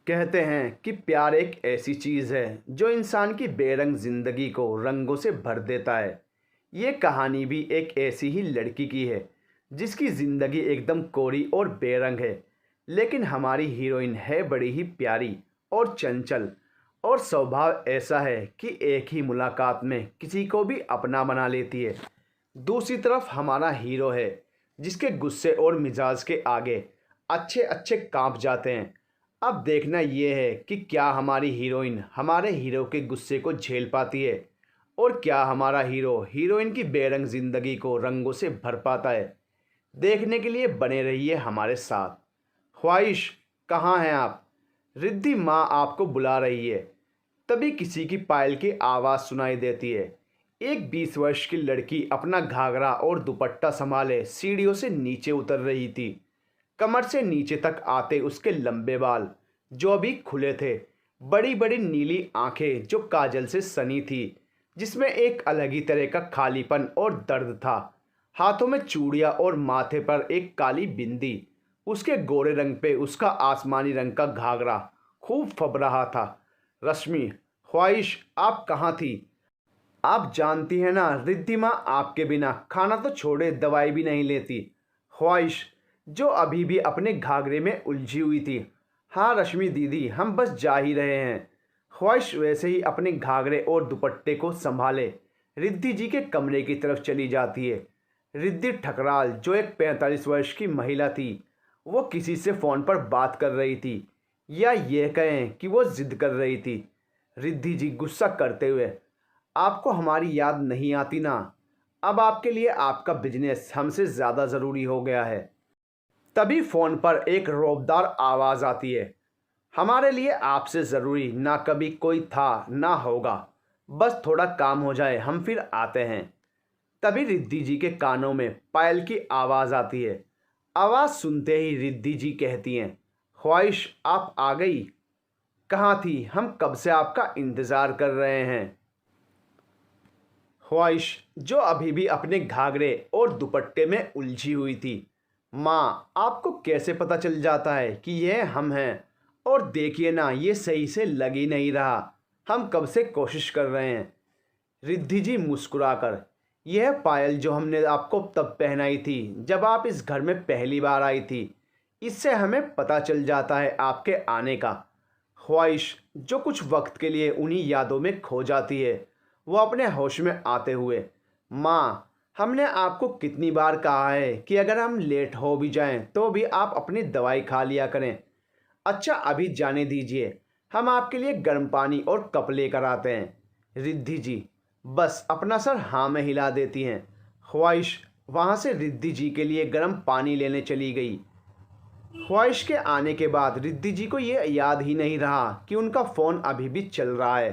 कहते हैं कि प्यार एक ऐसी चीज़ है जो इंसान की बेरंग ज़िंदगी को रंगों से भर देता है। ये कहानी भी एक ऐसी ही लड़की की है जिसकी ज़िंदगी एकदम कोरी और बेरंग है। लेकिन हमारी हीरोइन है बड़ी ही प्यारी और चंचल, और स्वभाव ऐसा है कि एक ही मुलाकात में किसी को भी अपना बना लेती है। दूसरी तरफ हमारा हीरो है जिसके गुस्से और मिजाज के आगे अच्छे अच्छे कांप जाते हैं। अब देखना यह है कि क्या हमारी हीरोइन हमारे हीरो के गुस्से को झेल पाती है, और क्या हमारा हीरो हीरोइन की बेरंग ज़िंदगी को रंगों से भर पाता है। देखने के लिए बने रहिए हमारे साथ। ख्वाहिश, कहाँ हैं आप? रिद्धि माँ आपको बुला रही है। तभी किसी की पायल की आवाज़ सुनाई देती है। एक 20 वर्ष की लड़की अपना घाघरा और दुपट्टा संभाले सीढ़ियों से नीचे उतर रही थी। कमर से नीचे तक आते उसके लंबे बाल जो अभी खुले थे, बड़ी बड़ी नीली आंखें जो काजल से सनी थी, जिसमें एक अलग ही तरह का खालीपन और दर्द था। हाथों में चूड़ियाँ और माथे पर एक काली बिंदी। उसके गोरे रंग पे उसका आसमानी रंग का घाघरा खूब फब रहा था। रश्मि, ख्वाहिश, आप कहाँ थी? आप जानती हैं ना, रिद्धि माँ आपके बिना खाना तो छोड़े दवाई भी नहीं लेती। ख्वाहिश, जो अभी भी अपने घाघरे में उलझी हुई थी। हाँ रश्मि दीदी, हम बस जा ही रहे हैं। ख्वाहिश वैसे ही अपने घाघरे और दुपट्टे को संभाले रिद्धि जी के कमरे की तरफ चली जाती है। रिद्धि ठकराल, जो एक 45 वर्ष की महिला थी, वो किसी से फ़ोन पर बात कर रही थी, या यह कहें कि वो ज़िद कर रही थी। रिद्धि जी गुस्सा करते हुए, आपको हमारी याद नहीं आती ना? अब आपके लिए आपका बिजनेस हमसे ज़्यादा ज़रूरी हो गया है। तभी फ़ोन पर एक रौबदार आवाज़ आती है, हमारे लिए आपसे ज़रूरी ना कभी कोई था ना होगा, बस थोड़ा काम हो जाए हम फिर आते हैं। तभी रिद्धि जी के कानों में पायल की आवाज़ आती है। आवाज़ सुनते ही रिद्धि जी कहती हैं, ख्वाहिश, आप आ गई? कहाँ थी? हम कब से आपका इंतज़ार कर रहे हैं। ख्वाहिश, जो अभी भी अपने घाघरे और दुपट्टे में उलझी हुई थी, माँ आपको कैसे पता चल जाता है कि यह हम हैं? और देखिए ना, ये सही से लग ही नहीं रहा, हम कब से कोशिश कर रहे हैं। रिद्धि जी मुस्कुराकर, यह पायल जो हमने आपको तब पहनाई थी जब आप इस घर में पहली बार आई थी, इससे हमें पता चल जाता है आपके आने का। ख्वाहिश, जो कुछ वक्त के लिए उन्हीं यादों में खो जाती है, वो अपने होश में आते हुए, माँ हमने आपको कितनी बार कहा है कि अगर हम लेट हो भी जाएं तो भी आप अपनी दवाई खा लिया करें। अच्छा अभी जाने दीजिए, हम आपके लिए गर्म पानी और कप लेकर आते हैं। रिद्धि जी बस अपना सर हाँ में हिला देती हैं। ख्वाहिश वहाँ से रिद्धि जी के लिए गर्म पानी लेने चली गई। ख्वाहिश के आने के बाद रिद्धि जी को ये याद ही नहीं रहा कि उनका फ़ोन अभी भी चल रहा है।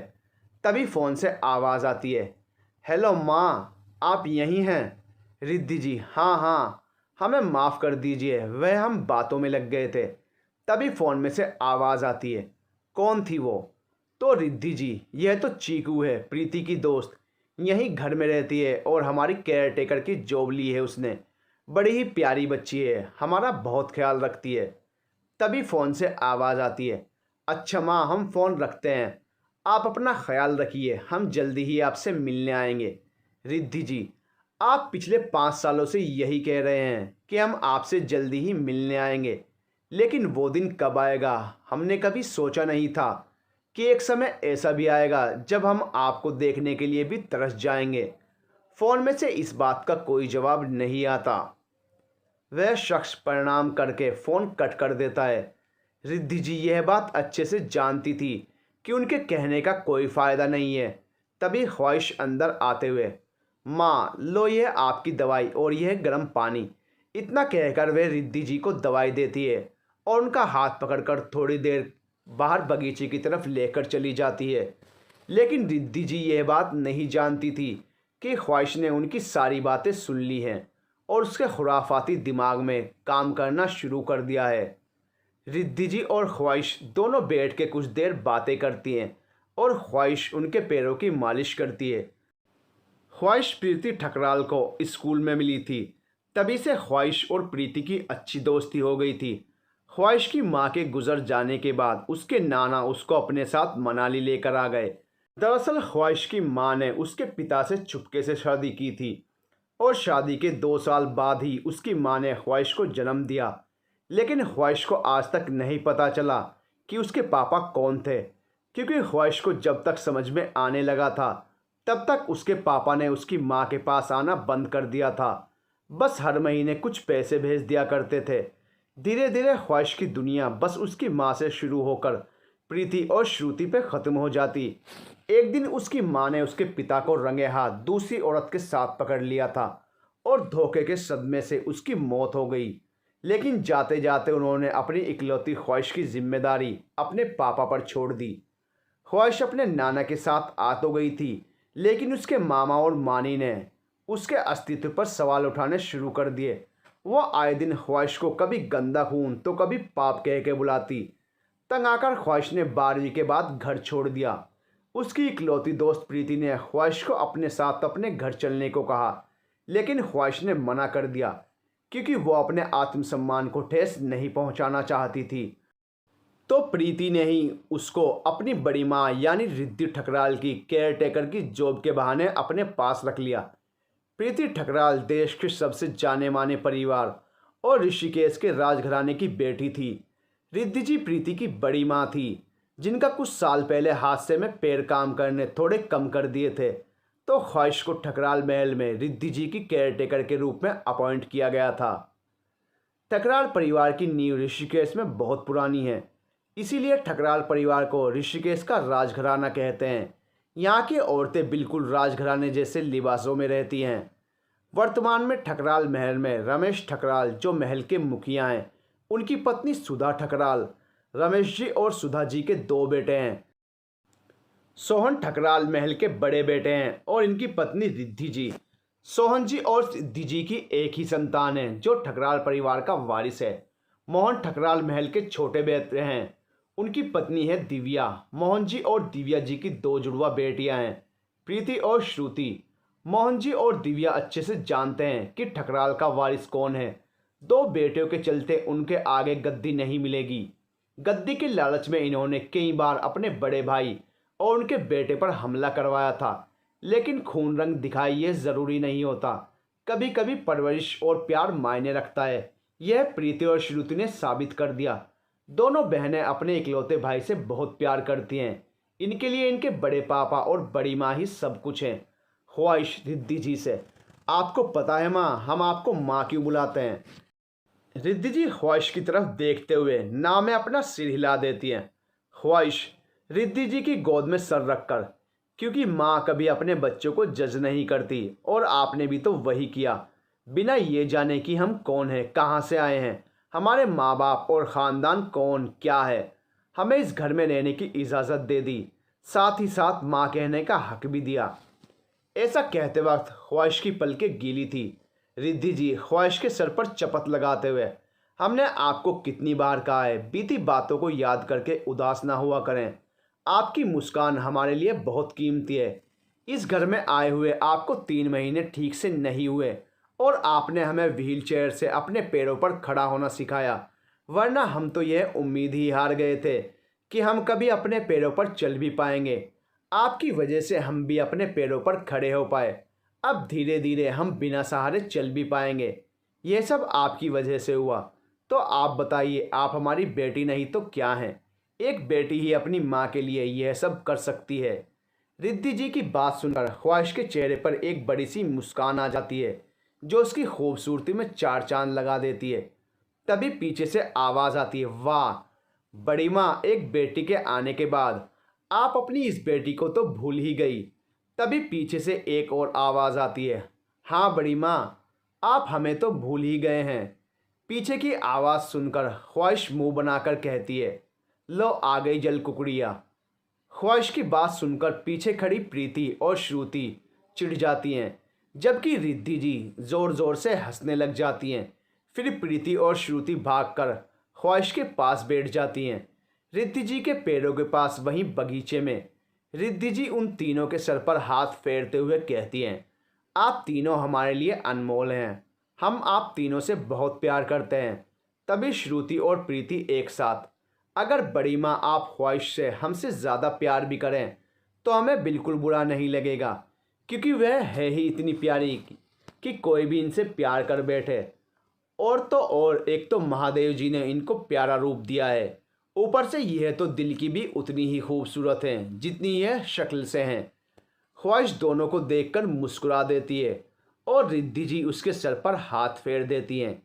तभी फ़ोन से आवाज़ आती है, हेलो माँ, आप यहीं हैं? रिद्धि जी, हाँ हाँ, हमें माफ़ कर दीजिए, वह हम बातों में लग गए थे। तभी फ़ोन में से आवाज़ आती है, कौन थी वो? तो रिद्धि जी, यह तो चीकू है, प्रीति की दोस्त, यहीं घर में रहती है और हमारी केयर टेकर की जॉब ली है उसने। बड़ी ही प्यारी बच्ची है, हमारा बहुत ख्याल रखती है। तभी फ़ोन से आवाज़ आती है, अच्छा माँ, हम फ़ोन रखते हैं, आप अपना ख्याल रखिए, हम जल्दी ही आपसे मिलने आएंगे। रिद्धि जी, आप पिछले 5 सालों से यही कह रहे हैं कि हम आपसे जल्दी ही मिलने आएंगे, लेकिन वो दिन कब आएगा हमने कभी सोचा नहीं था कि एक समय ऐसा भी आएगा जब हम आपको देखने के लिए भी तरस जाएंगे। फ़ोन में से इस बात का कोई जवाब नहीं आता। वह शख्स प्रणाम करके फ़ोन कट कर देता है। रिद्धि जी यह बात अच्छे से जानती थी कि उनके कहने का कोई फ़ायदा नहीं है। तभी ख्वाहिश अंदर आते हुए, माँ लो यह आपकी दवाई और यह गर्म पानी। इतना कहकर वह रिद्धि जी को दवाई देती है और उनका हाथ पकड़कर थोड़ी देर बाहर बगीचे की तरफ लेकर चली जाती है। लेकिन रिद्धि जी यह बात नहीं जानती थी कि ख्वाहिश ने उनकी सारी बातें सुन ली हैं और उसके खुराफाती दिमाग में काम करना शुरू कर दिया है। रिद्धि जी और ख्वाहिश दोनों बैठ के कुछ देर बातें करती हैं और ख्वाहिश उनके पैरों की मालिश करती है। ख्वाहिश प्रीति ठकराल को स्कूल में मिली थी, तभी से ख्वाहिश और प्रीति की अच्छी दोस्ती हो गई थी। ख्वाहिश की माँ के गुजर जाने के बाद उसके नाना उसको अपने साथ मनाली लेकर आ गए। दरअसल ख्वाहिश की माँ ने उसके पिता से चुपके से शादी की थी और शादी के 2 साल बाद ही उसकी माँ ने ख्वाहिश को जन्म दिया। लेकिन ख्वाहिश को आज तक नहीं पता चला कि उसके पापा कौन थे, क्योंकि ख्वाहिश को जब तक समझ में आने लगा था तब तक उसके पापा ने उसकी माँ के पास आना बंद कर दिया था। बस हर महीने कुछ पैसे भेज दिया करते थे। धीरे धीरे ख्वाहिश की दुनिया बस उसकी माँ से शुरू होकर प्रीति और श्रुति पे ख़त्म हो जाती। एक दिन उसकी माँ ने उसके पिता को रंगे हाथ दूसरी औरत के साथ पकड़ लिया था और धोखे के सदमे से उसकी मौत हो गई। लेकिन जाते जाते उन्होंने अपनी इकलौती ख्वाहिश की जिम्मेदारी अपने पापा पर छोड़ दी। ख्वाहिश अपने नाना के साथ आ तो गई थी, लेकिन उसके मामा और मानी ने उसके अस्तित्व पर सवाल उठाने शुरू कर दिए। वो आए दिन ख्वाहिश को कभी गंदा खून तो कभी पाप कह के बुलाती। तंग आकर ख्वाहिश ने 12वीं के बाद घर छोड़ दिया। उसकी इकलौती दोस्त प्रीति ने ख्वाहिश को अपने साथ अपने घर चलने को कहा, लेकिन ख्वाहिश ने मना कर दिया क्योंकि वो अपने आत्मसम्मान को ठेस नहीं पहुंचाना चाहती थी। तो प्रीति ने ही उसको अपनी बड़ी माँ यानी रिद्धि ठकराल की केयर टेकर की जॉब के बहाने अपने पास रख लिया। प्रीति ठकराल देश के सबसे जाने माने परिवार और ऋषिकेश के राजघराने की बेटी थी। रिद्धि जी प्रीति की बड़ी माँ थी, जिनका कुछ साल पहले हादसे में पैर काम करने थोड़े कम कर दिए थे। तो ख्वाहिश को ठकराल महल में रिद्धि जी की केयर टेकर के रूप में अपॉइंट किया गया था। ठकराल परिवार की नींव ऋषिकेश में बहुत पुरानी है, इसीलिए ठकराल परिवार को ऋषिकेश का राजघराना कहते हैं। यहाँ की औरतें बिल्कुल राजघराने जैसे लिबासों में रहती हैं। वर्तमान में ठकराल महल में रमेश ठकराल जो महल के मुखिया हैं, उनकी पत्नी सुधा ठकराल, रमेश जी और सुधा जी के 2 बेटे हैं। सोहन ठकराल महल के बड़े बेटे हैं और इनकी पत्नी रिद्धि जी। सोहन जी और रिद्धि जी की एक ही संतान है जो ठकराल परिवार का वारिस है। मोहन ठकराल महल के छोटे बेटे हैं, उनकी पत्नी है दिव्या। मोहन जी और दिव्या जी की 2 जुड़वा बेटियां हैं, प्रीति और श्रुति। मोहन जी और दिव्या अच्छे से जानते हैं कि ठकराल का वारिस कौन है। 2 बेटियों के चलते उनके आगे गद्दी नहीं मिलेगी। गद्दी के लालच में इन्होंने कई बार अपने बड़े भाई और उनके बेटे पर हमला करवाया था, लेकिन खून रंग दिखाई ये ज़रूरी नहीं होता। कभी कभी परवरिश और प्यार मायने रखता है। यह प्रीति और श्रुति ने साबित कर दिया। दोनों बहनें अपने इकलौते भाई से बहुत प्यार करती हैं। इनके लिए इनके बड़े पापा और बड़ी माँ ही सब कुछ हैं। ख्वाहिश रिद्धि जी से, आपको पता है माँ, हम आपको माँ क्यों बुलाते हैं? रिद्धि जी ख्वाहिश की तरफ देखते हुए ना में अपना सिर हिला देती हैं। ख्वाहिश रिद्धि जी की गोद में सर रखकर, क्योंकि माँ कभी अपने बच्चों को जज नहीं करती और आपने भी तो वही किया, बिना ये जाने कि हम कौन हैं, कहाँ से आए हैं, हमारे माँ बाप और ख़ानदान कौन क्या है। हमें इस घर में रहने की इजाज़त दे दी, साथ ही साथ माँ कहने का हक भी दिया। ऐसा कहते वक्त ख्वाहिश की पलकें गीली थी। रिद्धि जी ख्वाहिश के सर पर चपत लगाते हुए, हमने आपको कितनी बार कहा है, बीती बातों को याद करके उदास ना हुआ करें। आपकी मुस्कान हमारे लिए बहुत कीमती है। इस घर में आए हुए आपको 3 महीने ठीक से नहीं हुए और आपने हमें व्हीलचेयर से अपने पैरों पर खड़ा होना सिखाया, वरना हम तो यह उम्मीद ही हार गए थे कि हम कभी अपने पैरों पर चल भी पाएंगे। आपकी वजह से हम भी अपने पैरों पर खड़े हो पाए। अब धीरे धीरे हम बिना सहारे चल भी पाएंगे। यह सब आपकी वजह से हुआ। तो आप बताइए, आप हमारी बेटी नहीं तो क्या हैं? एक बेटी ही अपनी माँ के लिए यह सब कर सकती है। रिद्धि जी की बात सुनकर ख्वाहिश के चेहरे पर एक बड़ी सी मुस्कान आ जाती है, जो उसकी खूबसूरती में 4 चांद लगा देती है। तभी पीछे से आवाज़ आती है, वाह बड़ी माँ, एक बेटी के आने के बाद आप अपनी इस बेटी को तो भूल ही गई। तभी पीछे से एक और आवाज़ आती है, हाँ बड़ी माँ, आप हमें तो भूल ही गए हैं। पीछे की आवाज़ सुनकर ख्वाहिश मुंह बनाकर कहती है, लो आ गई जल कुकड़िया। ख्वाहिश की बात सुनकर पीछे खड़ी प्रीति और श्रुति चिढ़ जाती हैं, जबकि रिद्धि जी ज़ोर ज़ोर से हंसने लग जाती हैं। फिर प्रीति और श्रुति भागकर ख्वाहिश के पास बैठ जाती हैं, रिद्धि जी के पैरों के पास, वहीं बगीचे में। रिद्धि जी उन तीनों के सर पर हाथ फेरते हुए कहती हैं, आप तीनों हमारे लिए अनमोल हैं। हम आप तीनों से बहुत प्यार करते हैं। तभी श्रुति और प्रीति एक साथ, अगर बड़ी माँ आप ख्वाहिश से हमसे ज़्यादा प्यार भी करें तो हमें बिल्कुल बुरा नहीं लगेगा, क्योंकि वह है ही इतनी प्यारी कि कोई भी इनसे प्यार कर बैठे। और तो और एक तो महादेव जी ने इनको प्यारा रूप दिया है, ऊपर से यह तो दिल की भी उतनी ही खूबसूरत हैं जितनी यह शक्ल से हैं। ख्वाहिश दोनों को देखकर मुस्कुरा देती है और रिद्धि जी उसके सर पर हाथ फेर देती हैं।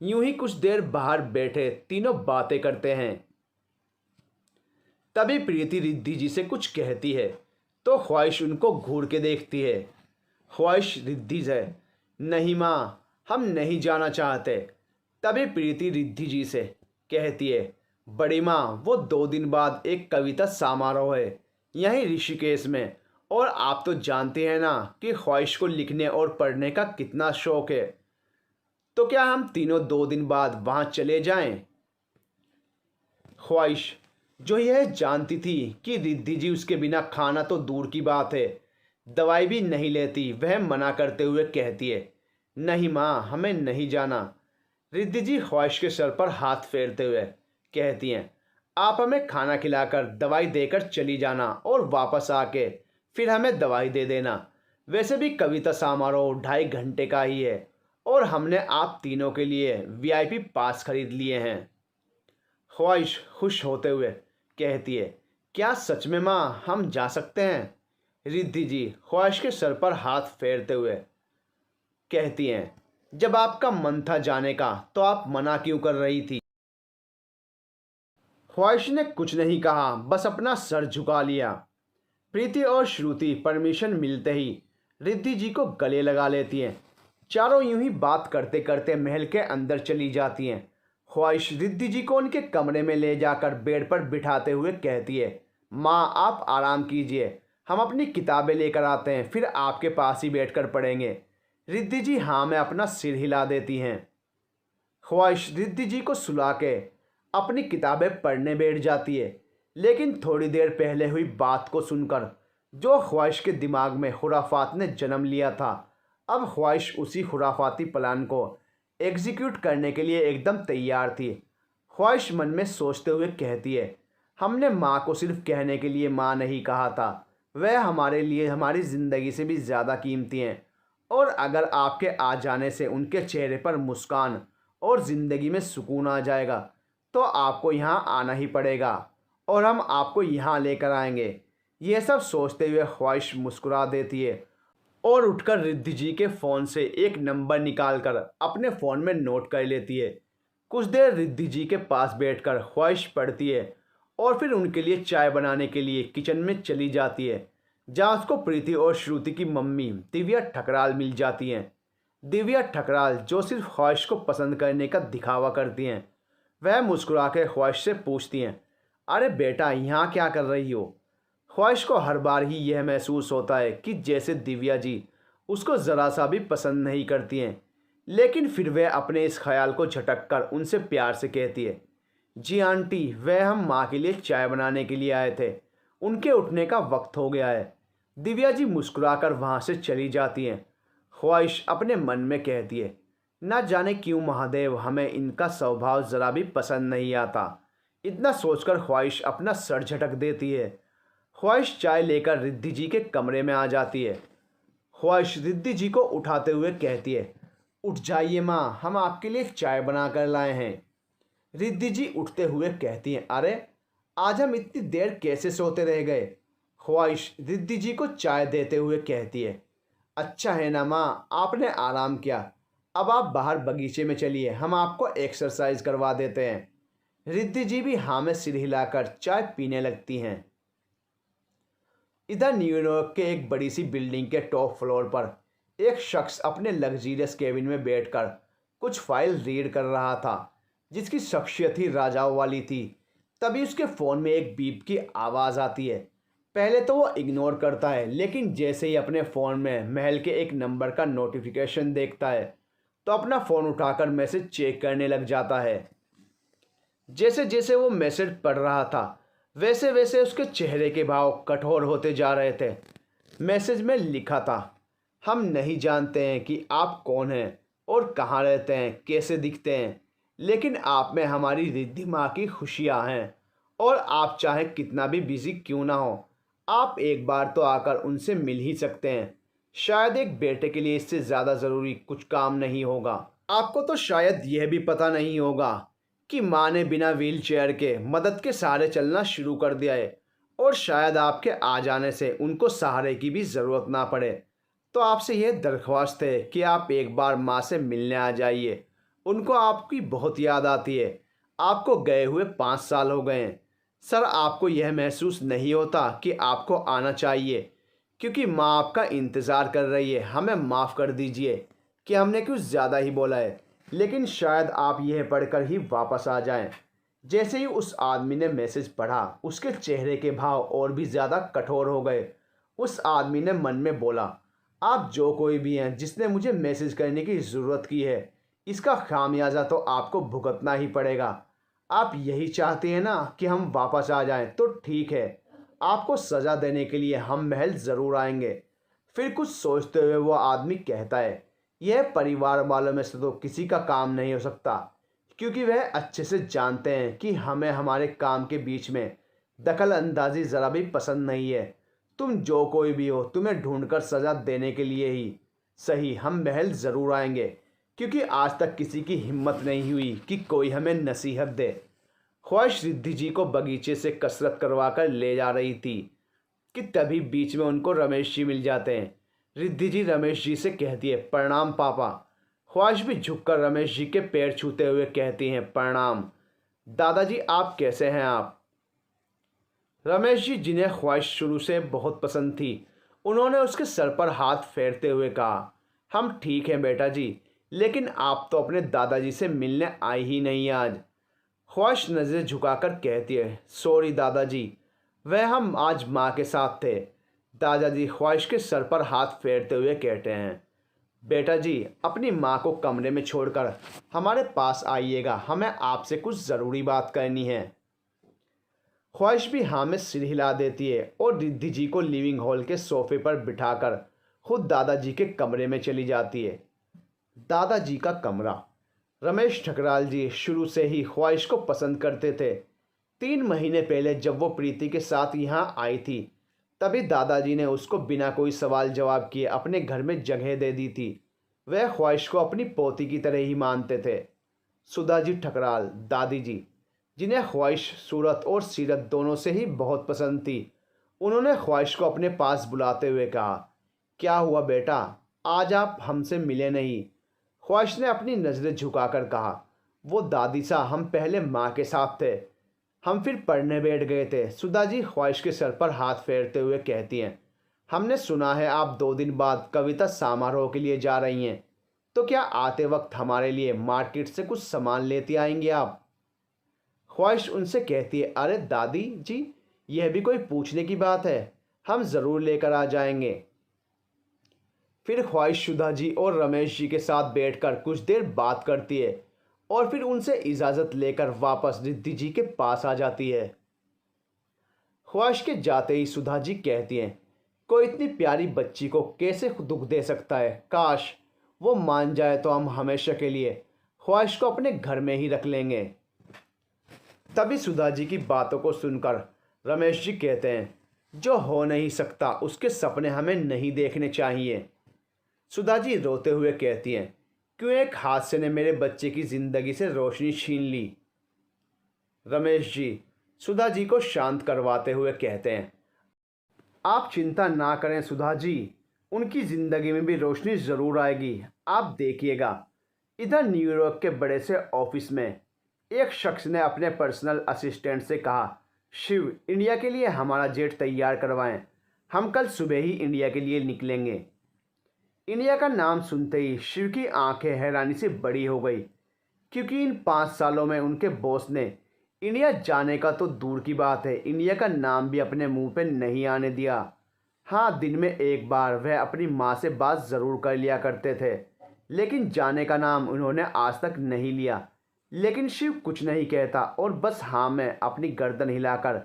यूं ही कुछ देर बाहर बैठे तीनों बातें करते हैं। तभी प्रीति रिद्धि जी से कुछ कहती है तो ख्वाहिश उनको घूर के देखती है। ख्वाहिश रिद्धि से, नहीं माँ, हम नहीं जाना चाहते। तभी प्रीति रिद्धि जी से कहती है, बड़ी माँ, वो 2 दिन बाद एक कविता समारोह है यहीं ऋषिकेश में, और आप तो जानते हैं ना कि ख्वाहिश को लिखने और पढ़ने का कितना शौक है। तो क्या हम तीनों 2 दिन बाद वहाँ चले जाएं? ख्वाहिश, जो यह जानती थी कि रिद्धि जी उसके बिना खाना तो दूर की बात है, दवाई भी नहीं लेती, वह मना करते हुए कहती है, नहीं माँ, हमें नहीं जाना। रिद्धि जी ख्वाहिश के सर पर हाथ फेरते हुए कहती हैं, आप हमें खाना खिलाकर दवाई देकर चली जाना और वापस आके फिर हमें दवाई दे देना। वैसे भी कविता समारोह 2.5 घंटे का ही है और हमने आप तीनों के लिए वीआईपी पास खरीद लिए हैं। ख्वाहिश खुश होते हुए कहती है, क्या सच में माँ, हम जा सकते हैं? रिद्धि जी ख्वाहिश के सर पर हाथ फेरते हुए कहती हैं, जब आपका मन था जाने का तो आप मना क्यों कर रही थी? ख्वाहिश ने कुछ नहीं कहा, बस अपना सर झुका लिया। प्रीति और श्रुति परमिशन मिलते ही रिद्धि जी को गले लगा लेती हैं। चारों यूं ही बात करते करते महल के अंदर चली जाती हैं। ख्वाहिश रिद्धि जी को उनके कमरे में ले जाकर बेड पर बिठाते हुए कहती है, माँ, आप आराम कीजिए, हम अपनी किताबें लेकर आते हैं, फिर आपके पास ही बैठकर पढ़ेंगे। रिद्धि जी हाँ में अपना सिर हिला देती हैं। ख्वाहिश रिद्धि जी को सुला के अपनी किताबें पढ़ने बैठ जाती है, लेकिन थोड़ी देर पहले हुई बात को सुनकर जो ख्वाहिश के दिमाग में खुराफात ने जन्म लिया था, अब ख्वाहिश उसी खुराफाती प्लान को एग्जीक्यूट करने के लिए एकदम तैयार थी। ख्वाहिश मन में सोचते हुए कहती है, हमने माँ को सिर्फ कहने के लिए माँ नहीं कहा था, वह हमारे लिए हमारी ज़िंदगी से भी ज़्यादा कीमती हैं, और अगर आपके आ जाने से उनके चेहरे पर मुस्कान और ज़िंदगी में सुकून आ जाएगा तो आपको यहाँ आना ही पड़ेगा और हम आपको यहाँ लेकर आएंगे। यह सब सोचते हुए ख्वाहिश मुस्कुरा देती है और उठकर रिद्धि जी के फ़ोन से एक नंबर निकालकर अपने फ़ोन में नोट कर लेती है। कुछ देर रिद्धि जी के पास बैठकर ख्वाहिश पढ़ती है और फिर उनके लिए चाय बनाने के लिए किचन में चली जाती है, जहाँ उसको प्रीति और श्रुति की मम्मी दिव्या ठकराल मिल जाती हैं। दिव्या ठकराल जो सिर्फ ख्वाहिश को पसंद करने का दिखावा करती हैं। वह मुस्कुरा के ख्वाहिश से पूछती हैं, अरे बेटा, यहाँ क्या कर रही हो? ख्वाहिश को हर बार ही यह महसूस होता है कि जैसे दिव्या जी उसको ज़रा सा भी पसंद नहीं करती हैं, लेकिन फिर वह अपने इस ख्याल को झटक कर उनसे प्यार से कहती है, जी आंटी, वह हम माँ के लिए चाय बनाने के लिए आए थे, उनके उठने का वक्त हो गया है। दिव्या जी मुस्कुराकर वहाँ से चली जाती हैं। ख्वाहिश अपने मन में कहती है, ना जाने क्यों महादेव, हमें इनका स्वभाव ज़रा भी पसंद नहीं आता। इतना सोचकर ख्वाहिश अपना सर झटक देती है। ख्वाहिश चाय लेकर रिद्धि जी के कमरे में आ जाती है। ख्वाहिश रिद्धि जी को उठाते हुए कहती है, उठ जाइए माँ, हम आपके लिए चाय बना कर लाए हैं। रिद्धि जी उठते हुए कहती हैं, अरे आज हम इतनी देर कैसे सोते रह गए? ख्वाहिश रिद्धि जी को चाय देते हुए कहती है, अच्छा है ना माँ, आपने आराम किया, अब आप बाहर बगीचे में चलिए, हम आपको एक्सरसाइज करवा देते हैं। रिद्धि जी भी हाँ में सिर हिलाकर चाय पीने लगती हैं। इधर न्यूयॉर्क के एक बड़ी सी बिल्डिंग के टॉप फ्लोर पर एक शख्स अपने लग्जीरियस केबिन में बैठकर कुछ फाइल रीड कर रहा था, जिसकी शख्सियत ही राजाओं वाली थी। तभी उसके फ़ोन में एक बीप की आवाज़ आती है। पहले तो वो इग्नोर करता है, लेकिन जैसे ही अपने फ़ोन में महल के एक नंबर का नोटिफिकेशन देखता है तो अपना फ़ोन उठाकर मैसेज चेक करने लग जाता है। जैसे जैसे वो मैसेज पढ़ रहा था वैसे वैसे उसके चेहरे के भाव कठोर होते जा रहे थे। मैसेज में लिखा था, हम नहीं जानते हैं कि आप कौन हैं और कहाँ रहते हैं, कैसे दिखते हैं, लेकिन आप में हमारी रिद्धि माँ की खुशियाँ हैं। और आप चाहे कितना भी बिजी क्यों ना हो, आप एक बार तो आकर उनसे मिल ही सकते हैं। शायद एक बेटे के लिए इससे ज़्यादा ज़रूरी कुछ काम नहीं होगा। आपको तो शायद यह भी पता नहीं होगा कि माँ ने बिना व्हील चेयर के मदद के सहारे चलना शुरू कर दिया है, और शायद आपके आ जाने से उनको सहारे की भी ज़रूरत ना पड़े। तो आपसे यह दरख्वास्त है कि आप एक बार माँ से मिलने आ जाइए। उनको आपकी बहुत याद आती है। आपको गए हुए 5 साल हो गए हैं। सर, आपको यह महसूस नहीं होता कि आपको आना चाहिए, क्योंकि माँ आपका इंतज़ार कर रही है। हमें माफ़ कर दीजिए कि हमने कुछ ज़्यादा ही बोला है, लेकिन शायद आप यह पढ़कर ही वापस आ जाएं। जैसे ही उस आदमी ने मैसेज पढ़ा, उसके चेहरे के भाव और भी ज़्यादा कठोर हो गए। उस आदमी ने मन में बोला, आप जो कोई भी हैं जिसने मुझे मैसेज करने की ज़रूरत की है, इसका खामियाजा तो आपको भुगतना ही पड़ेगा। आप यही चाहते हैं ना कि हम वापस आ जाएं, तो ठीक है, आपको सज़ा देने के लिए हम महल ज़रूर आएंगे। फिर कुछ सोचते हुए वो आदमी कहता है, यह परिवार वालों में से तो किसी का काम नहीं हो सकता, क्योंकि वह अच्छे से जानते हैं कि हमें हमारे काम के बीच में दखल अंदाजी ज़रा भी पसंद नहीं है। तुम जो कोई भी हो, तुम्हें ढूंढकर सज़ा देने के लिए ही सही हम महल ज़रूर आएंगे, क्योंकि आज तक किसी की हिम्मत नहीं हुई कि कोई हमें नसीहत दे। ख्वाहिश रिद्धि जी को बगीचे से कसरत करवा कर ले जा रही थी कि तभी बीच में उनको रमेश जी मिल जाते हैं। रिद्धि जी रमेश जी से कहती है, प्रणाम पापा। ख्वाहिश भी झुककर रमेश जी के पैर छूते हुए कहती हैं, प्रणाम दादाजी, आप कैसे हैं आप? रमेश जी, जिन्हें ख्वाहिश शुरू से बहुत पसंद थी, उन्होंने उसके सर पर हाथ फेरते हुए कहा, हम ठीक हैं बेटा जी, लेकिन आप तो अपने दादाजी से मिलने आई ही नहीं आज। ख्वाहिश नज़रें झुकाकर कहती है, सॉरी दादाजी, वह हम आज माँ के साथ थे। दादाजी ख्वाहिश के सर पर हाथ फेरते हुए कहते हैं, बेटा जी, अपनी माँ को कमरे में छोड़कर हमारे पास आइएगा, हमें आपसे कुछ ज़रूरी बात करनी है। ख्वाहिश भी हाँ में सिर हिला देती है और रिद्धि जी को लिविंग हॉल के सोफे पर बिठाकर खुद दादाजी के कमरे में चली जाती है। दादाजी का कमरा। रमेश ठकराल जी शुरू से ही ख्वाहिश को पसंद करते थे। 3 महीने पहले जब वो प्रीति के साथ यहाँ आई थी, तभी दादाजी ने उसको बिना कोई सवाल जवाब किए अपने घर में जगह दे दी थी। वह ख्वाहिश को अपनी पोती की तरह ही मानते थे। सुधा जी ठकराल, दादी जी, जिन्हें ख्वाहिश सूरत और सीरत दोनों से ही बहुत पसंद थी, उन्होंने ख्वाहिश को अपने पास बुलाते हुए कहा, क्या हुआ बेटा, आज आप हमसे मिले नहीं? ख्वाहिश ने अपनी नज़रें झुकाकर कहा, वो दादी सा, हम पहले माँ के साथ थे, हम फिर पढ़ने बैठ गए थे। सुधा जी ख्वाहिश के सर पर हाथ फेरते हुए कहती हैं, हमने सुना है आप 2 दिन बाद कविता समारोह के लिए जा रही हैं, तो क्या आते वक्त हमारे लिए मार्केट से कुछ सामान लेती आएंगे आप? ख्वाहिश उनसे कहती है, अरे दादी जी, यह भी कोई पूछने की बात है, हम ज़रूर लेकर आ जाएंगे। फिर ख्वाहिश सुधा जी और रमेश जी के साथ बैठकर कुछ देर बात करती है और फिर उनसे इजाज़त लेकर वापस रिद्धि जी के पास आ जाती है। ख्वाहिश के जाते ही सुधा जी कहती हैं, कोई इतनी प्यारी बच्ची को कैसे दुख दे सकता है, काश वो मान जाए तो हम हमेशा के लिए ख्वाहिश को अपने घर में ही रख लेंगे। तभी सुधा जी की बातों को सुनकर रमेश जी कहते हैं, जो हो नहीं सकता उसके सपने हमें नहीं देखने चाहिए। सुधा जी रोते हुए कहती हैं, क्यों एक हादसे ने मेरे बच्चे की ज़िंदगी से रोशनी छीन ली? रमेश जी सुधा जी को शांत करवाते हुए कहते हैं, आप चिंता ना करें सुधा जी, उनकी ज़िंदगी में भी रोशनी ज़रूर आएगी, आप देखिएगा। इधर न्यूयॉर्क के बड़े से ऑफिस में एक शख्स ने अपने पर्सनल असिस्टेंट से कहा, शिव, इंडिया के लिए हमारा जेट तैयार करवाएं, हम कल सुबह ही इंडिया के लिए निकलेंगे। इंडिया का नाम सुनते ही शिव की आंखें हैरानी से बड़ी हो गई, क्योंकि इन 5 सालों में उनके बॉस ने इंडिया जाने का तो दूर की बात है, इंडिया का नाम भी अपने मुंह पे नहीं आने दिया। हाँ, दिन में एक बार वह अपनी माँ से बात ज़रूर कर लिया करते थे, लेकिन जाने का नाम उन्होंने आज तक नहीं लिया। लेकिन शिव कुछ नहीं कहता और बस हाँ में अपनी गर्दन हिलाकर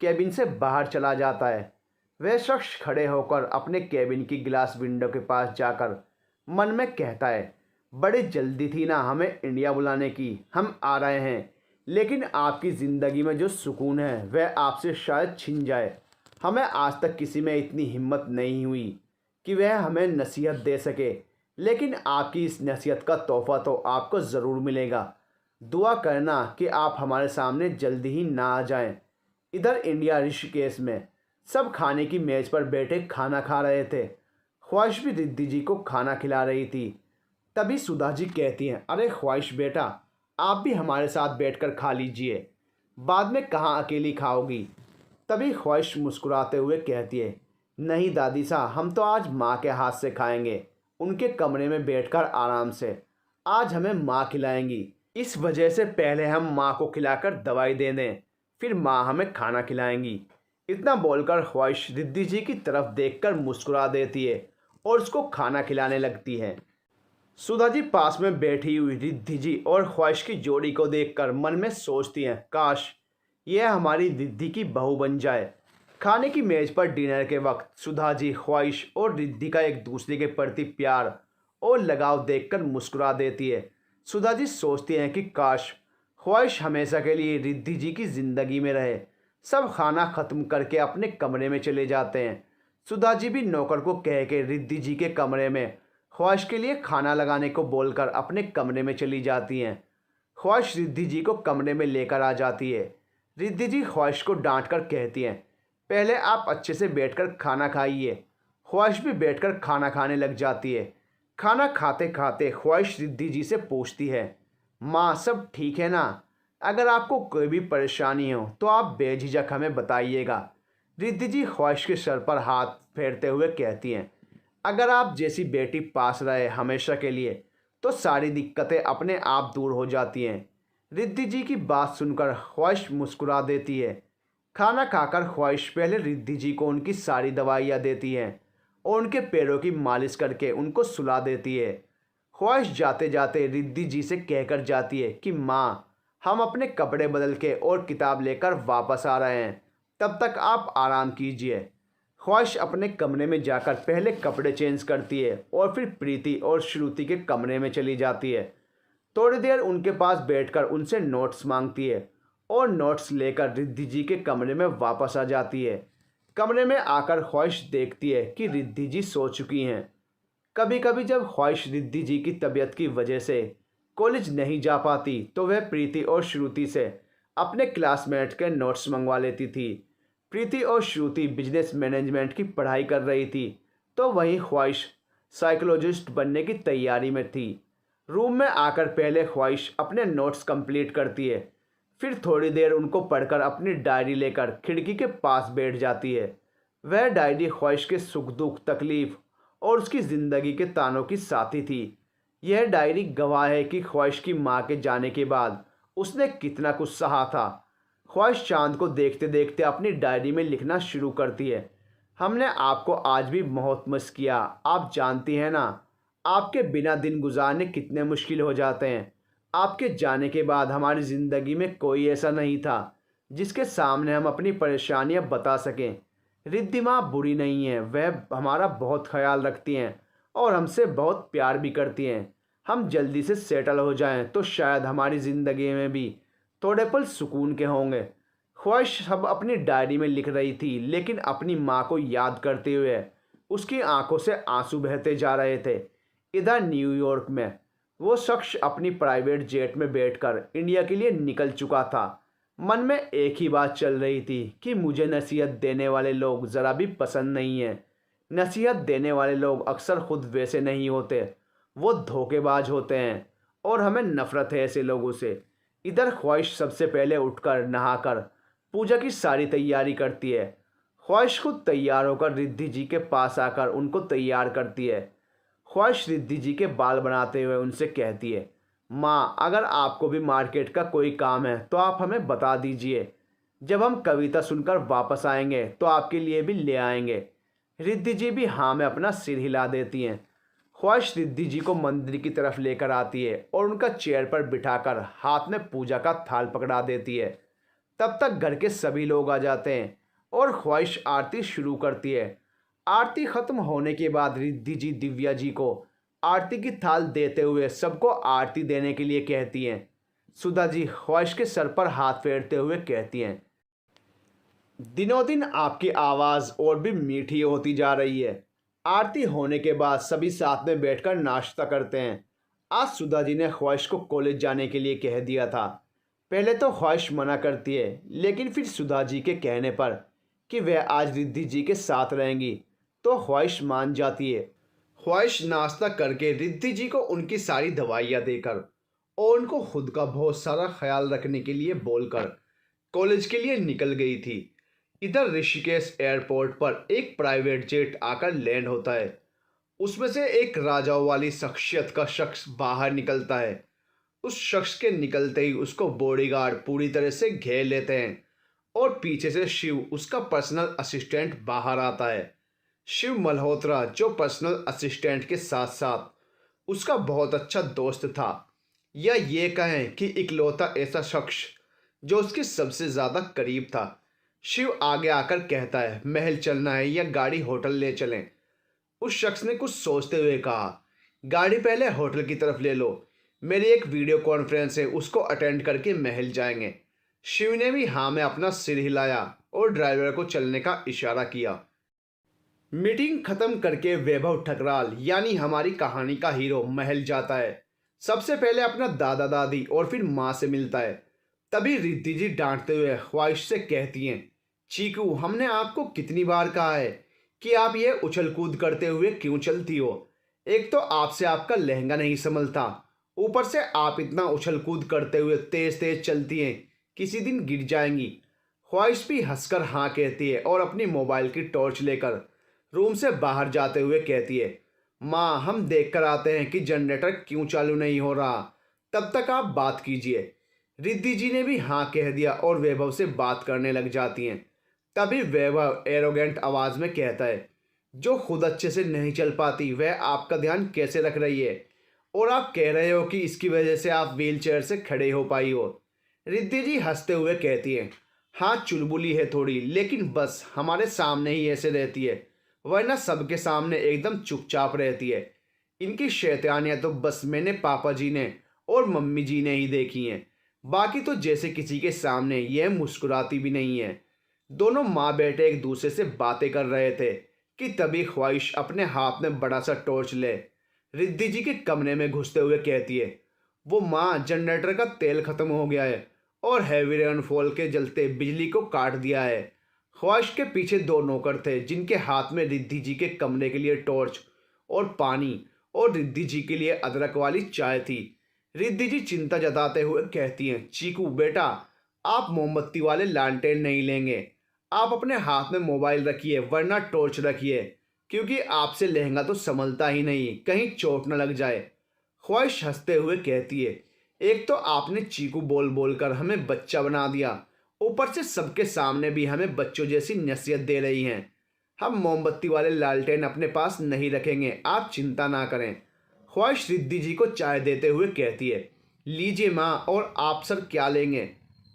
कैबिन से बाहर चला जाता है। वह शख्स खड़े होकर अपने कैबिन की ग्लास विंडो के पास जाकर मन में कहता है, बड़े जल्दी थी ना हमें इंडिया बुलाने की, हम आ रहे हैं। लेकिन आपकी ज़िंदगी में जो सुकून है वह आपसे शायद छिन जाए। हमें आज तक किसी में इतनी हिम्मत नहीं हुई कि वह हमें नसीहत दे सके, लेकिन आपकी इस नसीहत का तोहफ़ा तो आपको ज़रूर मिलेगा। दुआ करना कि आप हमारे सामने जल्दी ही ना आ जाएं। इधर इंडिया ऋषिकेश में सब खाने की मेज़ पर बैठे खाना खा रहे थे। ख्वाहिश भी रिद्धि जी को खाना खिला रही थी। तभी सुधा जी कहती हैं, अरे ख्वाहिश बेटा, आप भी हमारे साथ बैठकर खा लीजिए, बाद में कहाँ अकेली खाओगी। तभी ख्वाहिश मुस्कुराते हुए कहती है, नहीं दादी साहब, हम तो आज माँ के हाथ से खाएंगे, उनके कमरे में बैठकर आराम से। आज हमें माँ खिलाएंगी, इस वजह से पहले हम माँ को खिलाकर दवाई दे दें, फिर माँ हमें खाना खिलाएंगी। इतना बोलकर ख्वाहिश रिद्धि जी की तरफ देखकर मुस्कुरा देती है और उसको खाना खिलाने लगती है। सुधा जी पास में बैठी हुई रिद्धि जी और ख्वाहिश की जोड़ी को देखकर मन में सोचती हैं, काश यह हमारी रिद्धि की बहू बन जाए। खाने की मेज पर डिनर के वक्त सुधा जी, ख्वाहिश और रिद्धि का एक दूसरे के प्रति प्यार और लगाव देखकर मुस्कुरा देती है। सुधा जी सोचती हैं कि काश ख्वाहिश हमेशा के लिए रिद्धि जी की ज़िंदगी में रहे। सब खाना ख़त्म करके अपने कमरे में चले जाते हैं। सुधा जी भी नौकर को कह के रिद्धि जी के कमरे में ख्वाहिश के लिए खाना लगाने को बोलकर अपने कमरे में चली जाती हैं। ख्वाहिश रिद्धि जी को कमरे में लेकर आ जाती है। रिद्धि जी ख्वाहिश को डांट कर कहती हैं, पहले आप अच्छे से बैठकर खाना खाइए। ख्वाहिश भी बैठकर खाना खाने लग जाती है। खाना खाते खाते ख्वाहिश रिद्धि जी से पूछती है, माँ सब ठीक है ना? अगर आपको कोई भी परेशानी हो तो आप बेझिझक हमें बताइएगा। रिद्धि जी ख्वाहिश के सर पर हाथ फेरते हुए कहती हैं, अगर आप जैसी बेटी पास रहे हमेशा के लिए तो सारी दिक्कतें अपने आप दूर हो जाती हैं। रिद्धि जी की बात सुनकर ख्वाहिश मुस्कुरा देती है। खाना खाकर ख्वाहिश पहले रिद्धि जी को उनकी सारी दवाइयाँ देती है और उनके पैरों की मालिश करके उनको सुला देती है। ख्वाहिश जाते जाते रिद्धि जी से कहकर जाती है कि माँ, हम अपने कपड़े बदल के और किताब लेकर वापस आ रहे हैं, तब तक आप आराम कीजिए। ख्वाहिश अपने कमरे में जाकर पहले कपड़े चेंज करती है और फिर प्रीति और श्रुति के कमरे में चली जाती है। थोड़ी देर उनके पास बैठकर उनसे नोट्स मांगती है और नोट्स लेकर रिद्धि जी के कमरे में वापस आ जाती है। कमरे में आकर ख्वाहिश देखती है कि रिद्धि जी सो चुकी हैं। कभी कभी जब ख्वाहिश रिद्धि जी की तबीयत की वजह से कॉलेज नहीं जा पाती तो वह प्रीति और श्रुति से अपने क्लासमेट के नोट्स मंगवा लेती थी। प्रीति और श्रुति बिजनेस मैनेजमेंट की पढ़ाई कर रही थी तो वहीं ख्वाहिश साइकोलॉजिस्ट बनने की तैयारी में थी। रूम में आकर पहले ख्वाहिश अपने नोट्स कंप्लीट करती है, फिर थोड़ी देर उनको पढ़कर अपनी डायरी लेकर खिड़की के पास बैठ जाती है। वह डायरी ख्वाहिश के सुख दुख, तकलीफ और उसकी ज़िंदगी के तानों की साथी थी। यह डायरी गवाह है कि ख्वाहिश की माँ के जाने के बाद उसने कितना कुछ सहा था। ख्वाहिश चांद को देखते देखते अपनी डायरी में लिखना शुरू करती है, हमने आपको आज भी बहुत मिस किया। आप जानती हैं ना, आपके बिना दिन गुजारने कितने मुश्किल हो जाते हैं। आपके जाने के बाद हमारी ज़िंदगी में कोई ऐसा नहीं था जिसके सामने हम अपनी परेशानियां बता सकें। रिद्धि माँ बुरी नहीं है, वह हमारा बहुत ख्याल रखती हैं और हमसे बहुत प्यार भी करती हैं। हम जल्दी से सेटल हो जाएं तो शायद हमारी ज़िंदगी में भी थोड़े पल सुकून के होंगे। ख्वाहिश सब अपनी डायरी में लिख रही थी, लेकिन अपनी माँ को याद करते हुए उसकी आंखों से आंसू बहते जा रहे थे। इधर न्यूयॉर्क में वो शख्स अपनी प्राइवेट जेट में बैठकर इंडिया के लिए निकल चुका था। मन में एक ही बात चल रही थी कि मुझे नसीहत देने वाले लोग ज़रा भी पसंद नहीं हैं। नसीहत देने वाले लोग अक्सर खुद वैसे नहीं होते, वो धोखेबाज होते हैं और हमें नफ़रत है ऐसे लोगों से। इधर ख्वाहिश सबसे पहले उठकर नहाकर पूजा की सारी तैयारी करती है। ख्वाहिश खुद तैयार होकर रिद्धि जी के पास आकर उनको तैयार करती है। ख्वाहिश रिद्धि जी के बाल बनाते हुए उनसे कहती है, माँ, अगर आपको भी मार्केट का कोई काम है तो आप हमें बता दीजिए। जब हम कविता सुनकर वापस आएंगे तो आपके लिए भी ले आएंगे। रिद्धि जी भी हाँ में अपना सिर हिला देती हैं। ख्वाहिश रिद्धि जी को मंदिर की तरफ लेकर आती है और उनका चेयर पर बिठाकर हाथ में पूजा का थाल पकड़ा देती है। तब तक घर के सभी लोग आ जाते हैं और ख्वाहिश आरती शुरू करती है। आरती खत्म होने के बाद रिद्धि जी दिव्या जी को आरती की थाल देते हुए सबको आरती देने के लिए कहती हैं। सुधा जी ख्वाहिश के सर पर हाथ फेरते हुए कहती हैं, दिनों दिन आपकी आवाज़ और भी मीठी होती जा रही है। आरती होने के बाद सभी साथ में बैठकर नाश्ता करते हैं। आज सुधा जी ने ख्वाहिश को कॉलेज जाने के लिए कह दिया था। पहले तो ख्वाहिश मना करती है, लेकिन फिर सुधा जी के कहने पर कि वह आज रिद्धि जी के साथ रहेंगी तो ख्वाहिश मान जाती है। ख्वाहिश नाश्ता करके रिद्धि जी को उनकी सारी दवाइयाँ देकर और उनको खुद का बहुत सारा ख्याल रखने के लिए बोलकर कॉलेज के लिए निकल गई थी। इधर ऋषिकेश एयरपोर्ट पर एक प्राइवेट जेट आकर लैंड होता है। उसमें से एक राजाओं वाली शख्सियत का शख्स बाहर निकलता है। उस शख्स के निकलते ही उसको बॉडीगार्ड पूरी तरह से घेर लेते हैं और पीछे से शिव उसका पर्सनल असिस्टेंट बाहर आता है। शिव मल्होत्रा जो पर्सनल असिस्टेंट के साथ साथ उसका बहुत अच्छा दोस्त था, या ये कहें कि इकलौता ऐसा शख्स जो उसके सबसे ज़्यादा करीब था। शिव आगे आकर कहता है, महल चलना है या गाड़ी होटल ले चलें। उस शख्स ने कुछ सोचते हुए कहा, गाड़ी पहले होटल की तरफ ले लो, मेरी एक वीडियो कॉन्फ्रेंस है, उसको अटेंड करके महल जाएंगे। शिव ने भी हाँ में अपना सिर हिलाया और ड्राइवर को चलने का इशारा किया। मीटिंग खत्म करके वैभव ठकराल यानी हमारी कहानी का हीरो महल जाता है। सबसे पहले अपना दादा दादी और फिर माँ से मिलता है। तभी रिद्धि जी डांटते हुए ख्वाहिश से कहती हैं, चीकू हमने आपको कितनी बार कहा है कि आप ये उछल कूद करते हुए क्यों चलती हो। एक तो आपसे आपका लहंगा नहीं संभलता, ऊपर से आप इतना उछल कूद करते हुए तेज तेज चलती हैं, किसी दिन गिर जाएंगी। ख्वाहिश भी हंसकर हाँ कहती है और अपनी मोबाइल की टॉर्च लेकर रूम से बाहर जाते हुए कहती है, माँ हम देख कर आते हैं कि जनरेटर क्यों चालू नहीं हो रहा, तब तक आप बात कीजिए। रिद्धि जी ने भी हाँ कह दिया और वैभव से बात करने लग जाती हैं। तभी वैभव एरोगेंट आवाज़ में कहता है, जो खुद अच्छे से नहीं चल पाती वह आपका ध्यान कैसे रख रही है, और आप कह रहे हो कि इसकी वजह से आप व्हील चेयर से खड़े हो पाई हो। रिद्धि जी हंसते हुए कहती हैं, हाँ चुलबुली है थोड़ी, लेकिन बस हमारे सामने ही ऐसे रहती है, वरना सबके सामने एकदम चुपचाप रहती है। इनकी शैतानियाँ तो बस मैंने पापा जी ने और मम्मी जी ने ही देखी हैं, बाकी तो जैसे किसी के सामने यह मुस्कुराती भी नहीं है। दोनों माँ बेटे एक दूसरे से बातें कर रहे थे कि तभी ख्वाहिश अपने हाथ में बड़ा सा टॉर्च ले रिद्धि जी के कमरे में घुसते हुए कहती है, वो माँ जनरेटर का तेल खत्म हो गया है और हैवी रेनफॉल के जलते बिजली को काट दिया है। ख्वाहिश के पीछे दो नौकर थे जिनके हाथ में रिद्धि जी के कमरे के लिए टॉर्च और पानी और रिद्धि जी के लिए अदरक वाली चाय थी। रिद्धि जी चिंता जताते हुए कहती हैं, चीकू बेटा आप मोमबत्ती वाले लालटेन नहीं लेंगे, आप अपने हाथ में मोबाइल रखिए वरना टॉर्च रखिए, क्योंकि आपसे लहंगा तो संभलता ही नहीं, कहीं चोट न लग जाए। ख्वाहिश हंसते हुए कहती है, एक तो आपने चीकू बोल बोल कर हमें बच्चा बना दिया, ऊपर से सबके सामने भी हमें बच्चों जैसी नसीहत दे रही हैं। हम मोमबत्ती वाले लालटेन अपने पास नहीं रखेंगे, आप चिंता ना करें। ख्वाहिश रिद्धि जी को चाय देते हुए कहती है, लीजिए माँ, और आप सर क्या लेंगे।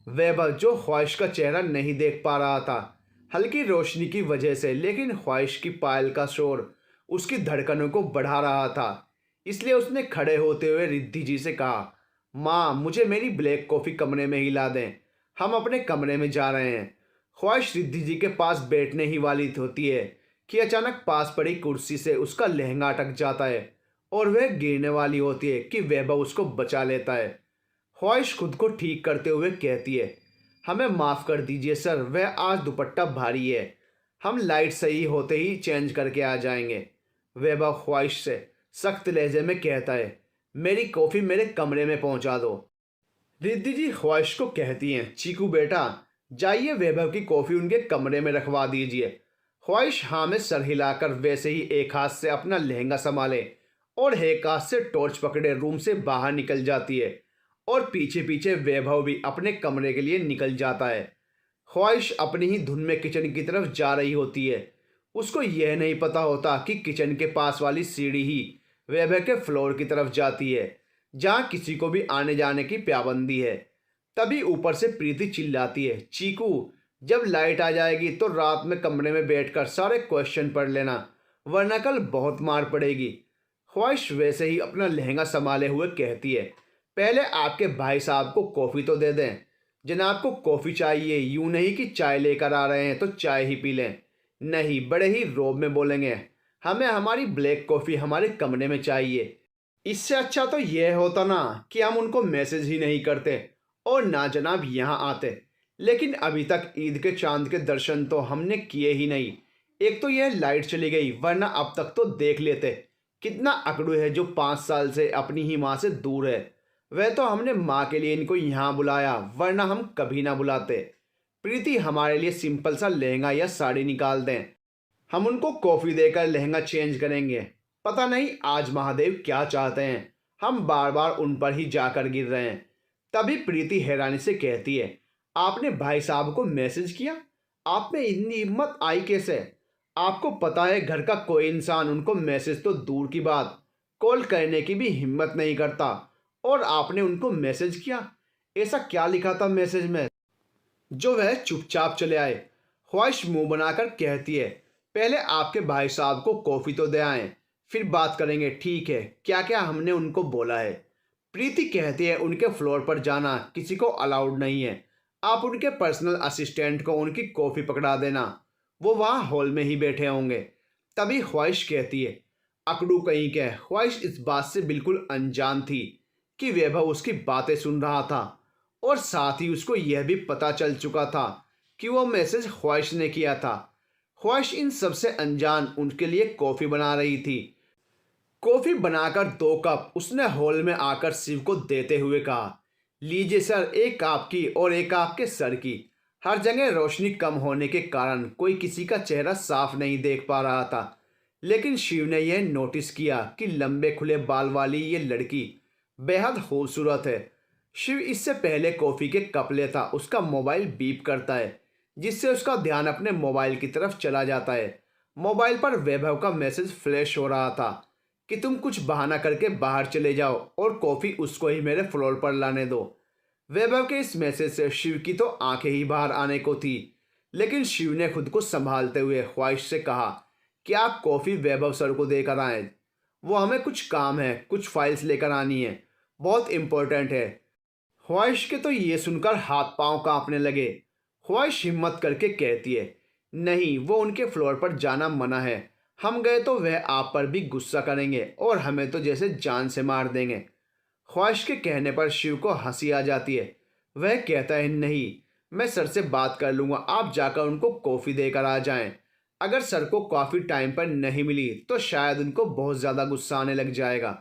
वैभव जो ख्वाहिश का चेहरा नहीं देख पा रहा था हल्की रोशनी की वजह से, लेकिन ख्वाहिश की पायल का शोर उसकी धड़कनों को बढ़ा रहा था, इसलिए उसने खड़े होते हुए रिद्धि जी से कहा, माँ मुझे मेरी ब्लैक कॉफ़ी कमरे में ही ला दें, हम अपने कमरे में जा रहे हैं। ख्वाहिश रिद्धि जी के पास बैठने ही वाली होती है कि अचानक पास पड़ी कुर्सी से उसका लहंगा अटक जाता है और वह गिरने वाली होती है कि वैभव उसको बचा लेता है। ख्वाहिश खुद को ठीक करते हुए कहती है, हमें माफ़ कर दीजिए सर, वह आज दुपट्टा भारी है, हम लाइट सही होते ही चेंज करके आ जाएंगे। वैभव ख्वाहिश से सख्त लहजे में कहता है, मेरी कॉफ़ी मेरे कमरे में पहुंचा दो। रिद्धि जी ख्वाहिश को कहती हैं, चीकू बेटा जाइए वैभव की कॉफ़ी उनके कमरे में रखवा दीजिए। ख्वाहिश हाँ में सर हिलाकर वैसे ही एक हाथ से अपना लहंगा संभाले और एक हाथ से टॉर्च पकड़े रूम से बाहर निकल जाती है और पीछे पीछे वैभव भी अपने कमरे के लिए निकल जाता है। ख्वाहिश अपनी ही धुन में किचन की तरफ जा रही होती है। उसको यह नहीं पता होता कि किचन के पास वाली सीढ़ी ही वैभव के फ्लोर की तरफ जाती है, जहाँ किसी को भी आने जाने की पाबंदी है। तभी ऊपर से प्रीति चिल्लाती है, चीकू जब लाइट आ जाएगी तो रात में कमरे में बैठकर सारे क्वेश्चन पढ़ लेना, वरना कल बहुत मार पड़ेगी। ख्वाहिश वैसे ही अपना लहंगा संभाले हुए कहती है, पहले आपके भाई साहब को कॉफ़ी तो दे दें। जनाब को कॉफ़ी चाहिए, यूं नहीं कि चाय लेकर आ रहे हैं तो चाय ही पी लें। नहीं, बड़े ही रोब में बोलेंगे, हमें हमारी ब्लैक कॉफ़ी हमारे कमरे में चाहिए। इससे अच्छा तो यह होता ना कि हम उनको मैसेज ही नहीं करते और ना जनाब यहाँ आते। लेकिन अभी तक ईद के चांद के दर्शन तो हमने किए ही नहीं। एक तो यह लाइट चली गई, वरना अब तक तो देख लेते। कितना अकड़ू है जो 5 साल से अपनी ही माँ से दूर है। वह तो हमने माँ के लिए इनको यहाँ बुलाया, वरना हम कभी ना बुलाते। प्रीति हमारे लिए सिंपल सा लहंगा या साड़ी निकाल दें, हम उनको कॉफ़ी देकर लहंगा चेंज करेंगे। पता नहीं आज महादेव क्या चाहते हैं, हम बार बार उन पर ही जाकर गिर रहे हैं। तभी प्रीति हैरानी से कहती है, आपने भाई साहब को मैसेज किया? आप में इतनी हिम्मत आई कैसे? आपको पता है घर का कोई इंसान उनको मैसेज तो दूर की बात, कॉल करने की भी हिम्मत नहीं करता, और आपने उनको मैसेज किया? ऐसा क्या लिखा था मैसेज में जो वह चुपचाप चले आए? ख्वाहिश मुंह बनाकर कहती है, पहले आपके भाई साहब को कॉफ़ी तो दे आएं, फिर बात करेंगे, ठीक है? क्या क्या हमने उनको बोला है? प्रीति कहती है, उनके फ्लोर पर जाना किसी को अलाउड नहीं है। आप उनके पर्सनल असिस्टेंट को उनकी कॉफ़ी पकड़ा देना, वो वहाँ हॉल में ही बैठे होंगे। तभी ख्वाहिश कहती है, अकड़ू कहीं के। ख्वाहिश इस बात से बिल्कुल अनजान थी कि वैभव उसकी बातें सुन रहा था, और साथ ही उसको यह भी पता चल चुका था कि वो मैसेज ख्वाहिश ने किया था। ख्वाहिश इन सबसे अनजान उनके लिए कॉफ़ी बना रही थी। कॉफ़ी बनाकर 2 कप उसने हॉल में आकर शिव को देते हुए कहा, लीजिए सर, एक आपकी और एक आपके सर की। हर जगह रोशनी कम होने के कारण कोई किसी का चेहरा साफ नहीं देख पा रहा था, लेकिन शिव ने यह नोटिस किया कि लंबे खुले बाल वाली ये लड़की बेहद खूबसूरत है। शिव इससे पहले कॉफ़ी के कप लेता उसका मोबाइल बीप करता है, जिससे उसका ध्यान अपने मोबाइल की तरफ चला जाता है। मोबाइल पर वैभव का मैसेज फ्लैश हो रहा था कि तुम कुछ बहाना करके बाहर चले जाओ और कॉफ़ी उसको ही मेरे फ्लोर पर लाने दो। वैभव के इस मैसेज से शिव की तो आंखें ही बाहर आने को थी, लेकिन शिव ने खुद को संभालते हुए ख्वाहिश से कहा कि आप कॉफ़ी वैभव सर को देकर आएँ, वो हमें कुछ काम है, कुछ फाइल्स लेकर आनी है, बहुत इम्पोर्टेंट है। ख्वाहिश के तो ये सुनकर हाथ पांव कांपने लगे। ख्वाहिश हिम्मत करके कहती है, नहीं, वो उनके फ्लोर पर जाना मना है। हम गए तो वह आप पर भी गुस्सा करेंगे और हमें तो जैसे जान से मार देंगे। ख्वाहिश के कहने पर शिव को हंसी आ जाती है। वह कहता है, नहीं, मैं सर से बात कर लूँगा, आप जाकर उनको कॉफ़ी देकर आ जाएं। अगर सर को कॉफ़ी टाइम पर नहीं मिली तो शायद उनको बहुत ज़्यादा गुस्सा आने लग जाएगा।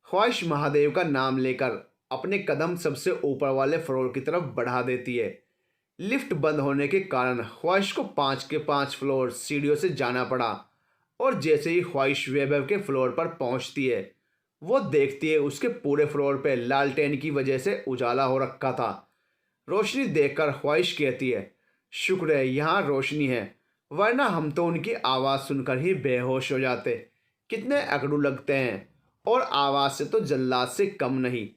ख्वाहिश महादेव का नाम लेकर अपने कदम सबसे ऊपर वाले फ्लोर की तरफ बढ़ा देती है। लिफ्ट बंद होने के कारण ख्वाहिश को 5 के 5 फ्लोर सीढ़ियों से जाना पड़ा, और जैसे ही ख्वाहिश वैभव के फ्लोर पर पहुंचती है, वो देखती है उसके पूरे फ्लोर पे लालटेन की वजह से उजाला हो रखा था। रोशनी देखकर ख्वाहिश कहती है, शुक्र है यहाँ रोशनी है, वरना हम तो उनकी आवाज़ सुनकर ही बेहोश हो जाते। कितने अकड़ू लगते हैं, और आवाज़ से तो जल्लाद से कम नहीं।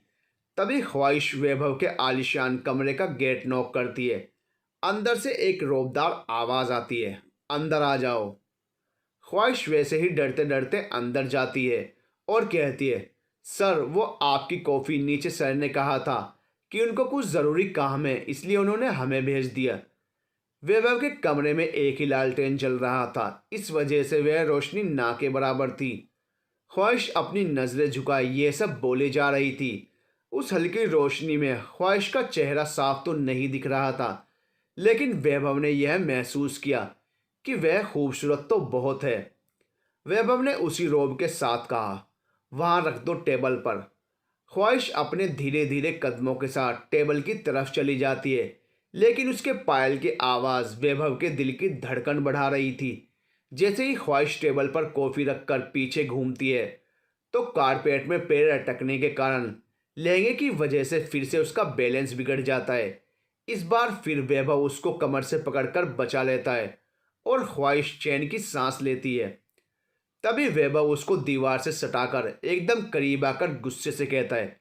तभी ख्वाहिश वैभव के आलीशान कमरे का गेट नॉक करती है। अंदर से एक रौबदार आवाज़ आती है, अंदर आ जाओ। ख्वाहिश वैसे ही डरते डरते अंदर जाती है और कहती है, सर, वो आपकी कॉफ़ी नीचे सर ने कहा था कि उनको कुछ ज़रूरी काम है, इसलिए उन्होंने हमें भेज दिया। वैभव के कमरे में एक ही लालटेन जल रहा था, इस वजह से वह रोशनी ना के बराबर थी। ख्वाहिश अपनी नज़रें झुकाए ये सब बोले जा रही थी। उस हल्की रोशनी में ख्वाहिश का चेहरा साफ तो नहीं दिख रहा था, लेकिन वैभव ने यह महसूस किया कि वह खूबसूरत तो बहुत है। वैभव ने उसी रोब के साथ कहा, वहाँ रख दो टेबल पर। ख्वाहिश अपने धीरे धीरे कदमों के साथ टेबल की तरफ चली जाती है, लेकिन उसके पायल की आवाज़ वैभव के दिल की धड़कन बढ़ा रही थी। जैसे ही ख्वाहिश टेबल पर कॉफ़ी रखकर पीछे घूमती है, तो कारपेट में पैर अटकने के कारण लहंगे की वजह से फिर से उसका बैलेंस बिगड़ जाता है। इस बार फिर वैभव उसको कमर से पकड़कर बचा लेता है और ख्वाहिश चैन की सांस लेती है। तभी वैभव उसको दीवार से सटाकर एकदम करीब आकर गुस्से से कहता है,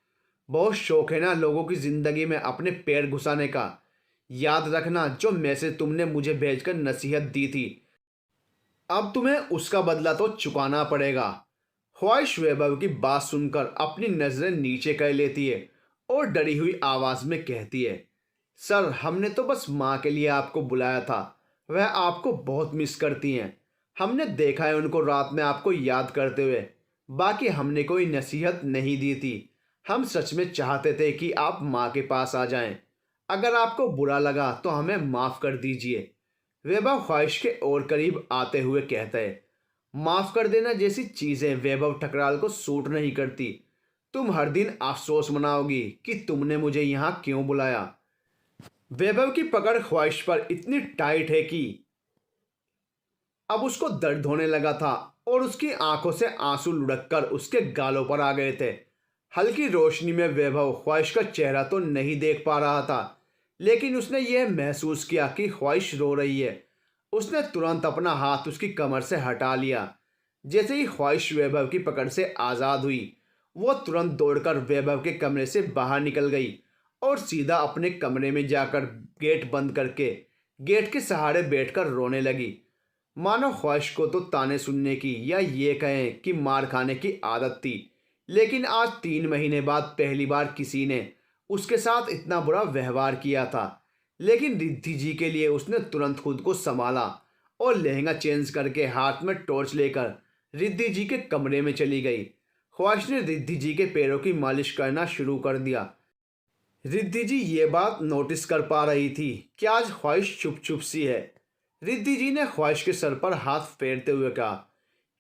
बहुत शौक है ना लोगों की ज़िंदगी में अपने पैर घुसाने का। याद रखना, जो मैसेज तुमने मुझे भेजकर नसीहत दी थी, अब तुम्हें उसका बदला तो चुकाना पड़ेगा। ख्वाहिश वैभव की बात सुनकर अपनी नजरें नीचे कर लेती है और डरी हुई आवाज में कहती है, सर हमने तो बस माँ के लिए आपको बुलाया था। वह आपको बहुत मिस करती हैं। हमने देखा है उनको रात में आपको याद करते हुए। बाकी हमने कोई नसीहत नहीं दी थी। हम सच में चाहते थे कि आप माँ के पास आ जाएं। अगर आपको बुरा लगा तो हमें माफ़ कर दीजिए। वैभव ख्वाहिश के और करीब आते हुए कहता है, माफ़ कर देना जैसी चीज़ें वैभव ठकराल को सूट नहीं करती। तुम हर दिन अफसोस मनाओगी कि तुमने मुझे यहाँ क्यों बुलाया। वैभव की पकड़ ख्वाहिश पर इतनी टाइट है कि अब उसको दर्द होने लगा था और उसकी आंखों से आंसू लुढ़क कर उसके गालों पर आ गए थे। हल्की रोशनी में वैभव ख्वाहिश का चेहरा तो नहीं देख पा रहा था, लेकिन उसने यह महसूस किया कि ख्वाहिश रो रही है। उसने तुरंत अपना हाथ उसकी कमर से हटा लिया। जैसे ही ख्वाहिश वैभव की पकड़ से आज़ाद हुई, वो तुरंत दौड़कर वैभव के कमरे से बाहर निकल गई और सीधा अपने कमरे में जाकर गेट बंद करके गेट के सहारे बैठकर रोने लगी। मानो ख्वाहिश को तो ताने सुनने की या ये कहें कि मार खाने की आदत थी, लेकिन आज 3 महीने बाद पहली बार किसी ने उसके साथ इतना बुरा व्यवहार किया था। लेकिन रिद्धि जी के लिए उसने तुरंत खुद को संभाला और लहंगा चेंज करके हाथ में टॉर्च लेकर रिद्धि जी के कमरे में चली गई। ख्वाहिश ने रिद्धि जी के पैरों की मालिश करना शुरू कर दिया। रिद्धि जी ये बात नोटिस कर पा रही थी कि आज ख्वाहिश चुप चुप सी है। रिद्धि जी ने ख्वाहिश के सर पर हाथ फेरते हुए कहा,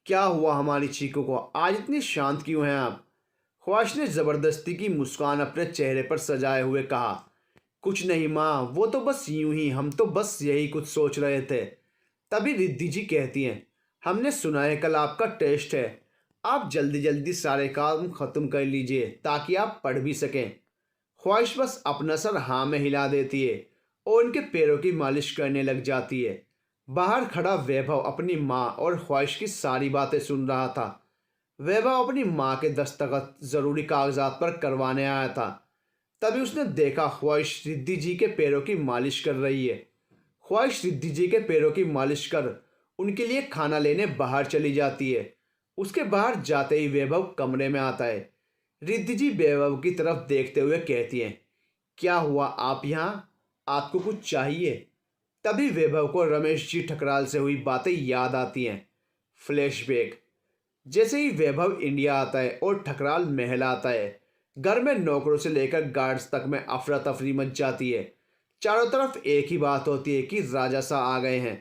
क्या हुआ हमारी चीकू को, आज इतनी शांत क्यों हैं आप। ख्वाहिश ने ज़बरदस्ती की मुस्कान अपने चेहरे पर सजाए हुए कहा, कुछ नहीं माँ, वो तो बस यूं ही, हम तो बस यही कुछ सोच रहे थे। तभी रिद्धि जी कहती हैं, हमने सुना है कल आपका टेस्ट है। आप जल्दी जल्दी सारे काम ख़त्म कर लीजिए ताकि आप पढ़ भी सकें। ख्वाहिश बस अपना सर हाँ में हिला देती है और उनके पैरों की मालिश करने लग जाती है। बाहर खड़ा वैभव अपनी माँ और ख्वाहिश की सारी बातें सुन रहा था। वैभव अपनी माँ के दस्तखत ज़रूरी कागजात पर करवाने आया था। तभी उसने देखा ख्वाहिश रिद्धि जी के पैरों की मालिश कर रही है। ख्वाहिश रिद्धि जी के पैरों की मालिश कर उनके लिए खाना लेने बाहर चली जाती है। उसके बाहर जाते ही वैभव कमरे में आता है। रिद्धि जी वैभव की तरफ देखते हुए कहती हैं, क्या हुआ आप यहाँ, आपको कुछ चाहिए। तभी वैभव को रमेश जी ठकराल से हुई बातें याद आती हैं। फ्लैशबैक। जैसे ही वैभव इंडिया आता है और ठकराल महल आता है, घर में नौकरों से लेकर गार्ड्स तक में अफरा तफरी मच जाती है। चारों तरफ एक ही बात होती है कि राजा साहब आ गए हैं।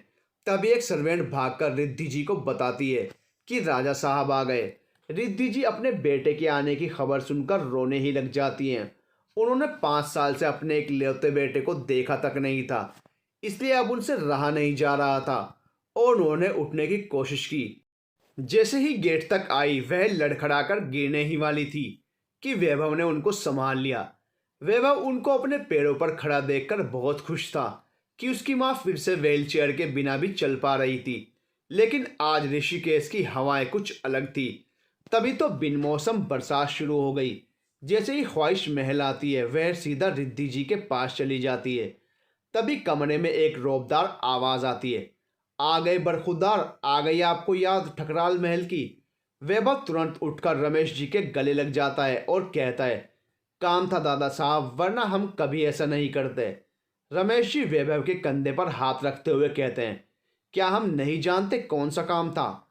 तभी एक सर्वेंट भागकर रिद्धि जी को बताती है कि राजा साहब आ गए। रिद्धि जी अपने बेटे के आने की खबर सुनकर रोने ही लग जाती हैं। उन्होंने 5 साल से अपने एक लौते बेटे को देखा तक नहीं था, इसलिए अब उनसे रहा नहीं जा रहा था और उन्होंने उठने की कोशिश की। जैसे ही गेट तक आई वह लड़खड़ाकर गिरने ही वाली थी कि वैभव ने उनको संभाल लिया। वैभव उनको अपने पैरों पर खड़ा देखकर बहुत खुश था कि उसकी माँ फिर से व्हील चेयर के बिना भी चल पा रही थी। लेकिन आज ऋषिकेश की हवाएं कुछ अलग थी। तभी तो बिन मौसम बरसात शुरू हो गई। जैसे ही ख्वाहिश महल आती है वह सीधा रिद्धि जी के पास चली जाती है। तभी कमरे में एक रौबदार आवाज़ आती है, आ गए बरखुरदार, आ गई आपको याद ठकराल महल की। वैभव तुरंत उठकर रमेश जी के गले लग जाता है और कहता है, काम था दादा साहब, वरना हम कभी ऐसा नहीं करते। रमेश जी वैभव के कंधे पर हाथ रखते हुए कहते हैं, क्या हम नहीं जानते कौन सा काम था।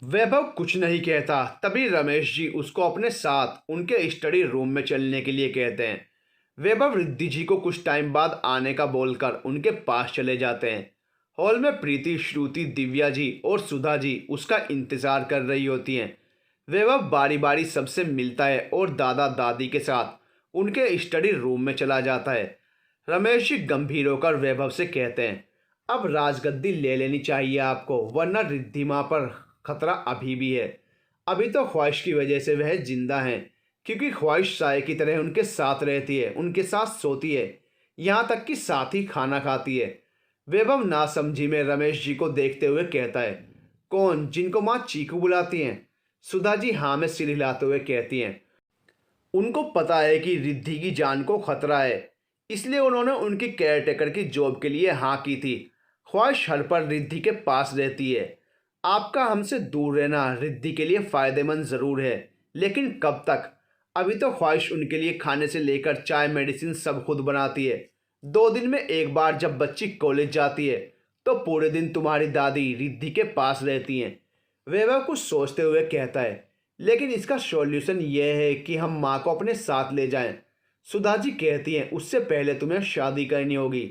वैभव कुछ नहीं कहता। तभी रमेश जी उसको अपने साथ उनके स्टडी रूम में चलने के लिए कहते हैं। वैभव रिद्धि जी को कुछ टाइम बाद आने का बोलकर उनके पास चले जाते हैं। हॉल में प्रीति, श्रुति, दिव्या जी और सुधा जी उसका इंतजार कर रही होती हैं। वैभव बारी बारी सबसे मिलता है और दादा दादी के साथ उनके स्टडी रूम में चला जाता है। रमेश जी गंभीर होकर वैभव से कहते हैं, अब राजगद्दी ले लेनी चाहिए आपको, वरना रिद्धि माँ पर खतरा अभी भी है। अभी तो ख्वाहिश की वजह से वह जिंदा हैं, क्योंकि ख्वाहिश साय की तरह उनके साथ रहती है, उनके साथ सोती है, यहाँ तक कि साथ ही खाना खाती है। वैभव नासमझी में रमेश जी को देखते हुए कहता है, कौन, जिनको माँ चीकू बुलाती हैं। सुधा जी हाँ में सिर हिलाते हुए कहती हैं, उनको पता है कि रिद्धि की जान को खतरा है, इसलिए उन्होंने उनकी केयर टेकर की जॉब के लिए हाँ की थी। ख्वाहिश हर पल रिद्धि के पास रहती है। आपका हमसे दूर रहना रिद्धि के लिए फ़ायदेमंद ज़रूर है, लेकिन कब तक? अभी तो ख्वाहिश उनके लिए खाने से लेकर चाय मेडिसिन सब खुद बनाती है। 2 दिन में एक बार जब बच्ची कॉलेज जाती है तो पूरे दिन तुम्हारी दादी रिद्धि के पास रहती हैं। वैभव कुछ सोचते हुए कहता है, लेकिन इसका सॉल्यूशन यह है कि हम माँ को अपने साथ ले जाएं। सुधा जी कहती हैं उससे पहले तुम्हें शादी करनी होगी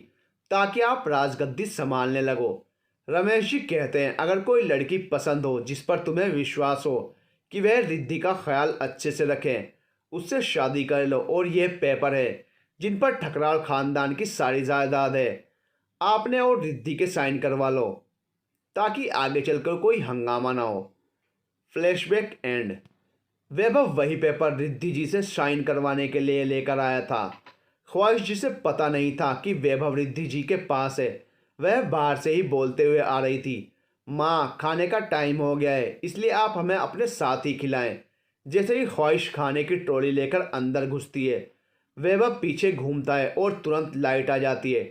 ताकि आप राजगद्दी संभालने लगो। रमेश जी कहते हैं अगर कोई लड़की पसंद हो जिस पर तुम्हें विश्वास हो कि वह रिद्धि का ख्याल अच्छे से रखें, उससे शादी कर लो। और यह पेपर है जिन पर ठकराल खानदान की सारी जायदाद है, आपने और रिद्धि के साइन करवा लो ताकि आगे चलकर कोई हंगामा ना हो। Flashback and. वैभव वही पेपर रिद्धि जी से साइन करवाने के लिए लेकर आया था। ख्वाहिश जिसे पता नहीं था कि वैभव रिद्धि जी के पास है, वह बाहर से ही बोलते हुए आ रही थी, माँ खाने का टाइम हो गया है, इसलिए आप हमें अपने साथ ही खिलाएं। जैसे ही ख्वाहिश खाने की ट्रॉली लेकर अंदर घुसती है, वैभव पीछे घूमता है और तुरंत लाइट आ जाती है।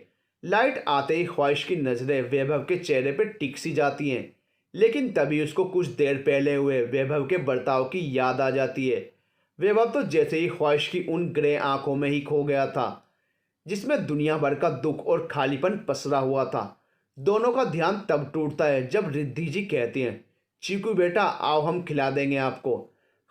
लाइट आते ही ख्वाहिश की नज़रें वैभव के चेहरे पर टिक सी जाती हैं, लेकिन तभी उसको कुछ देर पहले हुए वैभव के बर्ताव की याद आ जाती है। वैभव तो जैसे ही ख्वाहिश की उन ग्रे आंखों में ही खो गया था जिसमें दुनिया भर का दुख और खालीपन पसरा हुआ था। दोनों का ध्यान तब टूटता है जब रिद्धि जी कहती हैं, चीकू बेटा आओ हम खिला देंगे आपको।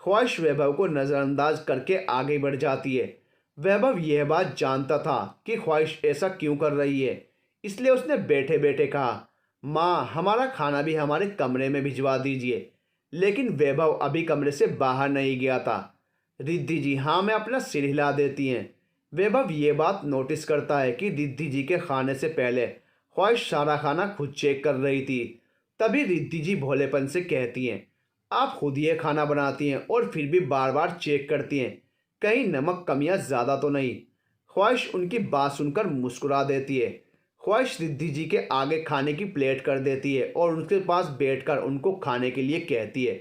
ख्वाहिश वैभव को नज़रअंदाज करके आगे बढ़ जाती है। वैभव यह बात जानता था कि ख्वाहिश ऐसा क्यों कर रही है, इसलिए उसने बैठे बैठे कहा, माँ हमारा खाना भी हमारे कमरे में भिजवा दीजिए। लेकिन वैभव अभी कमरे से बाहर नहीं गया था। रिद्धि जी हाँ में अपना सिर हिला देती हैं। वैभव ये बात नोटिस करता है कि रिद्धि जी के खाने से पहले ख्वाहिश सारा खाना खुद चेक कर रही थी। तभी रिद्धि जी भोलेपन से कहती हैं, आप खुद ये खाना बनाती हैं और फिर भी बार बार चेक करती हैं, कहीं नमक कमियां ज़्यादा तो नहीं। ख्वाहिश उनकी बात सुनकर मुस्कुरा देती है। ख्वाहिश रिद्धि जी के आगे खाने की प्लेट कर देती है और उनके पास बैठकर उनको खाने के लिए कहती है,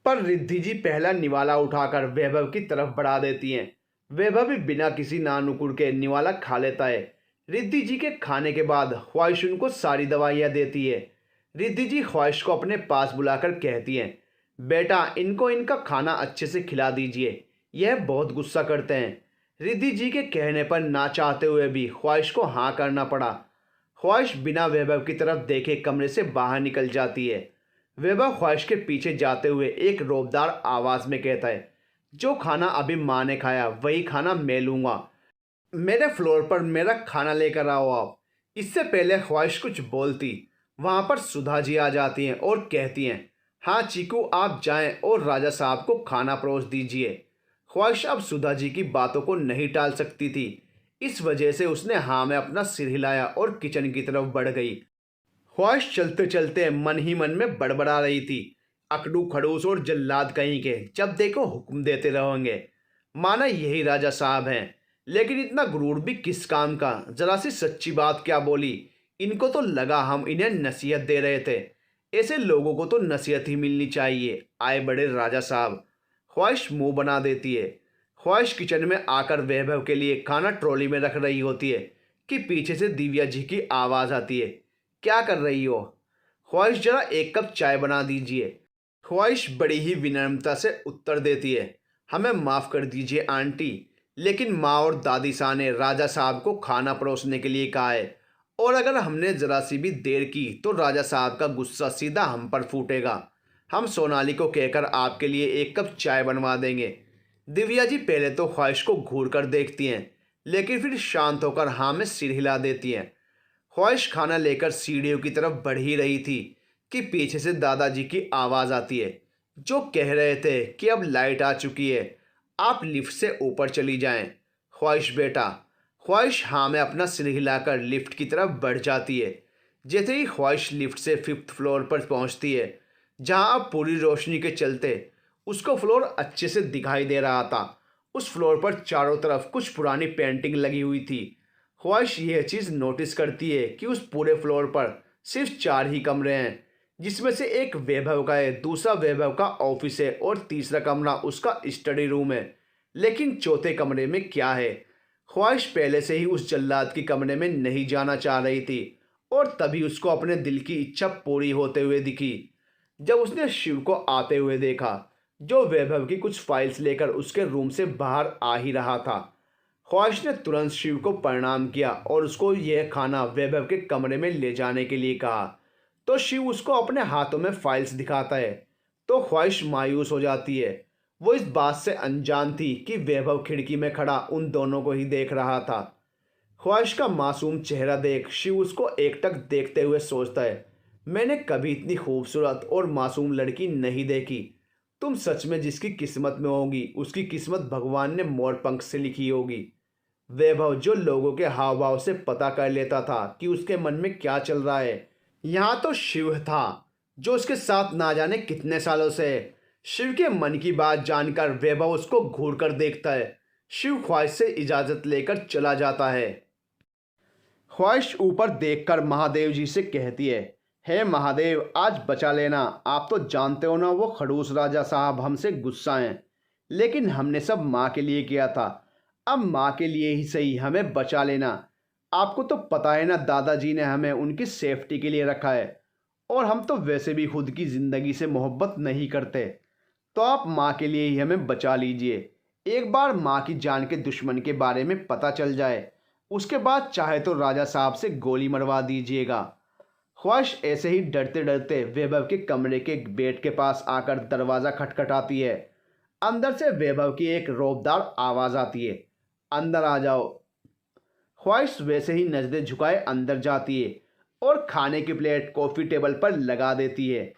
पर रिद्धि जी पहला निवाला उठाकर वैभव की तरफ बढ़ा देती हैं। वैभव भी बिना किसी नानुकुर के निवाला खा लेता है। रिद्धि जी के खाने के बाद ख्वाहिश उनको सारी दवाइयाँ देती है। रिद्धि जी ख्वाहिश को अपने पास बुलाकर कहती हैं, बेटा इनको इनका खाना अच्छे से खिला दीजिए, यह बहुत गुस्सा करते हैं। रिद्धि जी के कहने पर ना चाहते हुए भी ख्वाहिश को हाँ करना पड़ा। ख्वाहिश बिना वैभव की तरफ देखे कमरे से बाहर निकल जाती है। वैभव ख्वाहिश के पीछे जाते हुए एक रोबदार आवाज़ में कहता है, जो खाना अभी माँ ने खाया वही खाना मैं लूँगा। मेरे फ्लोर पर मेरा खाना लेकर आओ आप। इससे पहले ख्वाहिश कुछ बोलती, वहाँ पर सुधा जी आ जाती हैं और कहती हैं, हाँ चीकू आप जाएं और राजा साहब को खाना परोस दीजिए। ख्वाहिश अब सुधा जी की बातों को नहीं टाल सकती थी, इस वजह से उसने हाँ में अपना सिर हिलाया और किचन की तरफ बढ़ गई। ख्वाहिश चलते चलते मन ही मन में बड़बड़ा रही थी, अकड़ू खड़ूस और जल्लाद कहीं के जब देखो हुक्म देते रहेंगे, माना यही राजा साहब हैं। लेकिन इतना गुरूर भी किस काम का, जरा सी सच्ची बात क्या बोली। इनको तो लगा हम इन्हें नसीहत दे रहे थे। ऐसे लोगों को तो नसीहत ही मिलनी चाहिए, आए बड़े राजा साहब। ख्वाहिश मुंह बना देती है। ख्वाहिश किचन में आकर वैभव के लिए खाना ट्रॉली में रख रही होती है कि पीछे से दिव्या जी की आवाज़ आती है, क्या कर रही हो? ख्वाहिश जरा एक कप चाय बना दीजिए। ख्वाहिश बड़ी ही विनम्रता से उत्तर देती है, हमें माफ़ कर दीजिए आंटी, लेकिन माँ और दादी शाह ने राजा साहब को खाना परोसने के लिए कहा है, और अगर हमने ज़रा सी भी देर की तो राजा साहब का गुस्सा सीधा हम पर फूटेगा। हम सोनाली को कहकर आपके लिए एक कप चाय बनवा देंगे। दिव्या जी पहले तो ख्वाहिश को घूर कर देखती हैं, लेकिन फिर शांत होकर हाँ में सिर हिला देती हैं। ख्वाहिश खाना लेकर सीढ़ियों की तरफ बढ़ ही रही थी कि पीछे से दादाजी की आवाज़ आती है, जो कह रहे थे कि अब लाइट आ चुकी है, आप लिफ्ट से ऊपर चली जाएं। ख्वाहिश बेटा। ख्वाहिश हाँ में अपना सिर हिलाकर लिफ्ट की तरफ बढ़ जाती है। जैसे ही ख्वाहिश लिफ्ट से 5th फ्लोर पर पहुंचती है, जहां अब पूरी रोशनी के चलते उसको फ्लोर अच्छे से दिखाई दे रहा था। उस फ्लोर पर चारों तरफ कुछ पुरानी पेंटिंग लगी हुई थी। ख्वाहिश यह चीज़ नोटिस करती है कि उस पूरे फ्लोर पर सिर्फ 4 ही कमरे हैं, जिसमें से एक वैभव का है, दूसरा वैभव का ऑफिस है और तीसरा कमरा उसका स्टडी रूम है। लेकिन चौथे कमरे में क्या है? ख्वाहिश पहले से ही उस जल्लाद के कमरे में नहीं जाना चाह रही थी, और तभी उसको अपने दिल की इच्छा पूरी होते हुए दिखी। जब उसने शिव को आते हुए देखा, जो वैभव की कुछ फाइल्स लेकर उसके रूम से बाहर आ ही रहा था। ख्वाहिश ने तुरंत शिव को प्रणाम किया और उसको यह खाना वैभव के कमरे में ले जाने के लिए कहा। तो शिव उसको अपने हाथों में फाइल्स दिखाता है तो ख्वाहिश मायूस हो जाती है। वो इस बात से अनजान थी कि वैभव खिड़की में खड़ा उन दोनों को ही देख रहा था। ख्वाहिश का मासूम चेहरा देख शिव उसको एकटक देखते हुए सोचता है, मैंने कभी इतनी खूबसूरत और मासूम लड़की नहीं देखी। तुम सच में जिसकी किस्मत में होगी उसकी किस्मत भगवान ने मोर पंख से लिखी होगी। वैभव जो लोगों के हाव भाव से पता कर लेता था कि उसके मन में क्या चल रहा है, यहाँ तो शिव था जो उसके साथ ना जाने कितने सालों से है। शिव के मन की बात जानकर वैभव उसको घूर कर देखता है। शिव ख्वाहिश से इजाजत लेकर चला जाता है। ख्वाहिश ऊपर देखकर महादेव जी से कहती है, हे महादेव आज बचा लेना। आप तो जानते हो ना वो खड़ूस राजा साहब हमसे गुस्सा हैं, लेकिन हमने सब माँ के लिए किया था। अब माँ के लिए ही सही हमें बचा लेना। आपको तो पता है ना दादाजी ने हमें उनकी सेफ्टी के लिए रखा है और हम तो वैसे भी खुद की ज़िंदगी से मोहब्बत नहीं करते। तो आप माँ के लिए ही हमें बचा लीजिए। एक बार माँ की जान के दुश्मन के बारे में पता चल जाए, उसके बाद चाहे तो राजा साहब से गोली मरवा दीजिएगा। ख्वाहिश ऐसे ही डरते डरते वैभव के कमरे के बेड के पास आकर दरवाज़ा खटखटाती है। अंदर से वैभव की एक रौबदार आवाज़ आती है, अंदर आ जाओ। ख्वाहिश वैसे ही नजरें झुकाए अंदर जाती है और खाने की प्लेट कॉफ़ी टेबल पर लगा देती है।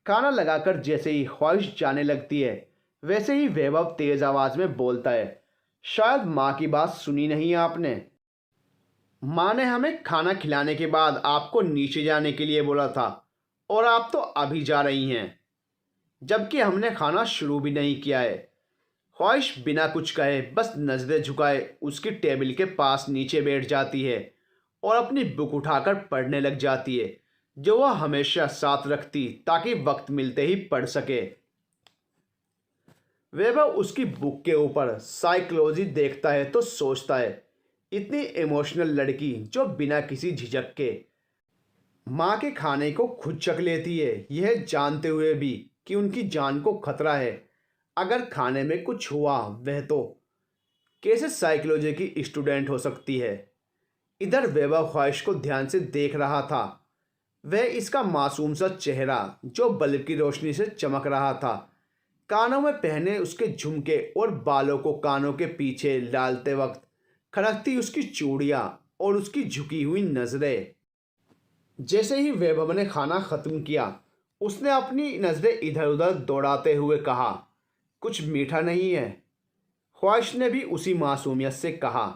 खाना लगाकर जैसे ही ख्वाहिश जाने लगती है, वैसे ही वैभव तेज आवाज़ में बोलता है, शायद माँ की बात सुनी नहीं आपने। माँ ने हमें खाना खिलाने के बाद आपको नीचे जाने के लिए बोला था और आप तो अभी जा रही हैं, जबकि हमने खाना शुरू भी नहीं किया है। ख्वाहिश बिना कुछ कहे बस नजरें झुकाए उसकी टेबल के पास नीचे बैठ जाती है और अपनी बुक उठाकर पढ़ने लग जाती है, जो वह हमेशा साथ रखती ताकि वक्त मिलते ही पढ़ सके। वैभव उसकी बुक के ऊपर साइकोलॉजी देखता है तो सोचता है, इतनी इमोशनल लड़की जो बिना किसी झिझक के माँ के खाने को खुद चख लेती है, यह जानते हुए भी कि उनकी जान को खतरा है अगर खाने में कुछ हुआ, वह तो कैसे साइकोलॉजी की स्टूडेंट हो सकती है। इधर वैभव ख्वाहिश को ध्यान से देख रहा था। वह इसका मासूम सा चेहरा जो बल्ब की रोशनी से चमक रहा था, कानों में पहने उसके झुमके और बालों को कानों के पीछे डालते वक्त खड़कती उसकी चूड़ियाँ और उसकी झुकी हुई नज़रें। जैसे ही वैभव ने खाना ख़त्म किया, उसने अपनी नज़रें इधर उधर दौड़ाते हुए कहा, कुछ मीठा नहीं है। ख्वाहिश ने भी उसी मासूमियत से कहा,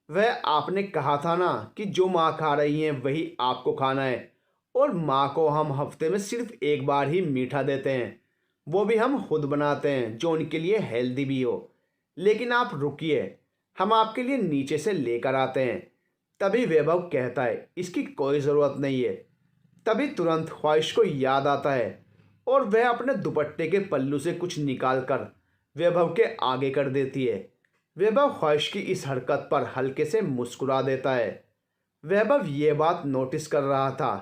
वह आपने कहा था ना कि जो माँ खा रही हैं वही आपको खाना है, और माँ को हम हफ्ते में सिर्फ एक बार ही मीठा देते हैं, वो भी हम खुद बनाते हैं जो उनके लिए हेल्दी भी हो। लेकिन आप रुकिए, हम आपके लिए नीचे से लेकर आते हैं। तभी वैभव कहता है, इसकी कोई ज़रूरत नहीं है। तभी तुरंत ख्वाहिश को याद आता है और वह अपने दुपट्टे के पल्लू से कुछ निकाल कर वैभव के आगे कर देती है। वैभव ख्वाहिश की इस हरकत पर हल्के से मुस्कुरा देता है। वैभव ये बात नोटिस कर रहा था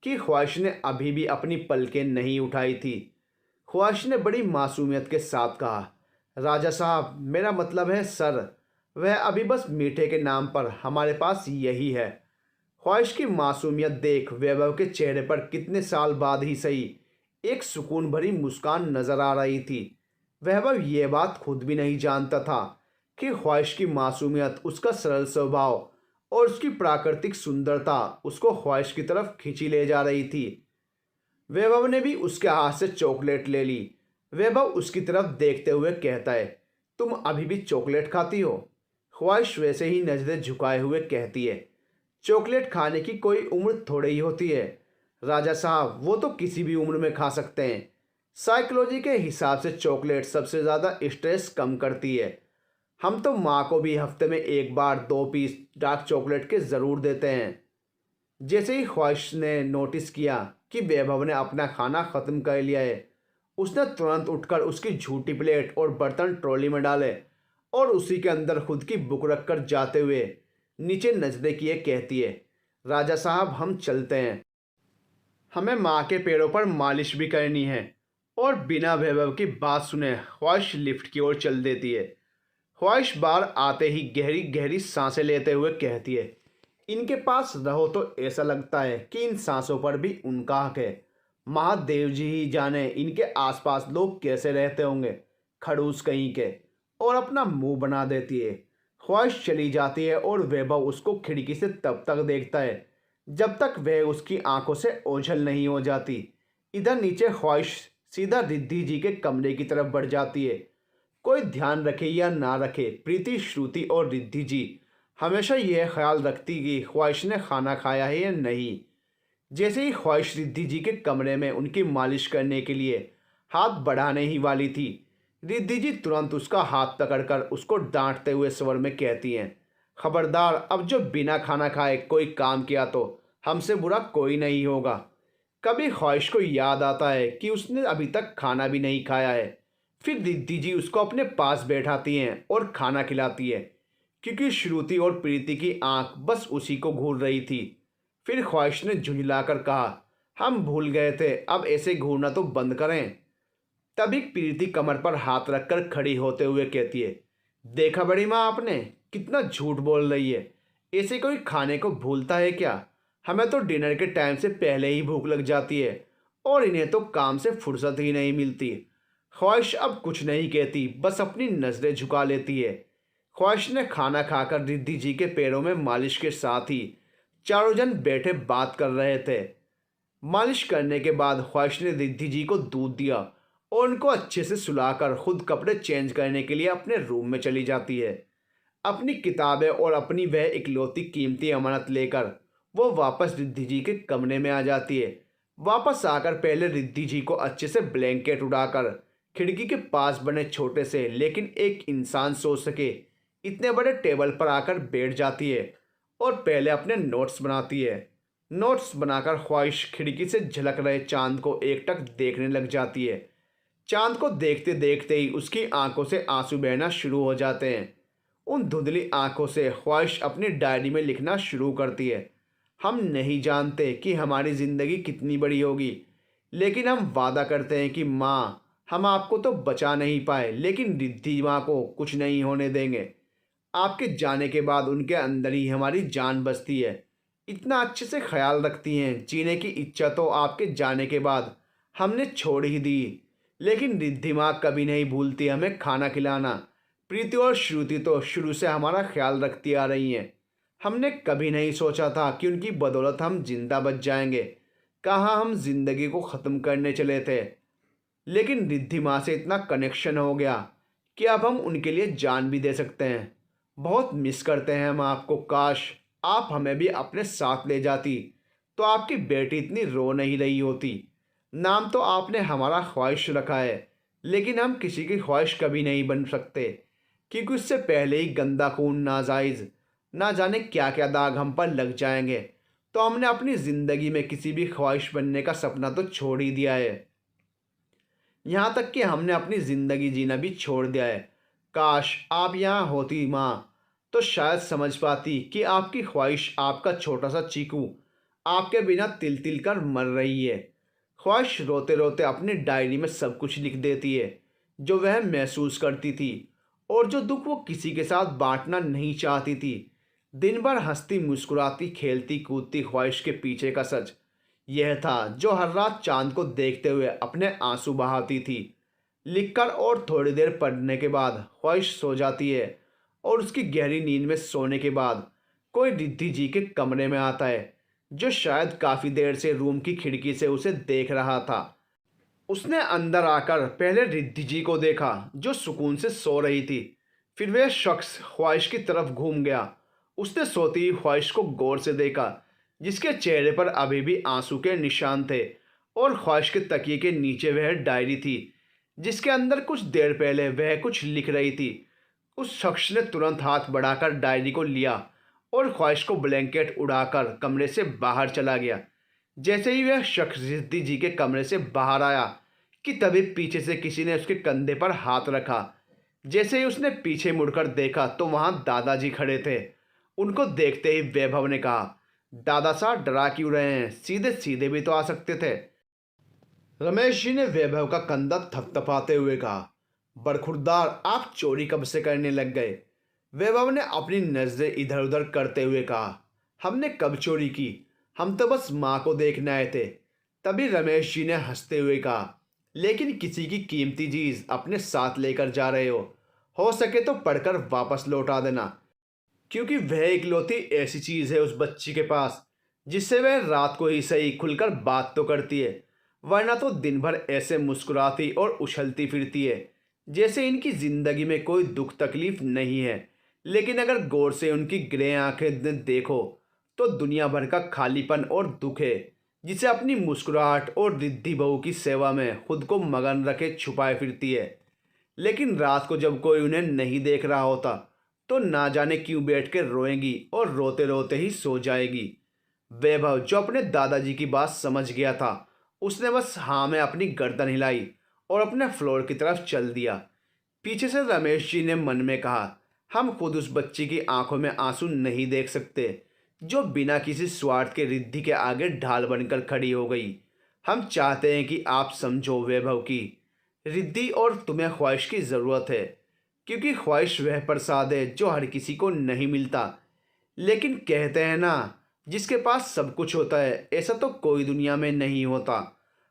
कि ख्वाहिश ने अभी भी अपनी पलकें नहीं उठाई थी। ख्वाहिश ने बड़ी मासूमियत के साथ कहा, राजा साहब मेरा मतलब है सर, वह अभी बस मीठे के नाम पर हमारे पास यही है। ख्वाहिश की मासूमियत देख वैभव के चेहरे पर कितने साल बाद ही सही एक सुकून भरी मुस्कान नजर आ रही थी। वैभव ये बात खुद भी नहीं जानता था कि ख्वाहिश की मासूमियत, उसका सरल स्वभाव और उसकी प्राकृतिक सुंदरता उसको ख्वाहिश की तरफ खींची ले जा रही थी। वैभव ने भी उसके हाथ से चॉकलेट ले ली। वैभव उसकी तरफ देखते हुए कहता है, तुम अभी भी चॉकलेट खाती हो? ख्वाहिश वैसे ही नजरें झुकाए हुए कहती है, चॉकलेट खाने की कोई उम्र थोड़ी ही होती है राजा साहब, वो तो किसी भी उम्र में खा सकते हैं। साइकोलॉजी के हिसाब से चॉकलेट सबसे ज़्यादा स्ट्रेस कम करती है। हम तो माँ को भी हफ्ते में एक बार 2 पीस डार्क चॉकलेट के ज़रूर देते हैं। जैसे ही ख्वाहिश ने नोटिस किया कि वैभव ने अपना खाना ख़त्म कर लिया है, उसने तुरंत उठकर उसकी झूठी प्लेट और बर्तन ट्रॉली में डाले और उसी के अंदर खुद की बुक रखकर जाते हुए नीचे नजरें किए कहती है, राजा साहब हम चलते हैं। हमें माँ के पैरों पर मालिश भी करनी है। और बिना वैभव की बात सुने ख्वाहिश लिफ्ट की ओर चल देती है। ख्वाहिश बाहर आते ही गहरी गहरी सांसें लेते हुए कहती है, इनके पास रहो तो ऐसा लगता है कि इन सांसों पर भी उनका हक है। महादेव जी ही जाने इनके आसपास लोग कैसे रहते होंगे, खड़ूस कहीं के। और अपना मुंह बना देती है। ख्वाहिश चली जाती है और वैभव उसको खिड़की से तब तक देखता है जब तक वह उसकी आंखों से ओझल नहीं हो जाती। इधर नीचे ख्वाहिश सीधा रिद्धि जी के कमरे की तरफ बढ़ जाती है। कोई ध्यान रखे या ना रखे, प्रीति, श्रुति और रिद्धि जी हमेशा यह ख्याल रखती कि ख्वाहिश ने खाना खाया है या नहीं। जैसे ही ख्वाहिश रिद्धि जी के कमरे में उनकी मालिश करने के लिए हाथ बढ़ाने ही वाली थी, रिद्धि जी तुरंत उसका हाथ पकड़कर उसको डांटते हुए स्वर में कहती हैं, खबरदार, अब जो बिना खाना खाए कोई काम किया तो हमसे बुरा कोई नहीं होगा। कभी ख्वाहिश को याद आता है कि उसने अभी तक खाना भी नहीं खाया है। फिर रिद्धि जी उसको अपने पास बैठाती हैं और खाना खिलाती है, क्योंकि श्रुति और प्रीति की आंख बस उसी को घूर रही थी। फिर ख्वाहिश ने झुंझलाकर कहा, हम भूल गए थे, अब ऐसे घूरना तो बंद करें। तभी प्रीति कमर पर हाथ रखकर खड़ी होते हुए कहती है, देखा बड़ी माँ, आपने कितना झूठ बोल रही है। ऐसे कोई खाने को भूलता है क्या? हमें तो डिनर के टाइम से पहले ही भूख लग जाती है और इन्हें तो काम से फुर्सत ही नहीं मिलती। ख्वाहिश अब कुछ नहीं कहती, बस अपनी नज़रें झुका लेती है। ख्वाहिश ने खाना खाकर रिद्धि जी के पैरों में मालिश के साथ ही चारों जन बैठे बात कर रहे थे। मालिश करने के बाद ख्वाहिश ने रिद्धि जी को दूध दिया और उनको अच्छे से सुलाकर खुद कपड़े चेंज करने के लिए अपने रूम में चली जाती है। अपनी किताबें और अपनी वह इकलौती कीमती अमानत लेकर वो वापस रिद्धि जी के कमरे में आ जाती है। वापस आकर पहले रिद्धि जी को अच्छे से ब्लैंकेट उड़ाकर खिड़की के पास बने छोटे से लेकिन एक इंसान सो सके इतने बड़े टेबल पर आकर बैठ जाती है और पहले अपने नोट्स बनाती है। नोट्स बनाकर ख्वाहिश खिड़की से झलक रहे चांद को एकटक देखने लग जाती है। चांद को देखते देखते ही उसकी आंखों से आंसू बहना शुरू हो जाते हैं। उन धुंधली आंखों से ख्वाहिश अपनी डायरी में लिखना शुरू करती है, हम नहीं जानते कि हमारी ज़िंदगी कितनी बड़ी होगी, लेकिन हम वादा करते हैं कि माँ, हम आपको तो बचा नहीं पाए लेकिन रिद्धि माँ को कुछ नहीं होने देंगे। आपके जाने के बाद उनके अंदर ही हमारी जान बसती है। इतना अच्छे से ख्याल रखती हैं, जीने की इच्छा तो आपके जाने के बाद हमने छोड़ ही दी, लेकिन रिद्धि माँ कभी नहीं भूलती हमें खाना खिलाना। प्रीति और श्रुति तो शुरू से हमारा ख्याल रखती आ रही हैं। हमने कभी नहीं सोचा था कि उनकी बदौलत हम जिंदा बच जाएंगे। कहाँ हम जिंदगी को ख़त्म करने चले थे, लेकिन रिद्धि माँ से इतना कनेक्शन हो गया कि अब हम उनके लिए जान भी दे सकते हैं। बहुत मिस करते हैं हम आपको। काश आप हमें भी अपने साथ ले जाती तो आपकी बेटी इतनी रो नहीं रही होती। नाम तो आपने हमारा ख्वाहिश रखा है, लेकिन हम किसी की ख्वाहिश कभी नहीं बन सकते, क्योंकि उससे पहले ही गंदा खून, नाजायज़, ना जाने क्या क्या दाग हम पर लग जाएंगे। तो हमने अपनी ज़िंदगी में किसी भी ख्वाहिश बनने का सपना तो छोड़ ही दिया है। यहाँ तक कि हमने अपनी ज़िंदगी जीना भी छोड़ दिया है। काश आप यहाँ होती माँ, तो शायद समझ पाती कि आपकी ख्वाहिश, आपका छोटा सा चीकू आपके बिना तिल तिल कर मर रही है। ख्वाहिश रोते रोते अपनी डायरी में सब कुछ लिख देती है जो वह महसूस करती थी और जो दुख वो किसी के साथ बांटना नहीं चाहती थी। दिन भर हंसती मुस्कुराती खेलती कूदती ख्वाहिश के पीछे का सच यह था जो हर रात चांद को देखते हुए अपने आंसू बहाती थी। लिखकर और थोड़ी देर पढ़ने के बाद ख्वाहिश सो जाती है और उसकी गहरी नींद में सोने के बाद कोई रिद्धि जी के कमरे में आता है, जो शायद काफ़ी देर से रूम की खिड़की से उसे देख रहा था। उसने अंदर आकर पहले रिद्धि जी को देखा जो सुकून से सो रही थी। फिर वह शख्स ख्वाहिश की तरफ घूम गया। उसने सोती हुई ख्वाहिश को गौर से देखा, जिसके चेहरे पर अभी भी आंसू के निशान थे और ख्वाहिश के तकिए के नीचे वह डायरी थी जिसके अंदर कुछ देर पहले वह कुछ लिख रही थी। उस शख्स ने तुरंत हाथ बढ़ाकर डायरी को लिया और ख्वाहिश को ब्लैंकेट उड़ाकर कमरे से बाहर चला गया। जैसे ही वह शख्स रिद्धि जी के कमरे से बाहर आया कि तभी पीछे से किसी ने उसके कंधे पर हाथ रखा। जैसे ही उसने पीछे मुड़कर देखा तो वहाँ दादाजी खड़े थे। उनको देखते ही वैभव ने कहा, दादा साहब डरा क्यों रहे हैं, सीधे सीधे भी तो आ सकते थे। रमेश जी ने वैभव का कंधा थपथपाते हुए कहा। बरखुरदार, आप चोरी कब से करने लग गए? वैभव ने अपनी नजरें इधर उधर करते हुए कहा। हमने कब चोरी की? हम तो बस माँ को देखने आए थे। तभी रमेश जी ने हंसते हुए कहा, लेकिन किसी की कीमती चीज अपने साथ लेकर जा रहे हो सके तो पढ़कर वापस लौटा देना, क्योंकि वह इकलौती ऐसी चीज है उस बच्ची के पास जिससे वह रात को ही सही खुलकर बात तो करती है, वरना तो दिन भर ऐसे मुस्कुराती और उछलती फिरती है जैसे इनकी जिंदगी में कोई दुख तकलीफ नहीं है। लेकिन अगर गौर से उनकी ग्रे आंखें देखो तो दुनिया भर का खालीपन और दुख है जिसे अपनी मुस्कुराहट और रिद्धि बहू की सेवा में खुद को मगन रखे छुपाए फिरती है। लेकिन रात को जब कोई उन्हें नहीं देख रहा होता तो ना जाने क्यों बैठ कर रोएंगी और रोते रोते ही सो जाएगी। वैभव, जो अपने दादाजी की बात समझ गया था, उसने बस हाँ में अपनी गर्दन हिलाई और अपने फ्लोर की तरफ चल दिया। पीछे से रमेश जी ने मन में कहा, हम खुद उस बच्ची की आंखों में आंसू नहीं देख सकते जो बिना किसी स्वार्थ के रिद्धि के आगे ढाल बनकर खड़ी हो गई। हम चाहते हैं कि आप समझो वैभव की रिद्धि, और तुम्हें ख्वाहिश की ज़रूरत है, क्योंकि ख्वाहिश वह प्रसाद है जो हर किसी को नहीं मिलता। लेकिन कहते हैं ना, जिसके पास सब कुछ होता है ऐसा तो कोई दुनिया में नहीं होता।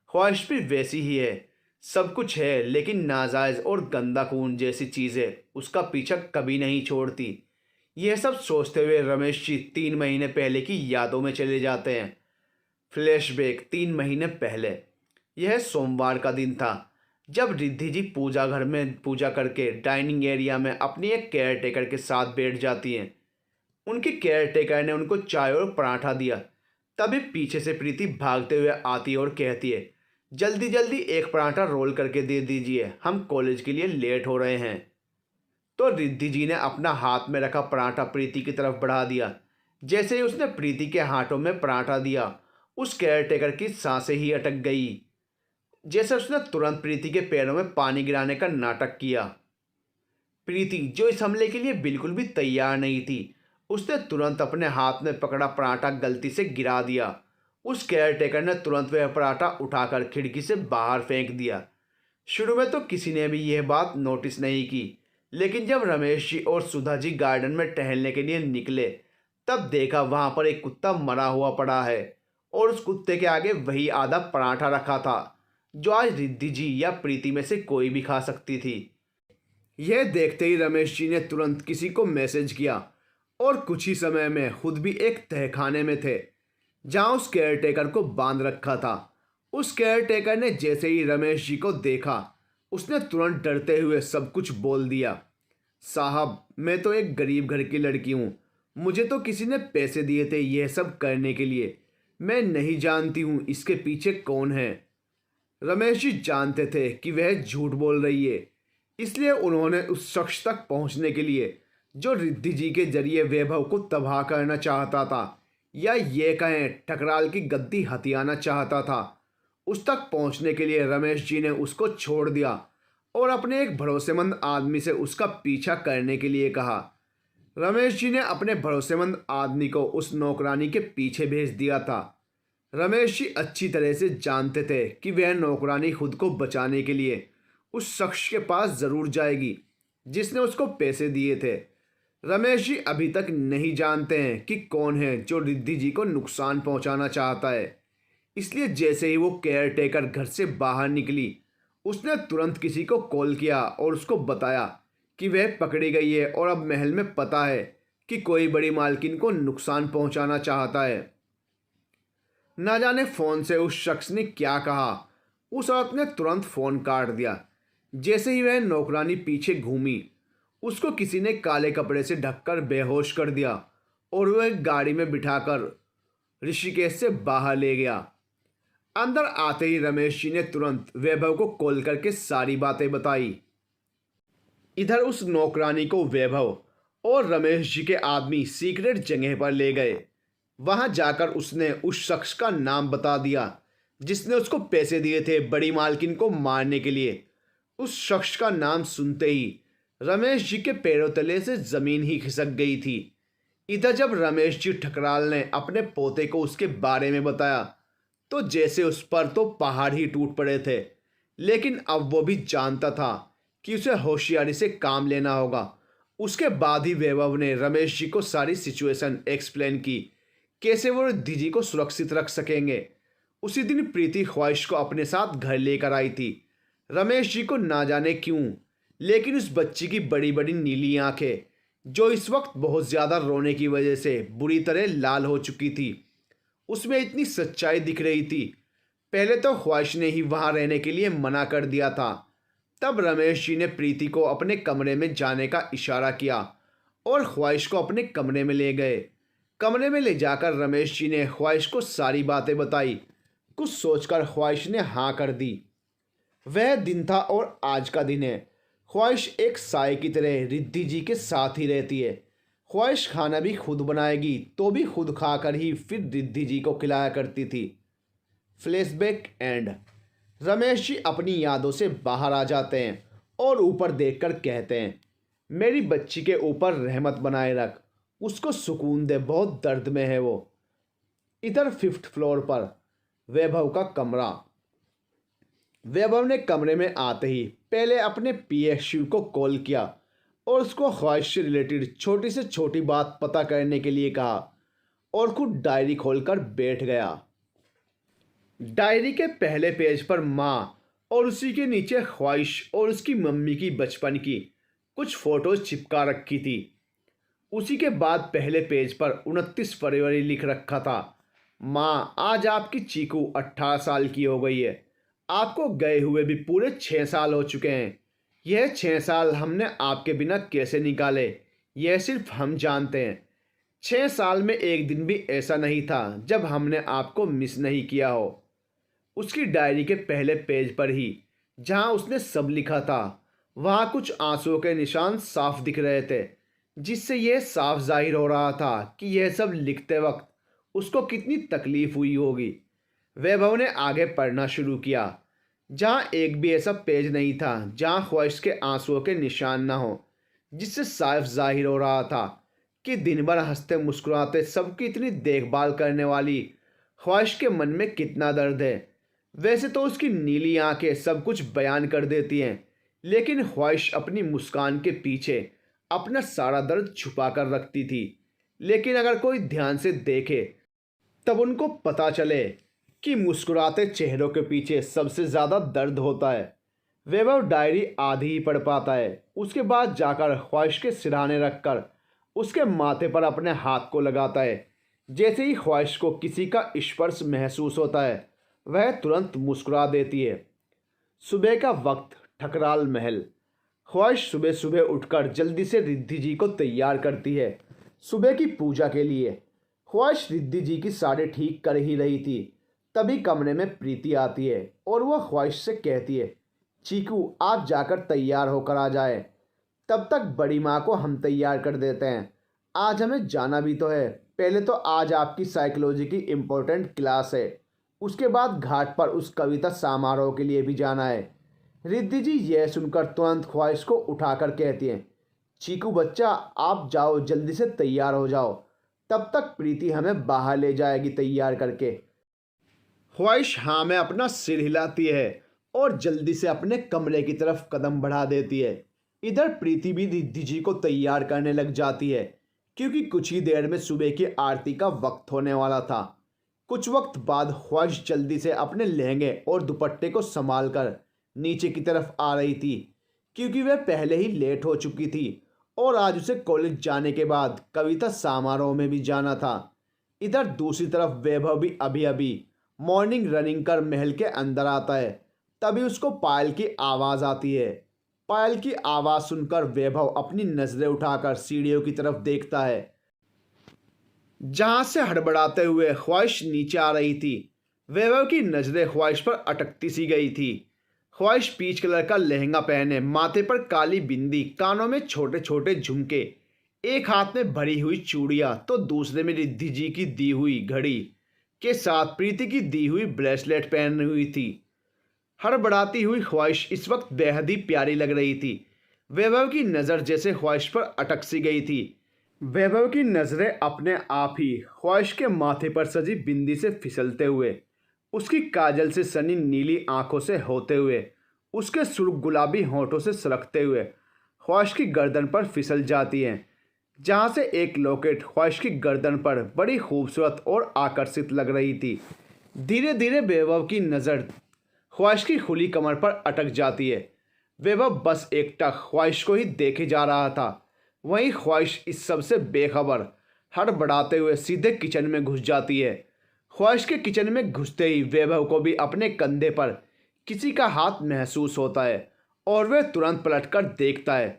ख्वाहिश भी वैसी ही है, सब कुछ है लेकिन नाजायज़ और गंदा खून जैसी चीज़ें उसका पीछा कभी नहीं छोड़ती। यह सब सोचते हुए रमेश जी 3 महीने पहले की यादों में चले जाते हैं। फ्लैशबैक 3 महीने पहले। यह सोमवार का दिन था जब रिद्धि जी पूजा घर में पूजा करके डाइनिंग एरिया में अपनी एक केयर टेकर के साथ बैठ जाती हैं। उनकी केयर टेकर ने उनको चाय और पराठा दिया। तभी पीछे से प्रीति भागते हुए आती है और कहती है, जल्दी जल्दी एक पराठा रोल करके दे दीजिए, हम कॉलेज के लिए लेट हो रहे हैं। तो रिद्धि जी ने अपना हाथ में रखा पराठा प्रीति की तरफ बढ़ा दिया। जैसे ही उसने प्रीति के हाथों में पराठा दिया, उस केयर टेकर की सांसें ही अटक गई। जैसे उसने तुरंत प्रीति के पैरों में पानी गिराने का नाटक किया। प्रीति, जो इस हमले के लिए बिल्कुल भी तैयार नहीं थी, उसने तुरंत अपने हाथ में पकड़ा पराठा गलती से गिरा दिया। उस केयर टेकर ने तुरंत वह पराठा उठाकर खिड़की से बाहर फेंक दिया। शुरू में तो किसी ने भी यह बात नोटिस नहीं की, लेकिन जब रमेश जी और सुधा जी गार्डन में टहलने के लिए निकले तब देखा वहां पर एक कुत्ता मरा हुआ पड़ा है और उस कुत्ते के आगे वही आधा पराठा रखा था जो आज रिद्धि जी या प्रीति में से कोई भी खा सकती थी। यह देखते ही रमेश जी ने तुरंत किसी को मैसेज किया और कुछ ही समय में खुद भी एक तहखाने में थे जहां उस केयरटेकर को बांध रखा था। उस केयरटेकर ने जैसे ही रमेश जी को देखा, उसने तुरंत डरते हुए सब कुछ बोल दिया। साहब, मैं तो एक गरीब घर की लड़की हूँ, मुझे तो किसी ने पैसे दिए थे यह सब करने के लिए। मैं नहीं जानती हूँ इसके पीछे कौन है। रमेश जी जानते थे कि वह झूठ बोल रही है, इसलिए उन्होंने उस शख्स तक पहुंचने के लिए जो रिद्धि जी के जरिए वैभव को तबाह करना चाहता था, या ये कहें ठकराल की गद्दी हथियाना चाहता था, उस तक पहुंचने के लिए रमेश जी ने उसको छोड़ दिया और अपने एक भरोसेमंद आदमी से उसका पीछा करने के लिए कहा। रमेश जी ने अपने भरोसेमंद आदमी को उस नौकरानी के पीछे भेज दिया था। रमेश जी अच्छी तरह से जानते थे कि वह नौकरानी खुद को बचाने के लिए उस शख्स के पास ज़रूर जाएगी जिसने उसको पैसे दिए थे। रमेश जी अभी तक नहीं जानते हैं कि कौन है जो रिद्धि जी को नुकसान पहुंचाना चाहता है, इसलिए जैसे ही वो केयर टेकर घर से बाहर निकली, उसने तुरंत किसी को कॉल किया और उसको बताया कि वह पकड़ी गई है और अब महल में पता है कि कोई बड़ी मालकिन को नुकसान पहुंचाना चाहता है। ना जाने फ़ोन से उस शख्स ने क्या कहा, उस औरत ने तुरंत फ़ोन काट दिया। जैसे ही वह नौकरानी पीछे घूमी, उसको किसी ने काले कपड़े से ढककर बेहोश कर दिया और वह गाड़ी में बिठाकर ऋषिकेश से बाहर ले गया। अंदर आते ही रमेश जी ने तुरंत वैभव को कॉल करके सारी बातें बताई। इधर उस नौकरानी को वैभव और रमेश जी के आदमी सीक्रेट जगह पर ले गए। वहां जाकर उसने उस शख्स का नाम बता दिया जिसने उसको पैसे दिए थे बड़ी मालकिन को मारने के लिए। उस शख्स का नाम सुनते ही रमेश जी के पैरों तले से ज़मीन ही खिसक गई थी। इधर जब रमेश जी ठकराल ने अपने पोते को उसके बारे में बताया तो जैसे उस पर तो पहाड़ ही टूट पड़े थे। लेकिन अब वो भी जानता था कि उसे होशियारी से काम लेना होगा। उसके बाद ही वैभव ने रमेश जी को सारी सिचुएशन एक्सप्लेन की, कैसे वो रिद्धि जी को सुरक्षित रख सकेंगे। उसी दिन प्रीति ख्वाहिश को अपने साथ घर लेकर आई थी। रमेश जी को ना जाने क्यों, लेकिन उस बच्ची की बड़ी बड़ी नीली आंखें, जो इस वक्त बहुत ज़्यादा रोने की वजह से बुरी तरह लाल हो चुकी थी, उसमें इतनी सच्चाई दिख रही थी। पहले तो ख्वाहिश ने ही वहाँ रहने के लिए मना कर दिया था। तब रमेश जी ने प्रीति को अपने कमरे में जाने का इशारा किया और ख्वाहिश को अपने कमरे में ले गए। कमरे में ले जाकर रमेश जी ने ख्वाहिश को सारी बातें बताई। कुछ सोचकर ख्वाहिश ने हाँ कर दी। वह दिन था और आज का दिन है। ख्वाहिश एक साए की तरह रिद्धि जी के साथ ही रहती है। ख्वाहिश खाना भी खुद बनाएगी तो भी खुद खाकर ही फिर रिद्धि जी को खिलाया करती थी। Flashback and. रमेश जी अपनी यादों से बाहर आ जाते हैं और ऊपर देखकर कहते हैं, मेरी बच्ची के ऊपर रहमत बनाए रख, उसको सुकून दे, बहुत दर्द में है वो। इधर 5th फ्लोर पर वैभव का कमरा। वैभव ने कमरे में आते ही पहले अपने पीए शिव को कॉल किया और उसको ख्वाहिश से रिलेटेड छोटी से छोटी बात पता करने के लिए कहा और खुद डायरी खोलकर बैठ गया। डायरी के पहले पेज पर माँ और उसी के नीचे ख्वाहिश और उसकी मम्मी की बचपन की कुछ फोटोज चिपका रखी थी। उसी के बाद पहले पेज पर 29 फरवरी लिख रखा था, माँ आज आपकी चीकू 18 साल की हो गई है। आपको गए हुए भी पूरे 6 साल हो चुके हैं। यह 6 साल हमने आपके बिना कैसे निकाले, यह सिर्फ हम जानते हैं। 6 साल में एक दिन भी ऐसा नहीं था जब हमने आपको मिस नहीं किया हो। उसकी डायरी के पहले पेज पर ही जहाँ उसने सब लिखा था, वहाँ कुछ आंसुओं के निशान साफ दिख रहे थे, जिससे यह साफ जाहिर हो रहा था कि यह सब लिखते वक्त उसको कितनी तकलीफ हुई होगी। वैभव ने आगे पढ़ना शुरू किया। जहाँ एक भी ऐसा पेज नहीं था जहाँ ख्वाहिश के आंसुओं के निशान ना हो, जिससे साफ जाहिर हो रहा था कि दिन भर हंसते मुस्कुराते सबकी इतनी देखभाल करने वाली ख्वाहिश के मन में कितना दर्द है। वैसे तो उसकी नीली आंखें सब कुछ बयान कर देती हैं, लेकिन ख्वाहिश अपनी मुस्कान के पीछे अपना सारा दर्द छुपा कर रखती थी। लेकिन अगर कोई ध्यान से देखे तब उनको पता चले कि मुस्कुराते चेहरों के पीछे सबसे ज़्यादा दर्द होता है। वैभव डायरी आधी ही पढ़ पाता है। उसके बाद जाकर ख्वाहिश के सिरहाने रखकर उसके माथे पर अपने हाथ को लगाता है। जैसे ही ख्वाहिश को किसी का स्पर्श महसूस होता है, वह तुरंत मुस्कुरा देती है। सुबह का वक्त, ठकराल महल। ख्वाहिश सुबह सुबह उठकर जल्दी से रिद्धि जी को तैयार करती है सुबह की पूजा के लिए। ख्वाहिश रिद्धि जी की साड़ी ठीक कर ही रही थी, तभी कमरे में प्रीति आती है और वह ख्वाहिश से कहती है, चीकू आप जाकर तैयार होकर आ जाए, तब तक बड़ी माँ को हम तैयार कर देते हैं। आज हमें जाना भी तो है। पहले तो आज आपकी साइकोलॉजी की इम्पोर्टेंट क्लास है, उसके बाद घाट पर उस कविता समारोह के लिए भी जाना है। रिद्धि जी यह सुनकर तुरंत ख्वाहिश को उठाकर कहती हैं, चीकू बच्चा आप जाओ, जल्दी से तैयार हो जाओ, तब तक प्रीति हमें बाहर ले जाएगी तैयार करके। ख्वाहिश हाँ में अपना सिर हिलाती है और जल्दी से अपने कमरे की तरफ कदम बढ़ा देती है। इधर प्रीति भी रिद्धि जी को तैयार करने लग जाती है, क्योंकि कुछ ही देर में सुबह की आरती का वक्त होने वाला था। कुछ वक्त बाद ख्वाहिश जल्दी से अपने लहंगे और दुपट्टे को संभाल कर नीचे की तरफ आ रही थी, क्योंकि वह पहले ही लेट हो चुकी थी और आज उसे कॉलेज जाने के बाद कविता समारोह में भी जाना था। इधर दूसरी तरफ वैभव भी अभी अभी मॉर्निंग रनिंग कर महल के अंदर आता है। तभी उसको पायल की आवाज़ आती है। पायल की आवाज़ सुनकर वैभव अपनी नज़रें उठाकर सीढ़ियों की तरफ देखता है, जहाँ से हड़बड़ाते हुए ख्वाहिश नीचे आ रही थी। वैभव की नज़रें ख्वाहिश पर अटकती सी गई थी। ख्वाहिश पीच कलर का लहंगा पहने, माथे पर काली बिंदी, कानों में छोटे छोटे झुमके, एक हाथ में भरी हुई चूड़ियाँ तो दूसरे में रिद्धि जी की दी हुई घड़ी के साथ प्रीति की दी हुई ब्रेसलेट पहनी हुई थी। हड़बड़ाती हुई ख्वाहिश इस वक्त बेहद ही प्यारी लग रही थी। वैभव की नज़र जैसे ख्वाहिश पर अटक सी गई थी। वैभव की नजरें अपने आप ही ख्वाहिश के माथे पर सजी बिंदी से फिसलते हुए, उसकी काजल से सनी नीली आंखों से होते हुए, उसके सुर्ख गुलाबी होंठों से सरकते हुए ख्वाहिश की गर्दन पर फिसल जाती हैं, जहां से एक लॉकेट ख्वाहिश की गर्दन पर बड़ी खूबसूरत और आकर्षित लग रही थी। धीरे धीरे वैभव की नज़र ख्वाहिश की खुली कमर पर अटक जाती है। वैभव बस एकटक ख्वाहिश को ही देखे जा रहा था। वहीं ख्वाहिश इस सब से बेखबर हड़बड़ाते हुए सीधे किचन में घुस जाती है। ख्वाहिश के किचन में घुसते ही वैभव को भी अपने कंधे पर किसी का हाथ महसूस होता है और वह तुरंत पलटकर देखता है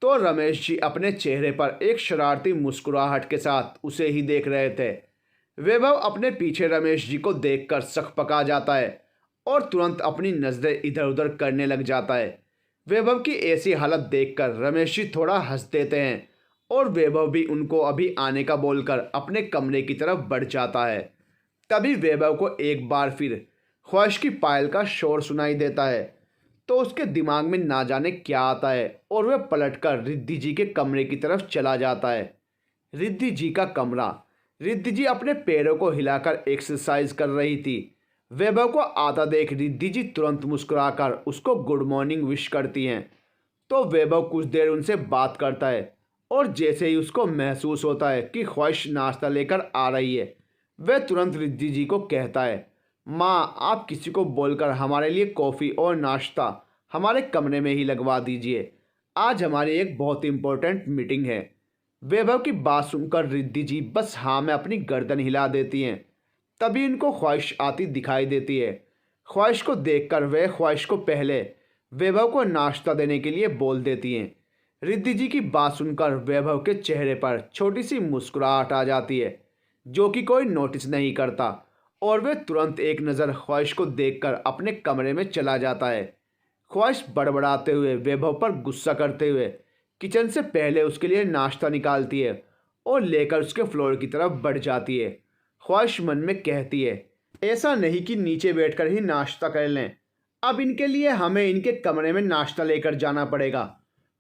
तो रमेश जी अपने चेहरे पर एक शरारती मुस्कुराहट के साथ उसे ही देख रहे थे। वैभव अपने पीछे रमेश जी को देखकर सकपका जाता है और तुरंत अपनी नज़रें इधर उधर करने लग जाता है। वैभव की ऐसी हालत देखकर रमेश जी थोड़ा हंस देते हैं और वैभव भी उनको अभी आने का बोलकर अपने कमरे की तरफ बढ़ जाता है। तभी वैभव को एक बार फिर ख्वाहिश की पायल का शोर सुनाई देता है तो उसके दिमाग में ना जाने क्या आता है और वह पलटकर रिद्धि जी के कमरे की तरफ चला जाता है। रिद्धि जी का कमरा। रिद्धि जी अपने पैरों को हिलाकर एक्सरसाइज कर रही थी। वैभव को आता देख रिद्धि जी तुरंत मुस्कुराकर उसको गुड मॉर्निंग विश करती हैं तो वैभव कुछ देर उनसे बात करता है और जैसे ही उसको महसूस होता है कि ख्वाहिश नाश्ता लेकर आ रही है, वह तुरंत रिद्धि जी को कहता है, माँ आप किसी को बोलकर हमारे लिए कॉफ़ी और नाश्ता हमारे कमरे में ही लगवा दीजिए। आज हमारी एक बहुत इम्पोर्टेंट मीटिंग है। वैभव की बात सुनकर रिद्धि जी बस हाँ में अपनी गर्दन हिला देती हैं। तभी इनको ख्वाहिश आती दिखाई देती है। ख्वाहिश को देखकर वे ख्वाहिश को पहले वैभव को नाश्ता देने के लिए बोल देती हैं। रिद्धि जी की बात सुनकर वैभव के चेहरे पर छोटी सी मुस्कुराहट आ जाती है जो कि कोई नोटिस नहीं करता और वह तुरंत एक नज़र ख्वाहिश को देखकर अपने कमरे में चला जाता है। ख्वाहिश बड़बड़ाते हुए वैभव पर गुस्सा करते हुए किचन से पहले उसके लिए नाश्ता निकालती है और लेकर उसके फ्लोर की तरफ बढ़ जाती है। ख्वाहिश मन में कहती है, ऐसा नहीं कि नीचे बैठकर ही नाश्ता कर लें, अब इनके लिए हमें इनके कमरे में नाश्ता लेकर जाना पड़ेगा।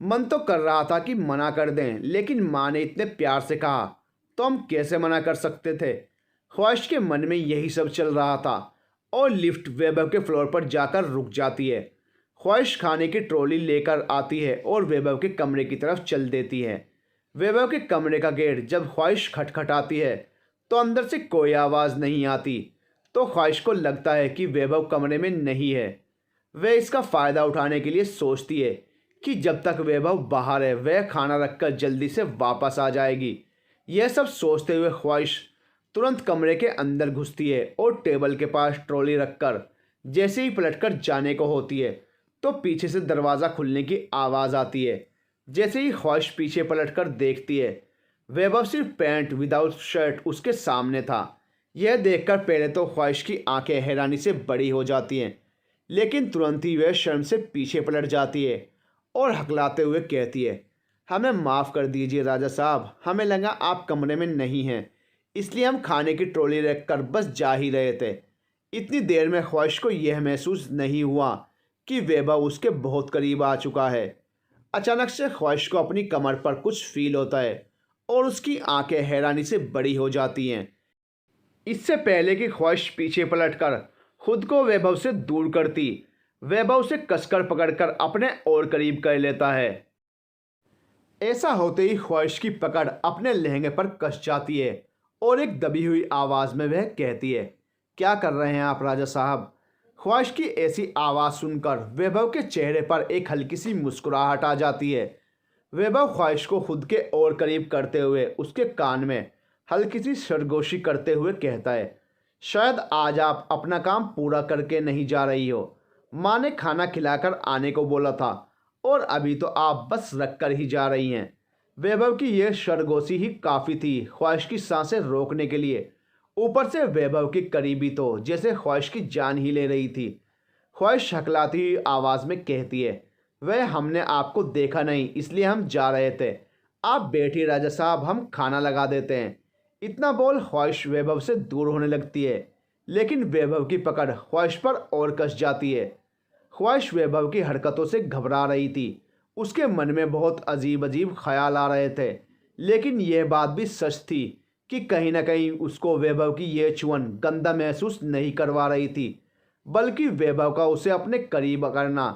मन तो कर रहा था कि मना कर दें, लेकिन माँ ने इतने प्यार से कहा तो हम कैसे मना कर सकते थे। ख्वाहिश के मन में यही सब चल रहा था और लिफ्ट वैभव के फ्लोर पर जाकर रुक जाती है। ख्वाहिश खाने की ट्रॉली लेकर आती है और वैभव के कमरे की तरफ चल देती है। वैभव के कमरे का गेट जब ख्वाहिश खटखटाती है तो अंदर से कोई आवाज़ नहीं आती तो ख्वाहिश को लगता है कि वैभव कमरे में नहीं है। वह इसका फ़ायदा उठाने के लिए सोचती है कि जब तक वैभव बाहर है वह खाना रखकर जल्दी से वापस आ जाएगी। यह सब सोचते हुए ख्वाहिश तुरंत कमरे के अंदर घुसती है और टेबल के पास ट्रॉली रखकर जैसे ही पलटकर जाने को होती है तो पीछे से दरवाज़ा खुलने की आवाज़ आती है। जैसे ही ख्वाहिश पीछे पलटकर देखती है, वैभव सिर्फ पैंट विदाउट शर्ट उसके सामने था। यह देखकर पहले तो ख्वाहिश की आंखें हैरानी से बड़ी हो जाती हैं, लेकिन तुरंत ही वह शर्म से पीछे पलट जाती है और हकलाते हुए कहती है, हमें माफ़ कर दीजिए राजा साहब, हमें लगा आप कमरे में नहीं हैं, इसलिए हम खाने की ट्रॉली रखकर बस जा ही रहे थे। इतनी देर में ख्वाहिश को यह महसूस नहीं हुआ कि वैभव उसके बहुत करीब आ चुका है। अचानक से ख्वाहिश को अपनी कमर पर कुछ फील होता है और उसकी आंखें हैरानी से बड़ी हो जाती हैं। इससे पहले कि ख्वाहिश पीछे पलटकर खुद को वैभव से दूर करती, वैभव से कसकर पकड़कर अपने और करीब कर लेता है। ऐसा होते ही ख्वाहिश की पकड़ अपने लहंगे पर कस जाती है और एक दबी हुई आवाज़ में वह कहती है, क्या कर रहे हैं आप राजा साहब। ख्वाहिश की ऐसी आवाज़ सुनकर वैभव के चेहरे पर एक हल्की सी मुस्कुराहट आ जाती है। वैभव ख्वाहिश को खुद के और करीब करते हुए उसके कान में हल्की सी सरगोशी करते हुए कहता है, शायद आज आप अपना काम पूरा करके नहीं जा रही हो। माँ ने खाना खिलाकर आने को बोला था और अभी तो आप बस रख कर ही जा रही हैं। वैभव की यह सरगोशी ही काफ़ी थी ख्वाहिश की सांसें रोकने के लिए। ऊपर से वैभव की करीबी तो जैसे ख्वाहिश की जान ही ले रही थी। ख्वाहिश हकलाती हुई आवाज़ में कहती है, वह हमने आपको देखा नहीं इसलिए हम जा रहे थे। आप बैठिए राजा साहब, हम खाना लगा देते हैं। इतना बोल ख्वाहिश वैभव से दूर होने लगती है, लेकिन वैभव की पकड़ ख्वाहिश पर और कस जाती है। ख्वाहिश वैभव की हरकतों से घबरा रही थी। उसके मन में बहुत अजीब अजीब ख्याल आ रहे थे। लेकिन यह बात भी सच थी कि कहीं ना कहीं उसको वैभव की यह चुअन गंदा महसूस नहीं करवा रही थी, बल्कि वैभव का उसे अपने करीब करना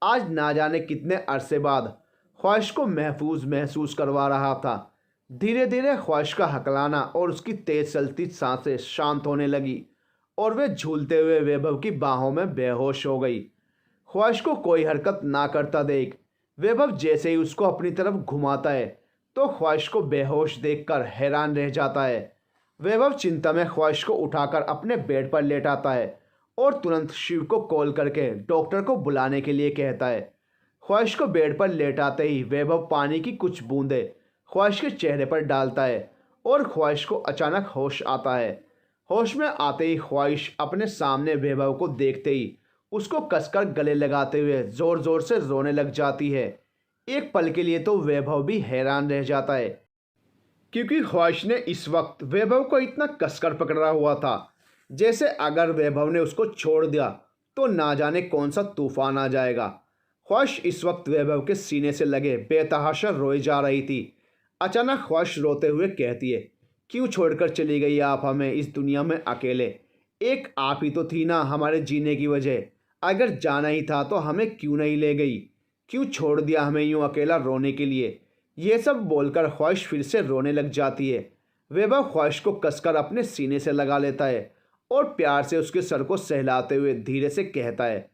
आज ना जाने कितने अरसे बाद ख्वाहिश को महफूज महसूस करवा रहा था। धीरे धीरे ख्वाहिश का हकलाना और उसकी तेज चलती सांसें शांत होने लगी और वे झूलते हुए वैभव की बाहों में बेहोश हो गई। ख्वाहिश को कोई हरकत ना करता देख वैभव जैसे ही उसको अपनी तरफ घुमाता है तो ख्वाहिश को बेहोश देखकर हैरान रह जाता है। वैभव चिंता में ख्वाहिश को उठाकर अपने बेड पर लेटाता है और तुरंत शिव को कॉल करके डॉक्टर को बुलाने के लिए कहता है। ख्वाहिश को बेड पर लेटाते ही वैभव पानी की कुछ बूंदें ख्वाहिश के चेहरे पर डालता है और ख्वाहिश को अचानक होश आता है। होश में आते ही ख्वाहिश अपने सामने वैभव को देखते ही उसको कसकर गले लगाते हुए जोर जोर से रोने लग जाती है। एक पल के लिए तो वैभव भी हैरान रह जाता है, क्योंकि ख्वाहिश ने इस वक्त वैभव को इतना कसकर पकड़ा हुआ था जैसे अगर वैभव ने उसको छोड़ दिया तो ना जाने कौन सा तूफान आ जाएगा। ख्वाहिश इस वक्त वैभव के सीने से लगे बेतहाशा रोए जा रही थी। अचानक ख्वाहिश रोते हुए कहती है, क्यों छोड़कर चली गई आप हमें इस दुनिया में अकेले? एक आप ही तो थी ना हमारे जीने की वजह। अगर जाना ही था तो हमें क्यों नहीं ले गई? क्यों छोड़ दिया हमें यूं अकेला रोने के लिए? ये सब बोलकर ख्वाहिश फिर से रोने लग जाती है। वैभव ख्वाहिश को कसकर अपने सीने से लगा लेता है और प्यार से उसके सर को सहलाते हुए धीरे से कहता है,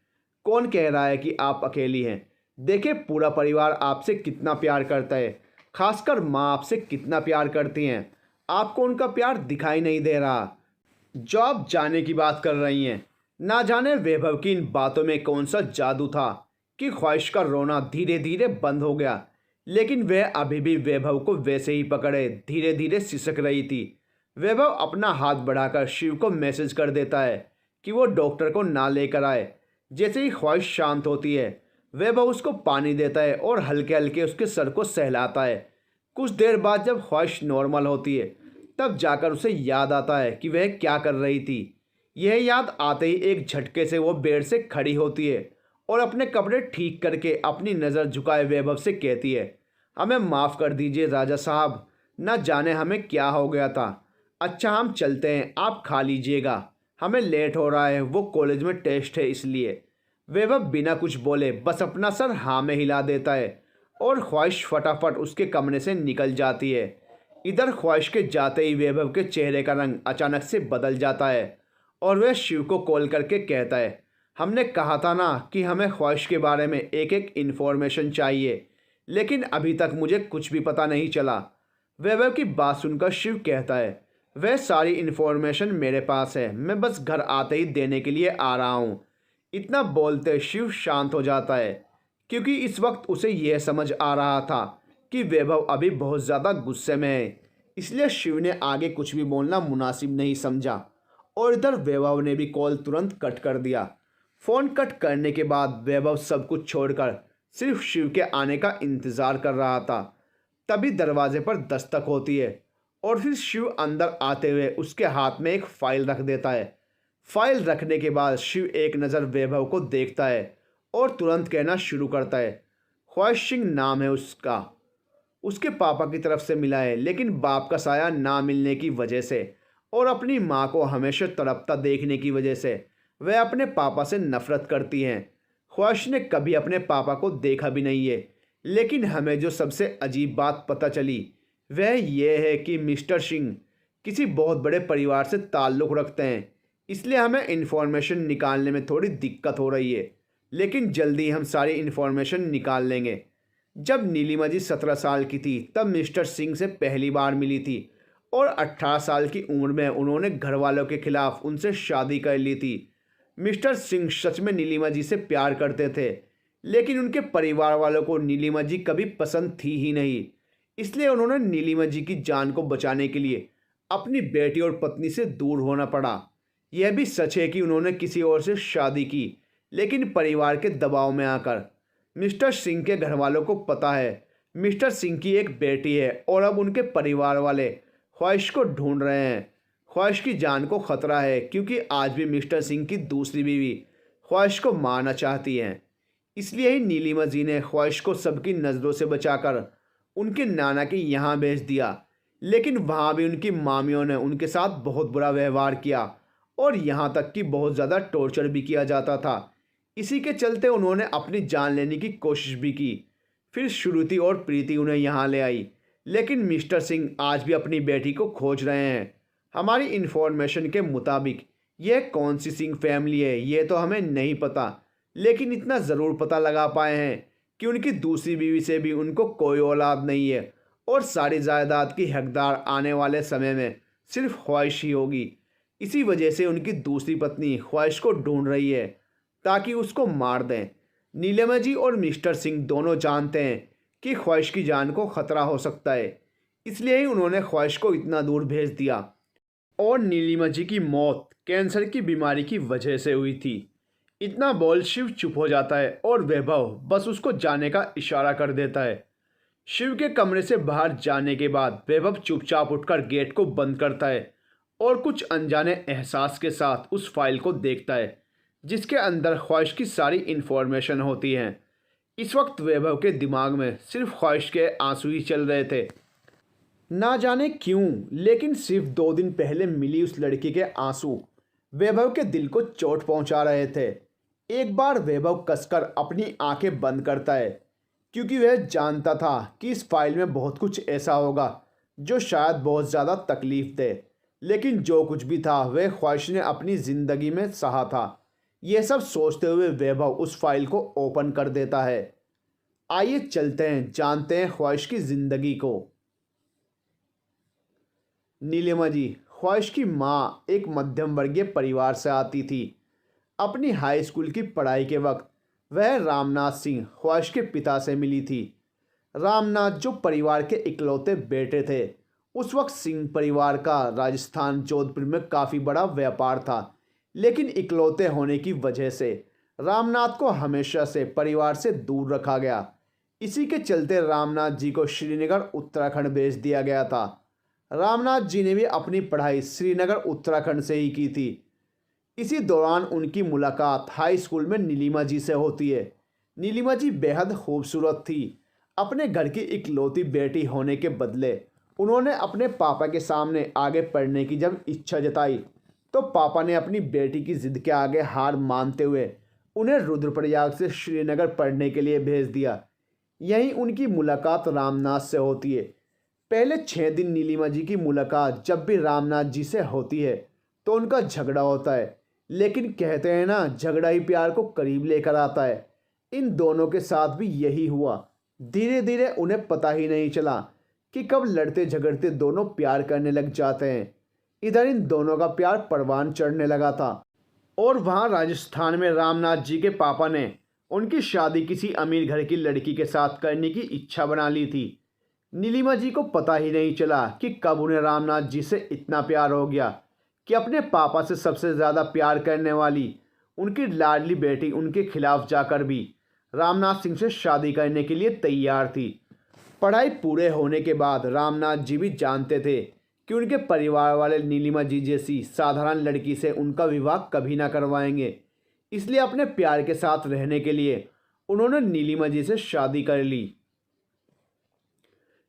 कौन कह रहा है कि आप अकेली हैं? देखिए पूरा परिवार आपसे कितना प्यार करता है, खासकर माँ आपसे कितना प्यार करती हैं। आपको उनका प्यार दिखाई नहीं दे रहा जो आप जाने की बात कर रही हैं। ना जाने वैभव की इन बातों में कौन सा जादू था कि ख्वाहिश का रोना धीरे धीरे बंद हो गया, लेकिन वह अभी भी वैभव को वैसे ही पकड़े धीरे धीरे सिसक रही थी। वैभव अपना हाथ बढ़ाकर शिव को मैसेज कर देता है कि वो डॉक्टर को ना लेकर आए। जैसे ही ख्वाहिश शांत होती है वैभव उसको पानी देता है और हल्के हल्के उसके सर को सहलाता है। कुछ देर बाद जब ख्वाहिश नॉर्मल होती है तब जाकर उसे याद आता है कि वह क्या कर रही थी। यह याद आते ही एक झटके से वो बेड से खड़ी होती है और अपने कपड़े ठीक करके अपनी नज़र झुकाए वैभव से कहती है, हमें माफ़ कर दीजिए राजा साहब, न जाने हमें क्या हो गया था। अच्छा हम चलते हैं, आप खा लीजिएगा, हमें लेट हो रहा है, वो कॉलेज में टेस्ट है इसलिए। वैभव बिना कुछ बोले बस अपना सर हाँ में हिला देता है और ख्वाहिश फटाफट उसके कमरे से निकल जाती है। इधर ख्वाहिश के जाते ही वैभव के चेहरे का रंग अचानक से बदल जाता है और वह शिव को कॉल करके कहता है, हमने कहा था ना कि हमें ख्वाहिश के बारे में एक एक इन्फॉर्मेशन चाहिए, लेकिन अभी तक मुझे कुछ भी पता नहीं चला। वैभव की बात सुनकर शिव कहता है, वह सारी इन्फॉर्मेशन मेरे पास है, मैं बस घर आते ही देने के लिए आ रहा हूँ। इतना बोलते शिव शांत हो जाता है, क्योंकि इस वक्त उसे यह समझ आ रहा था कि वैभव अभी बहुत ज़्यादा गुस्से में है, इसलिए शिव ने आगे कुछ भी बोलना मुनासिब नहीं समझा और इधर वैभव ने भी कॉल तुरंत कट कर दिया। फ़ोन कट करने के बाद वैभव सब कुछ छोड़कर सिर्फ शिव के आने का इंतज़ार कर रहा था। तभी दरवाजे पर दस्तक होती है और फिर शिव अंदर आते हुए उसके हाथ में एक फ़ाइल रख देता है। फाइल रखने के बाद शिव एक नज़र वैभव को देखता है और तुरंत कहना शुरू करता है, ख्वाहिश सिंह नाम है उसका, उसके पापा की तरफ से मिला है, लेकिन बाप का साया ना मिलने की वजह से और अपनी माँ को हमेशा तड़पता देखने की वजह से वह अपने पापा से नफरत करती हैं। ख्वाहिश ने कभी अपने पापा को देखा भी नहीं है, लेकिन हमें जो सबसे अजीब बात पता चली वह यह है कि मिस्टर सिंह किसी बहुत बड़े परिवार से ताल्लुक़ रखते हैं, इसलिए हमें इन्फॉर्मेशन निकालने में थोड़ी दिक्कत हो रही है, लेकिन जल्दी हम सारी इन्फॉर्मेशन निकाल लेंगे। जब नीलिमा जी 17 साल की थी तब मिस्टर सिंह से पहली बार मिली थी और 18 साल की उम्र में उन्होंने घर वालों के खिलाफ उनसे शादी कर ली थी। मिस्टर सिंह सच में नीलिमा जी से प्यार करते थे, लेकिन उनके परिवार वालों को नीलिमा जी कभी पसंद थी ही नहीं, इसलिए उन्होंने नीलिमा जी की जान को बचाने के लिए अपनी बेटी और पत्नी से दूर होना पड़ा। यह भी सच है कि उन्होंने किसी और से शादी की, लेकिन परिवार के दबाव में आकर। मिस्टर सिंह के घर वालों को पता है मिस्टर सिंह की एक बेटी है और अब उनके परिवार वाले ख्वाहिश को ढूंढ रहे हैं। ख्वाहिश की जान को खतरा है क्योंकि आज भी मिस्टर सिंह की दूसरी बीवी ख्वाहिश को मारना चाहती हैं, इसलिए ही नीलिमा जी ने ख्वाहिश को सबकी नज़रों से बचाकर उनके नाना के यहाँ भेज दिया, लेकिन वहाँ भी उनकी मामियों ने उनके साथ बहुत बुरा व्यवहार किया और यहाँ तक कि बहुत ज़्यादा टॉर्चर भी किया जाता था। इसी के चलते उन्होंने अपनी जान लेने की कोशिश भी की। फिर श्रुति और प्रीति उन्हें यहाँ ले आई, लेकिन मिस्टर सिंह आज भी अपनी बेटी को खोज रहे हैं। हमारी इन्फॉर्मेशन के मुताबिक यह कौन सी सिंह फैमिली है ये तो हमें नहीं पता, लेकिन इतना ज़रूर पता लगा पाए हैं कि उनकी दूसरी बीवी से भी उनको कोई औलाद नहीं है और सारी जायदाद की हकदार आने वाले समय में सिर्फ ख्वाहिश ही होगी। इसी वजह से उनकी दूसरी पत्नी ख्वाहिश को ढूंढ रही है ताकि उसको मार दें। नीलिमा जी और मिस्टर सिंह दोनों जानते हैं कि ख्वाहिश की जान को खतरा हो सकता है, इसलिए ही उन्होंने ख्वाहिश को इतना दूर भेज दिया। और नीलिमा जी की मौत कैंसर की बीमारी की वजह से हुई थी। इतना बोल शिव चुप हो जाता है और वैभव बस उसको जाने का इशारा कर देता है। शिव के कमरे से बाहर जाने के बाद वैभव चुपचाप उठकर गेट को बंद करता है और कुछ अनजाने एहसास के साथ उस फाइल को देखता है जिसके अंदर ख्वाहिश की सारी इन्फॉर्मेशन होती है। इस वक्त वैभव के दिमाग में सिर्फ ख्वाहिश के आंसू ही चल रहे थे। ना जाने क्यों, लेकिन सिर्फ 2 दिन पहले मिली उस लड़की के आंसू वैभव के दिल को चोट पहुंचा रहे थे। एक बार वैभव कसकर अपनी आंखें बंद करता है क्योंकि वह जानता था कि इस फाइल में बहुत कुछ ऐसा होगा जो शायद बहुत ज़्यादा तकलीफ दे, लेकिन जो कुछ भी था वह ख्वाहिश ने अपनी ज़िंदगी में सहा था। यह सब सोचते हुए वैभव उस फाइल को ओपन कर देता है। आइए चलते हैं, जानते हैं ख्वाहिश की ज़िंदगी को। नीलिमा जी, ख्वाहिश की माँ एक मध्यम वर्गीय परिवार से आती थी। अपनी हाई स्कूल की पढ़ाई के वक्त वह रामनाथ सिंह ख्वाहिश के पिता से मिली थी। रामनाथ जो परिवार के इकलौते बेटे थे, उस वक्त सिंह परिवार का राजस्थान जोधपुर में काफ़ी बड़ा व्यापार था, लेकिन इकलौते होने की वजह से रामनाथ को हमेशा से परिवार से दूर रखा गया। इसी के चलते रामनाथ जी को श्रीनगर उत्तराखंड भेज दिया गया था। रामनाथ जी ने भी अपनी पढ़ाई श्रीनगर उत्तराखंड से ही की थी। इसी दौरान उनकी मुलाकात हाई स्कूल में नीलिमा जी से होती है। नीलिमा जी बेहद खूबसूरत थी। अपने घर की इकलौती बेटी होने के बदले उन्होंने अपने पापा के सामने आगे पढ़ने की जब इच्छा जताई तो पापा ने अपनी बेटी की ज़िद के आगे हार मानते हुए उन्हें रुद्रप्रयाग से श्रीनगर पढ़ने के लिए भेज दिया। यहीं उनकी मुलाकात रामनाथ से होती है। पहले 6 दिन नीलिमा जी की मुलाकात जब भी रामनाथ जी से होती है तो उनका झगड़ा होता है, लेकिन कहते हैं ना, झगड़ा ही प्यार को करीब लेकर आता है। इन दोनों के साथ भी यही हुआ। धीरे धीरे उन्हें पता ही नहीं चला कि कब लड़ते झगड़ते दोनों प्यार करने लग जाते हैं। इधर इन दोनों का प्यार परवान चढ़ने लगा था और वहाँ राजस्थान में रामनाथ जी के पापा ने उनकी शादी किसी अमीर घर की लड़की के साथ करने की इच्छा बना ली थी। नीलिमा जी को पता ही नहीं चला कि कब उन्हें रामनाथ जी से इतना प्यार हो गया कि अपने पापा से सबसे ज़्यादा प्यार करने वाली उनकी लाडली बेटी उनके खिलाफ जाकर भी रामनाथ सिंह से शादी करने के लिए तैयार थी। पढ़ाई पूरे होने के बाद रामनाथ जी भी जानते थे कि उनके परिवार वाले नीलिमा जी जैसी साधारण लड़की से उनका विवाह कभी ना करवाएंगे, इसलिए अपने प्यार के साथ रहने के लिए उन्होंने नीलिमा जी से शादी कर ली।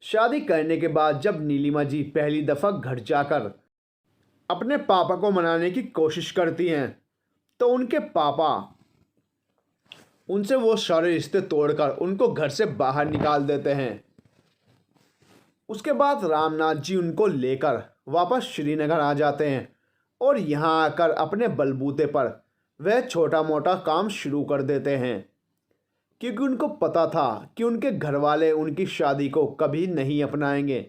शादी करने के बाद जब नीलिमा जी पहली दफ़ा घर जाकर अपने पापा को मनाने की कोशिश करती हैं तो उनके पापा उनसे वो सारे रिश्ते तोड़कर उनको घर से बाहर निकाल देते हैं। उसके बाद रामनाथ जी उनको लेकर वापस श्रीनगर आ जाते हैं और यहाँ आकर अपने बलबूते पर वह छोटा मोटा काम शुरू कर देते हैं, क्योंकि उनको पता था कि उनके घर वाले उनकी शादी को कभी नहीं अपनाएंगे,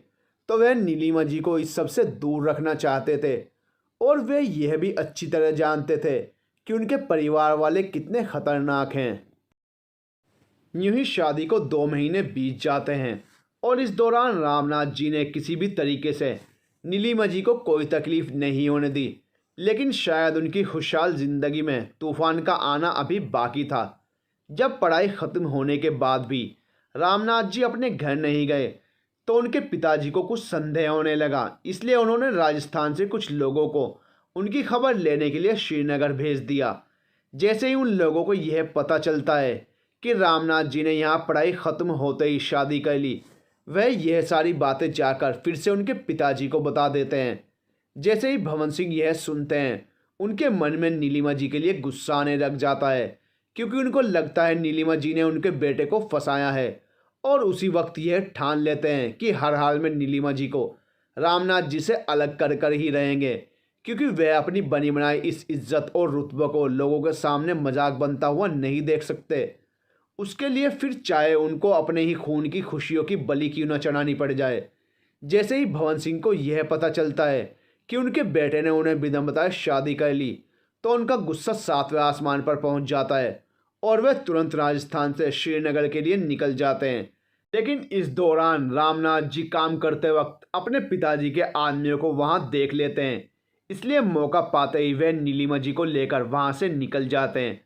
तो वह नीलिमा जी को इस सब से दूर रखना चाहते थे। और वे यह भी अच्छी तरह जानते थे कि उनके परिवार वाले कितने खतरनाक हैं। यूं ही शादी को 2 महीने बीत जाते हैं और इस दौरान रामनाथ जी ने किसी भी तरीके से नीलिमा जी को कोई तकलीफ़ नहीं होने दी, लेकिन शायद उनकी खुशहाल ज़िंदगी में तूफ़ान का आना अभी बाकी था। जब पढ़ाई ख़त्म होने के बाद भी रामनाथ जी अपने घर नहीं गए तो उनके पिताजी को कुछ संदेह होने लगा, इसलिए उन्होंने राजस्थान से कुछ लोगों को उनकी खबर लेने के लिए श्रीनगर भेज दिया। जैसे ही उन लोगों को यह पता चलता है कि रामनाथ जी ने यहाँ पढ़ाई ख़त्म होते ही शादी कर ली, वह यह सारी बातें जाकर फिर से उनके पिताजी को बता देते हैं। जैसे ही भवन सिंह यह सुनते हैं, उनके मन में नीलिमा जी के लिए गुस्सा आने लग जाता है, क्योंकि उनको लगता है नीलिमा जी ने उनके बेटे को फंसाया है। और उसी वक्त यह ठान लेते हैं कि हर हाल में नीलिमा जी को रामनाथ जी से अलग कर कर ही रहेंगे, क्योंकि वह अपनी बनी बनाई इस इज्जत और रुतबे को लोगों के सामने मजाक बनता हुआ नहीं देख सकते। उसके लिए फिर चाहे उनको अपने ही खून की खुशियों की बलि क्यों न चढ़ानी पड़ जाए। जैसे ही भवन सिंह को यह पता चलता है कि उनके बेटे ने उन्हें बिना बताए शादी कर ली, तो उनका गुस्सा सातवें आसमान पर पहुंच जाता है और वह तुरंत राजस्थान से श्रीनगर के लिए निकल जाते हैं। लेकिन इस दौरान रामनाथ जी काम करते वक्त अपने पिताजी के आदमियों को वहां देख लेते हैं, इसलिए मौका पाते ही वे नीलिमा जी को लेकर वहां से निकल जाते हैं।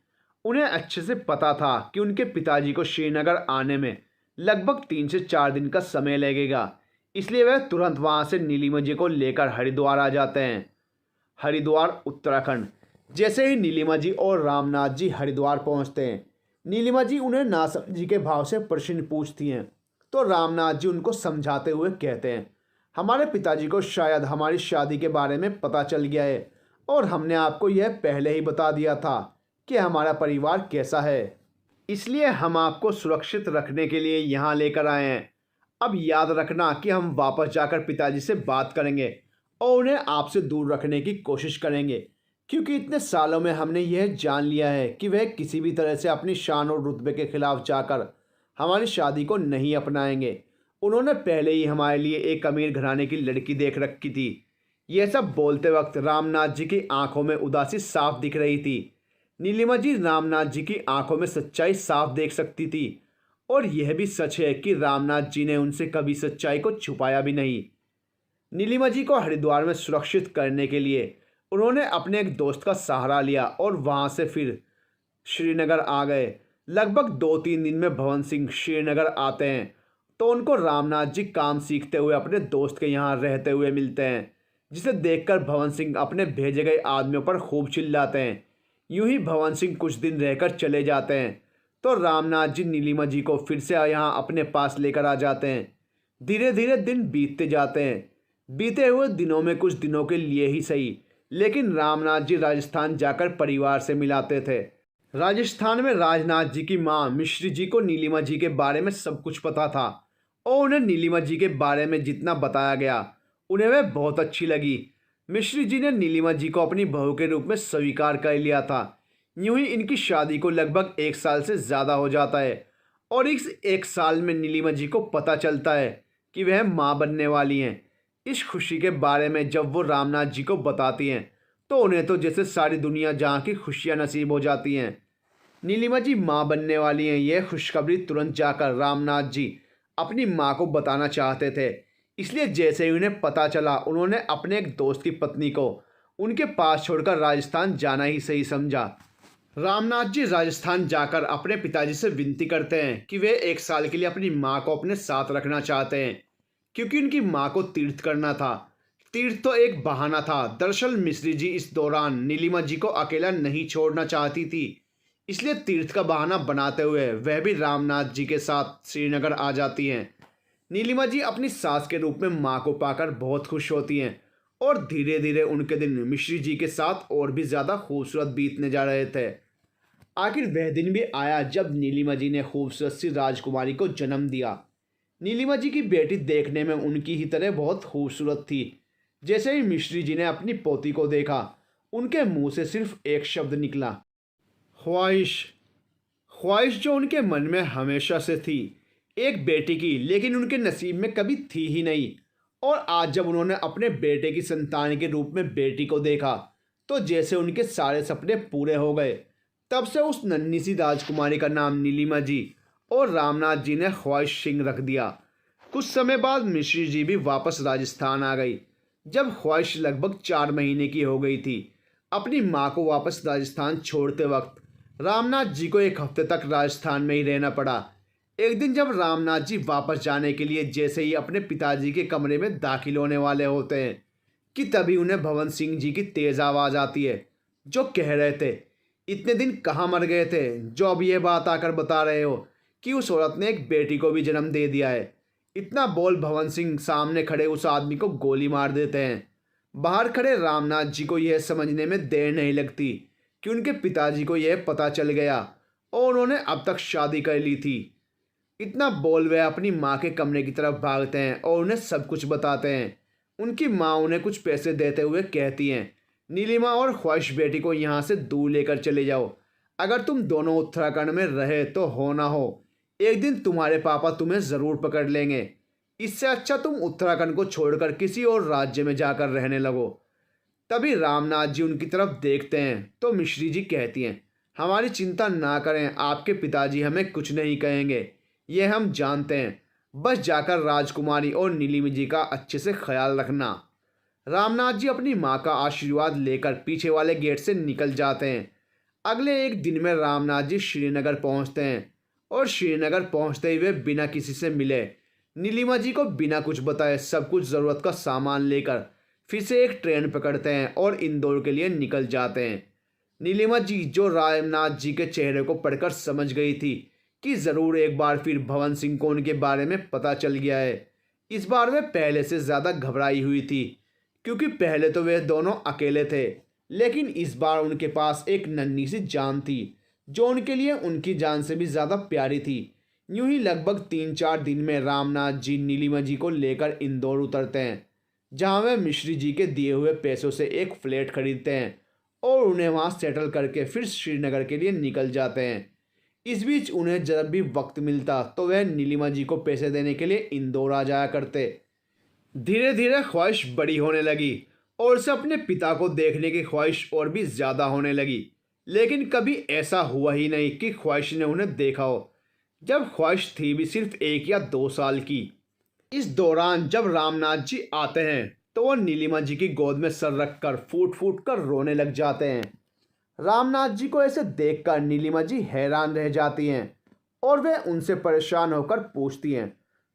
उन्हें अच्छे से पता था कि उनके पिताजी को श्रीनगर आने में लगभग 3 से 4 दिन का समय लगेगा, इसलिए वह तुरंत वहां से नीलिमा जी को लेकर हरिद्वार आ जाते हैं। हरिद्वार उत्तराखंड। जैसे ही नीलिमा जी और रामनाथ जी हरिद्वार पहुंचते हैं, नीलिमा जी उन्हें नासमझी के भाव से प्रश्न पूछती हैं, तो रामनाथ जी उनको समझाते हुए कहते हैं, हमारे पिताजी को शायद हमारी शादी के बारे में पता चल गया है और हमने आपको यह पहले ही बता दिया था कि हमारा परिवार कैसा है, इसलिए हम आपको सुरक्षित रखने के लिए यहाँ लेकर आए हैं। अब याद रखना कि हम वापस जाकर पिताजी से बात करेंगे और उन्हें आपसे दूर रखने की कोशिश करेंगे, क्योंकि इतने सालों में हमने यह जान लिया है कि वह किसी भी तरह से अपनी शान और रुतबे के खिलाफ जाकर हमारी शादी को नहीं अपनाएंगे। उन्होंने पहले ही हमारे लिए एक अमीर घराने की लड़की देख रखी थी। यह सब बोलते वक्त रामनाथ जी की आंखों में उदासी साफ दिख रही थी। नीलिमा जी रामनाथ जी की आंखों में सच्चाई साफ देख सकती थी, और यह भी सच है कि रामनाथ जी ने उनसे कभी सच्चाई को छुपाया भी नहीं। नीलिमा जी को हरिद्वार में सुरक्षित करने के लिए उन्होंने अपने एक दोस्त का सहारा लिया और वहां से फिर श्रीनगर आ गए। लगभग 2-3 दिन में भवन सिंह श्रीनगर आते हैं, तो उनको रामनाथ जी काम सीखते हुए अपने दोस्त के यहाँ रहते हुए मिलते हैं, जिसे देखकर भवन सिंह अपने भेजे गए आदमियों पर खूब चिल्लाते हैं। यूं ही भवन सिंह कुछ दिन रहकर चले जाते हैं, तो रामनाथ जी नीलिमा जी को फिर से यहाँ अपने पास लेकर आ जाते हैं। धीरे धीरे दिन बीतते जाते हैं। बीते हुए दिनों में कुछ दिनों के लिए ही सही, लेकिन रामनाथ जी राजस्थान जाकर परिवार से मिलाते थे। राजस्थान में राजनाथ जी की माँ मिश्री जी को नीलिमा जी के बारे में सब कुछ पता था, और उन्हें नीलिमा जी के बारे में जितना बताया गया उन्हें वह बहुत अच्छी लगी। मिश्री जी ने नीलिमा जी को अपनी बहू के रूप में स्वीकार कर लिया था। यूं ही इनकी शादी को लगभग 1 साल से ज़्यादा हो जाता है, और इस 1 साल में नीलिमा जी को पता चलता है कि वह माँ बनने वाली हैं। इस खुशी के बारे में जब वो रामनाथ जी को बताती हैं, तो उन्हें तो जैसे सारी दुनिया जहाँ की खुशियाँ नसीब हो जाती हैं। नीलिमा जी माँ बनने वाली हैं, यह खुशखबरी तुरंत जाकर रामनाथ जी अपनी माँ को बताना चाहते थे। इसलिए जैसे ही उन्हें पता चला, उन्होंने अपने एक दोस्त की पत्नी को उनके पास छोड़कर राजस्थान जाना ही सही समझा। रामनाथ जी राजस्थान जाकर अपने पिताजी से विनती करते हैं कि वे 1 साल के लिए अपनी माँ को अपने साथ रखना चाहते हैं, क्योंकि उनकी माँ को तीर्थ करना था। तीर्थ तो एक बहाना था। दरअसल मिश्री जी इस दौरान नीलिमा जी को अकेला नहीं छोड़ना चाहती थी, इसलिए तीर्थ का बहाना बनाते हुए वह भी रामनाथ जी के साथ श्रीनगर आ जाती हैं। नीलिमा जी अपनी सास के रूप में माँ को पाकर बहुत खुश होती हैं, और धीरे धीरे उनके दिन मिश्री जी के साथ और भी ज़्यादा खूबसूरत बीतने जा रहे थे। आखिर वह दिन भी आया जब नीलिमा जी ने खूबसूरत सी राजकुमारी को जन्म दिया। नीलिमा जी की बेटी देखने में उनकी ही तरह बहुत खूबसूरत थी। जैसे ही मिश्री जी ने अपनी पोती को देखा, उनके मुंह से सिर्फ एक शब्द निकला, ख्वाहिश। ख्वाहिश जो उनके मन में हमेशा से थी, एक बेटी की, लेकिन उनके नसीब में कभी थी ही नहीं। और आज जब उन्होंने अपने बेटे की संतान के रूप में बेटी को देखा, तो जैसे उनके सारे सपने पूरे हो गए। तब से उस नन्ही सी राजकुमारी का नाम नीलिमा जी और रामनाथ जी ने ख्वाहिश सिंह रख दिया। कुछ समय बाद मिश्री जी भी वापस राजस्थान आ गई। जब ख्वाहिश लगभग 4 महीने की हो गई थी, अपनी माँ को वापस राजस्थान छोड़ते वक्त रामनाथ जी को 1 हफ्ते तक राजस्थान में ही रहना पड़ा। एक दिन जब रामनाथ जी वापस जाने के लिए जैसे ही अपने पिताजी के कमरे में दाखिल होने वाले होते हैं, कि तभी उन्हें भवन सिंह जी की तेज़ आवाज़ आती है, जो कह रहे थे, इतने दिन कहाँ मर गए थे जो अब ये बात आकर बता रहे हो कि उस औरत ने एक बेटी को भी जन्म दे दिया है। इतना बोल भवन सिंह सामने खड़े उस आदमी को गोली मार देते हैं। बाहर खड़े रामनाथ जी को यह समझने में देर नहीं लगती कि उनके पिताजी को यह पता चल गया और उन्होंने अब तक शादी कर ली थी। इतना बोल वे अपनी माँ के कमरे की तरफ भागते हैं और उन्हें सब कुछ बताते हैं। उनकी माँ उन्हें कुछ पैसे देते हुए कहती हैं, नीलिमा और ख्वाहिश बेटी को यहाँ से दूर लेकर चले जाओ। अगर तुम दोनों उत्तराखंड में रहे तो हो ना हो एक दिन तुम्हारे पापा तुम्हें ज़रूर पकड़ लेंगे। इससे अच्छा तुम उत्तराखंड को छोड़कर किसी और राज्य में जाकर रहने लगो। तभी रामनाथ जी उनकी तरफ देखते हैं तो मिश्री जी कहती हैं, हमारी चिंता ना करें, आपके पिताजी हमें कुछ नहीं कहेंगे, ये हम जानते हैं। बस जाकर राजकुमारी और नीलिमा जी का अच्छे से ख्याल रखना। रामनाथ जी अपनी माँ का आशीर्वाद लेकर पीछे वाले गेट से निकल जाते हैं। अगले एक दिन में रामनाथ जी श्रीनगर पहुँचते हैं और श्रीनगर पहुँचते ही वे बिना किसी से मिले नीलिमा जी को बिना कुछ बताए सब कुछ ज़रूरत का सामान लेकर फिर से एक ट्रेन पकड़ते हैं और इंदौर के लिए निकल जाते हैं। नीलिमा जी जो रामनाथ जी के चेहरे को पढ़कर समझ गई थी कि ज़रूर एक बार फिर भवन सिंह को उनके बारे में पता चल गया है। इस बार वे पहले से ज़्यादा घबराई हुई थी क्योंकि पहले तो वे दोनों अकेले थे, लेकिन इस बार उनके पास एक नन्ही सी जान थी जो उनके लिए उनकी जान से भी ज़्यादा प्यारी थी। यूं ही लगभग 3-4 दिन में रामनाथ जी नीलिमा जी को लेकर इंदौर उतरते हैं, जहां वे मिश्री जी के दिए हुए पैसों से एक फ्लैट खरीदते हैं और उन्हें वहां सेटल करके फिर श्रीनगर के लिए निकल जाते हैं। इस बीच उन्हें जब भी वक्त मिलता तो वह नीलिमा जी को पैसे देने के लिए इंदौर आ जाया करते। धीरे धीरे ख्वाहिश बड़ी होने लगी और उसे अपने पिता को देखने की ख्वाहिश और भी ज़्यादा होने लगी, लेकिन कभी ऐसा हुआ ही नहीं कि ख्वाहिश ने उन्हें देखा हो। जब ख्वाहिश थी भी सिर्फ 1 या 2 साल की। इस दौरान जब रामनाथ जी आते हैं तो वह नीलिमा जी की गोद में सर रखकर फूट फूट कर रोने लग जाते हैं। रामनाथ जी को ऐसे देखकर नीलिमा जी हैरान रह जाती हैं और वे उनसे परेशान होकर पूछती हैं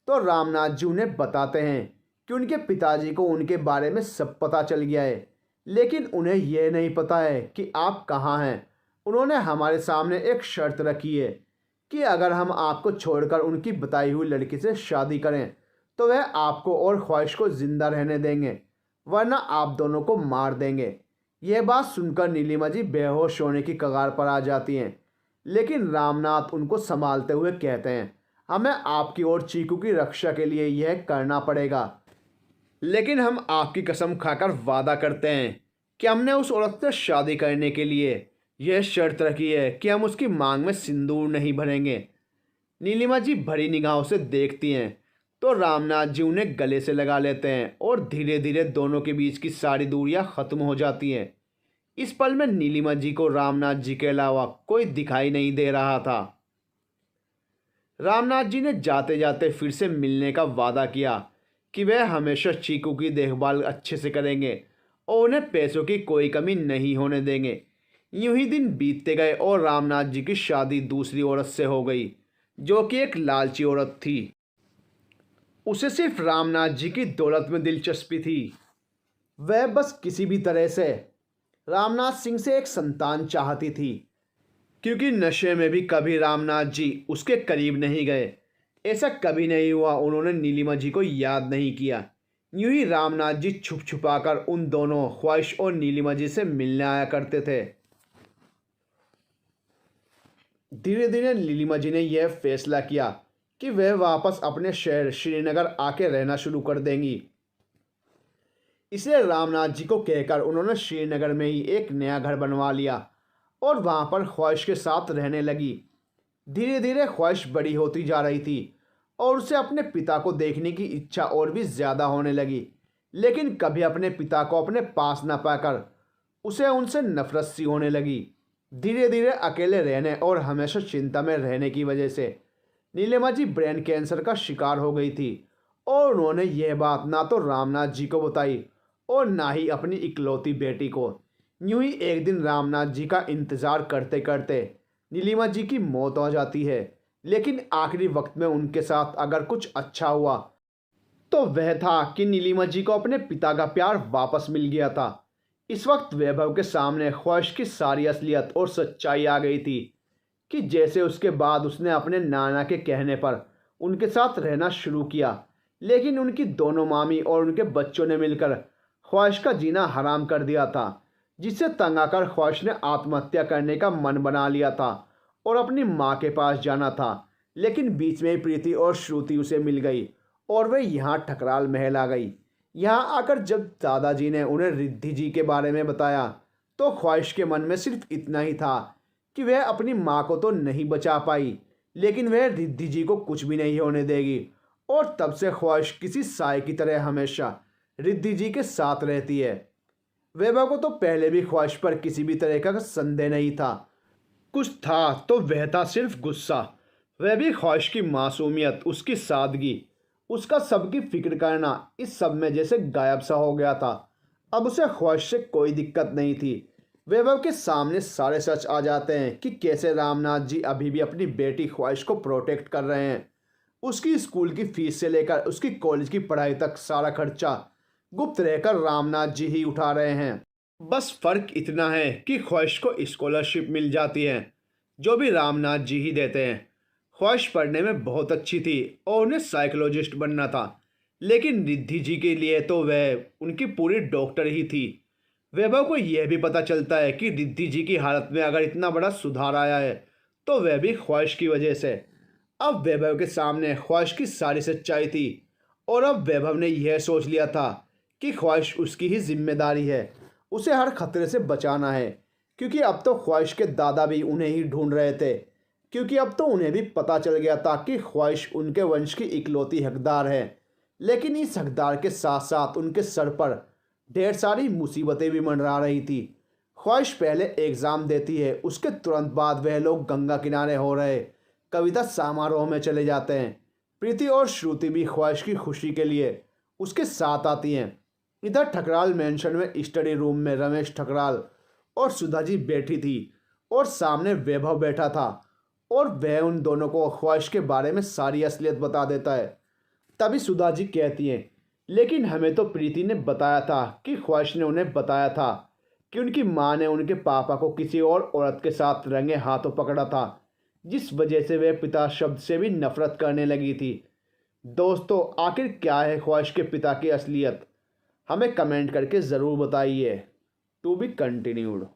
तो रामनाथ जी उन्हें बताते हैं कि उनके पिताजी को उनके बारे में सब पता चल गया है, लेकिन उन्हें यह नहीं पता है कि आप कहाँ हैं। उन्होंने हमारे सामने एक शर्त रखी है कि अगर हम आपको छोड़कर उनकी बताई हुई लड़की से शादी करें तो वह आपको और ख्वाहिश को जिंदा रहने देंगे, वरना आप दोनों को मार देंगे। यह बात सुनकर नीलिमा जी बेहोश होने की कगार पर आ जाती हैं, लेकिन रामनाथ उनको संभालते हुए कहते हैं, हमें आपकी और चीकू की रक्षा के लिए यह करना पड़ेगा, लेकिन हम आपकी कसम खाकर वादा करते हैं कि हमने उस औरत से शादी करने के लिए यह शर्त रखी है कि हम उसकी मांग में सिंदूर नहीं भरेंगे। नीलिमा जी भरी निगाहों से देखती हैं तो रामनाथ जी उन्हें गले से लगा लेते हैं और धीरे धीरे दोनों के बीच की सारी दूरियां ख़त्म हो जाती हैं। इस पल में नीलिमा जी को रामनाथ जी के अलावा कोई दिखाई नहीं दे रहा था। रामनाथ जी ने जाते जाते फिर से मिलने का वादा किया कि वह हमेशा चीकू की देखभाल अच्छे से करेंगे और उन्हें पैसों की कोई कमी नहीं होने देंगे। यूं ही दिन बीतते गए और रामनाथ जी की शादी दूसरी औरत से हो गई जो कि एक लालची औरत थी। उसे सिर्फ रामनाथ जी की दौलत में दिलचस्पी थी। वह बस किसी भी तरह से रामनाथ सिंह से एक संतान चाहती थी, क्योंकि नशे में भी कभी रामनाथ जी उसके करीब नहीं गए। ऐसा कभी नहीं हुआ उन्होंने नीलिमा जी को याद नहीं किया। यूं ही रामनाथ जी छुप छुपाकर उन दोनों ख्वाहिश और नीलिमा जी से मिलने आया करते थे। धीरे धीरे नीलिमा जी ने यह फैसला किया कि वह वापस अपने शहर श्रीनगर आके रहना शुरू कर देंगी। इसलिए रामनाथ जी को कहकर उन्होंने श्रीनगर में ही एक नया घर बनवा लिया और वहाँ पर ख्वाहिश के साथ रहने लगी। धीरे धीरे ख्वाहिश बड़ी होती जा रही थी और उसे अपने पिता को देखने की इच्छा और भी ज़्यादा होने लगी, लेकिन कभी अपने पिता को अपने पास न पाकर उसे उनसे नफरत सी होने लगी। धीरे धीरे अकेले रहने और हमेशा चिंता में रहने की वजह से नीलिमा जी ब्रेन कैंसर का शिकार हो गई थी और उन्होंने यह बात ना तो रामनाथ जी को बताई और ना ही अपनी इकलौती बेटी को। यूं ही एक दिन रामनाथ जी का इंतज़ार करते करते नीलिमा जी की मौत हो जाती है, लेकिन आखिरी वक्त में उनके साथ अगर कुछ अच्छा हुआ तो वह था कि नीलिमा जी को अपने पिता का प्यार वापस मिल गया था। इस वक्त वैभव के सामने ख्वाहिश की सारी असलियत और सच्चाई आ गई थी कि जैसे उसके बाद उसने अपने नाना के कहने पर उनके साथ रहना शुरू किया, लेकिन उनकी दोनों मामी और उनके बच्चों ने मिलकर ख्वाहिश का जीना हराम कर दिया था, जिससे तंग आकर ख्वाहिश ने आत्महत्या करने का मन बना लिया था और अपनी माँ के पास जाना था। लेकिन बीच में ही प्रीति और श्रुति उसे मिल गई और वे यहाँ ठकराल महल आ गई। यहाँ आकर जब दादाजी ने उन्हें रिद्धि जी के बारे में बताया तो ख्वाहिश के मन में सिर्फ इतना ही था कि वह अपनी माँ को तो नहीं बचा पाई, लेकिन वह रिद्धि जी को कुछ भी नहीं होने देगी। और तब से ख्वाहिश किसी साय की तरह हमेशा रिद्धि जी के साथ रहती है। वैभव को तो पहले भी ख्वाहिश पर किसी भी तरह का संदेह नहीं था, कुछ था तो वह था सिर्फ गुस्सा। वह भी ख्वाहिश की मासूमियत, उसकी सादगी, उसका सबकी फिक्र करना, इस सब में जैसे गायब सा हो गया था। अब उसे ख्वाहिश से कोई दिक्कत नहीं थी। वैभव के सामने सारे सच आ जाते हैं कि कैसे रामनाथ जी अभी भी अपनी बेटी ख्वाहिश को प्रोटेक्ट कर रहे हैं। उसकी स्कूल की फीस से लेकर उसकी कॉलेज की पढ़ाई तक सारा खर्चा गुप्त रहकर रामनाथ जी ही उठा रहे हैं। बस फर्क इतना है कि ख्वाहिश को स्कॉलरशिप मिल जाती है, जो भी रामनाथ जी ही देते हैं। ख्वाहिश पढ़ने में बहुत अच्छी थी और उन्हें साइकोलॉजिस्ट बनना था, लेकिन रिद्धि जी के लिए तो वह उनकी पूरी डॉक्टर ही थी। वैभव को यह भी पता चलता है कि रिद्धि जी की हालत में अगर इतना बड़ा सुधार आया है तो वह भी ख्वाहिश की वजह से। अब वैभव के सामने ख्वाहिश की सारी सच्चाई थी और अब वैभव ने यह सोच लिया था कि ख्वाहिश उसकी ही जिम्मेदारी है, उसे हर खतरे से बचाना है। क्योंकि अब तो ख्वाहिश के दादा भी उन्हें ही ढूंढ रहे थे, क्योंकि अब तो उन्हें भी पता चल गया था कि ख्वाहिश उनके वंश की इकलौती हकदार है। लेकिन इस हकदार के साथ साथ उनके सर पर ढेर सारी मुसीबतें भी मंडरा रही थी। ख्वाहिश पहले एग्ज़ाम देती है, उसके तुरंत बाद वह लोग गंगा किनारे हो रहे कविता समारोह में चले जाते हैं। प्रीति और श्रुति भी ख्वाहिश की खुशी के लिए उसके साथ आती हैं। इधर ठकराल मेंशन में स्टडी रूम में रमेश ठकराल और सुधा जी बैठी थी और सामने वैभव बैठा था और वह उन दोनों को ख्वाहिश के बारे में सारी असलियत बता देता है। तभी सुधा जी कहती हैं, लेकिन हमें तो प्रीति ने बताया था कि ख्वाहिश ने उन्हें बताया था कि उनकी माँ ने उनके पापा को किसी और औरत के साथ रंगे हाथों पकड़ा था, जिस वजह से वह पिता शब्द से भी नफरत करने लगी थी। दोस्तों, आखिर क्या है ख्वाहिश के पिता की असलियत? हमें कमेंट करके ज़रूर बताइए। To be continued.